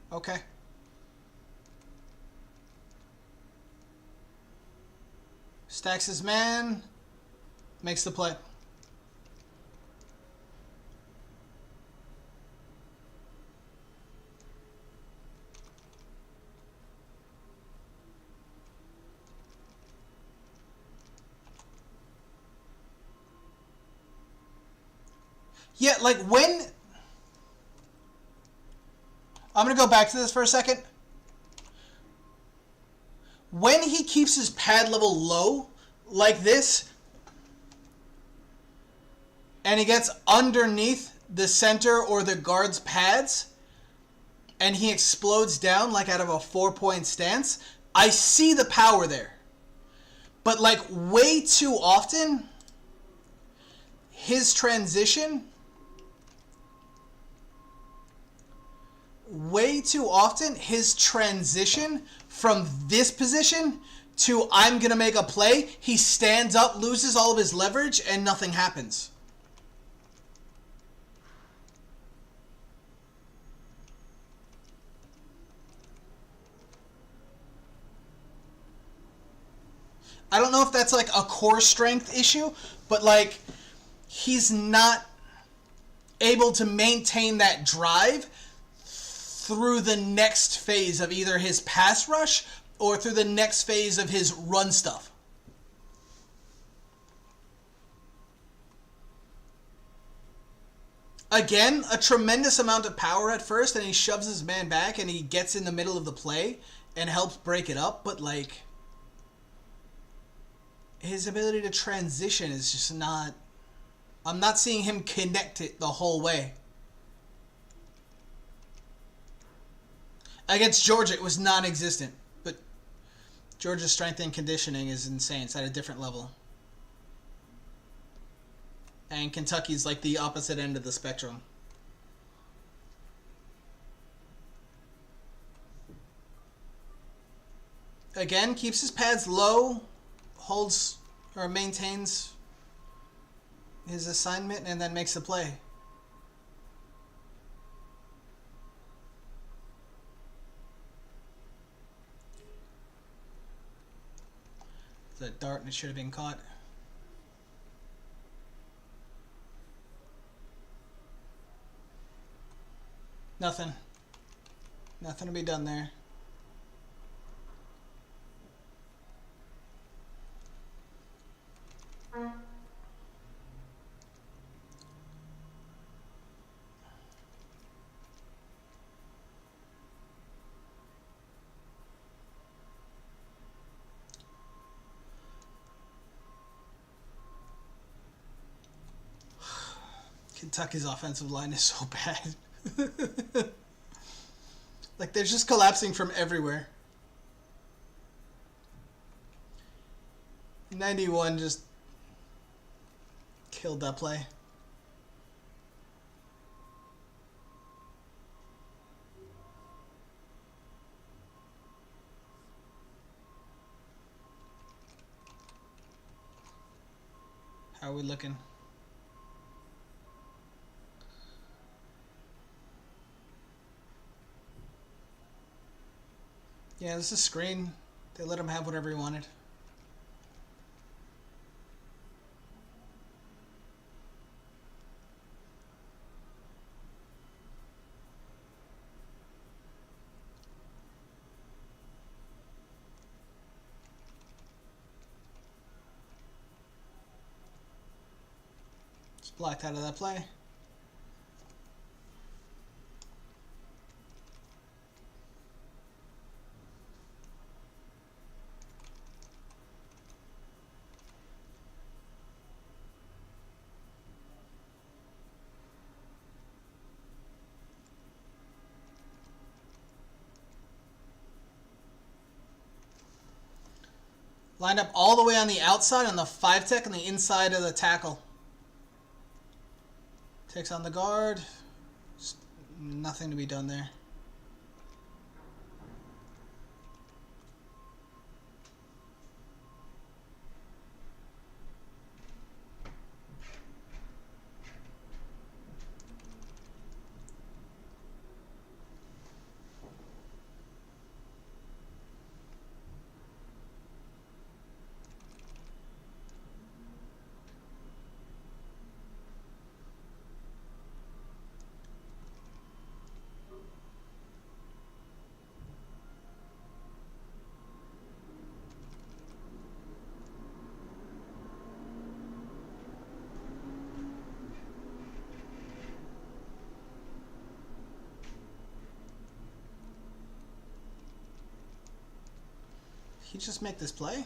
Okay. Stacks his man. Makes the play. Yeah, like when... I'm going to go back to this for a second. When he keeps his pad level low, like this, and he gets underneath the center or the guard's pads, and he explodes down like out of a 4-point stance, I see the power there. But like way too often, his transition... Way too often, his transition from this position to I'm going to make a play, he stands up, loses all of his leverage, and nothing happens. I don't know if that's like a core strength issue, but like he's not able to maintain that drive through the next phase of either his pass rush or through the next phase of his run stuff. Again, a tremendous amount of power at first, and he shoves his man back and he gets in the middle of the play and helps break it up, but like his ability to transition is just not... I'm not seeing him connect it the whole way. Against Georgia, it was non-existent. But Georgia's strength and conditioning is insane. It's at a different level. And Kentucky's like the opposite end of the spectrum. Again, keeps his pads low, holds or maintains his assignment, and then makes the play. It's a dart and it should have been caught. Nothing. Nothing to be done there. Kentucky's offensive line is so bad. Like, they're just collapsing from everywhere. 91 just killed that play. How are we looking? Yeah, this is screen. They let him have whatever he wanted. Blocked out of that play. Lined up all the way on the outside on the 5-tech on the inside of the tackle. Takes on the guard. Just nothing to be done there. He just make this play?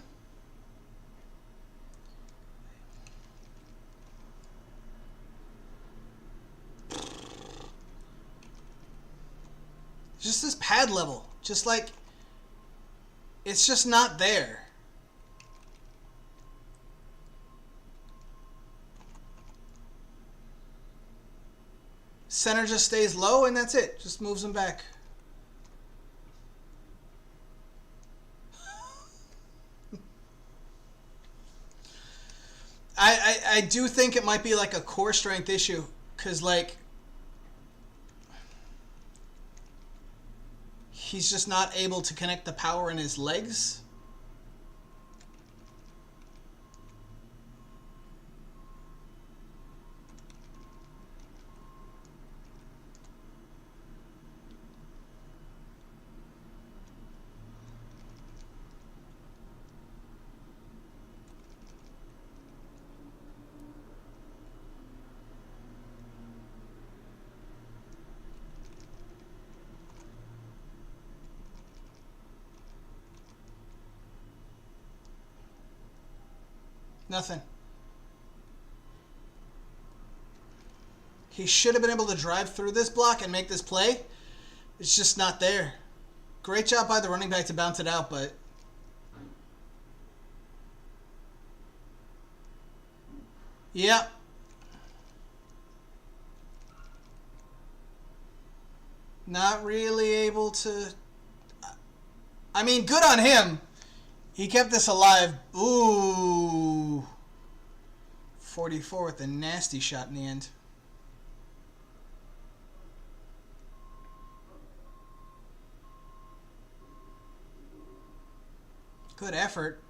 Just this pad level. Just like, it's just not there. Center just stays low and that's it. Just moves him back. I do think it might be like a core strength issue, because like he's just not able to connect the power in his legs. Nothing. He should have been able to drive through this block and make this play. It's just not there. Great job by the running back to bounce it out, but yep. Not really able to. I mean, good on him. He kept this alive. Ooh. 44 with a nasty shot in the end. Good effort.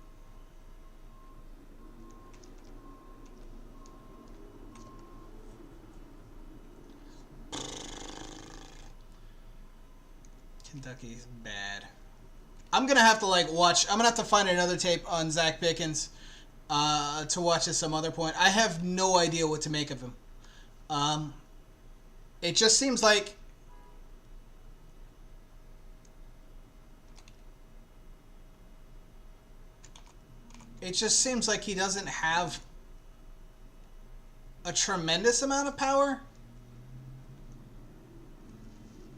Kentucky's bad. I'm gonna have to watch. I'm gonna have to find another tape on Zacch Pickens to watch at some other point. I have no idea what to make of him. It just seems like he doesn't have a tremendous amount of power,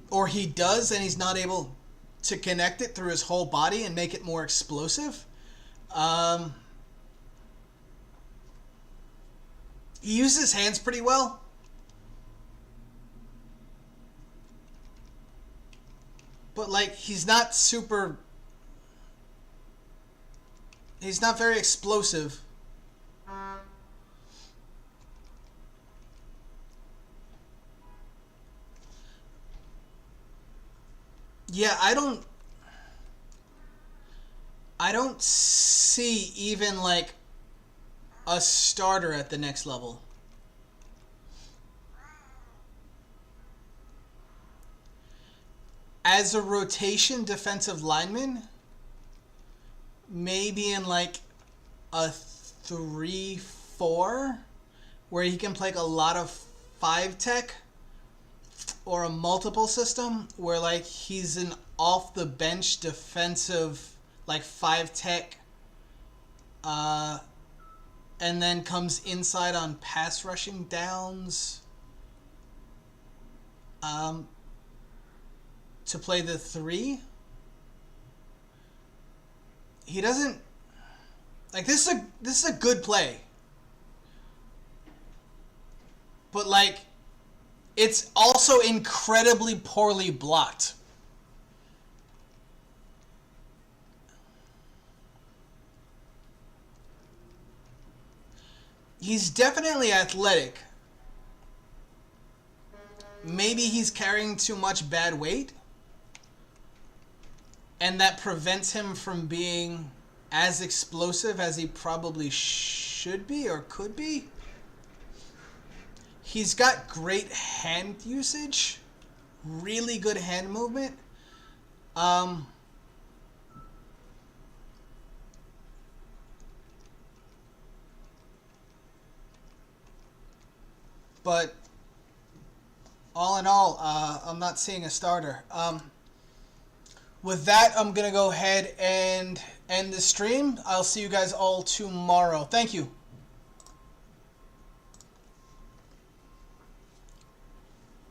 or he does and he's not able to connect it through his whole body and make it more explosive. He uses his hands pretty well. But he's not very explosive. Yeah, I don't see even a starter at the next level. As a rotation defensive lineman, maybe in a 3-4 where he can play like a lot of 5-tech or a multiple system where like he's an off the bench defensive like 5-tech and then comes inside on pass rushing downs to play the 3. He doesn't like this is a good play. But like it's also incredibly poorly blocked. He's definitely athletic. Maybe he's carrying too much bad weight, and that prevents him from being as explosive as he probably should be or could be. He's got great hand usage, really good hand movement. But all in all, I'm not seeing a starter. With that, I'm going to go ahead and end the stream. I'll see you guys all tomorrow. Thank you.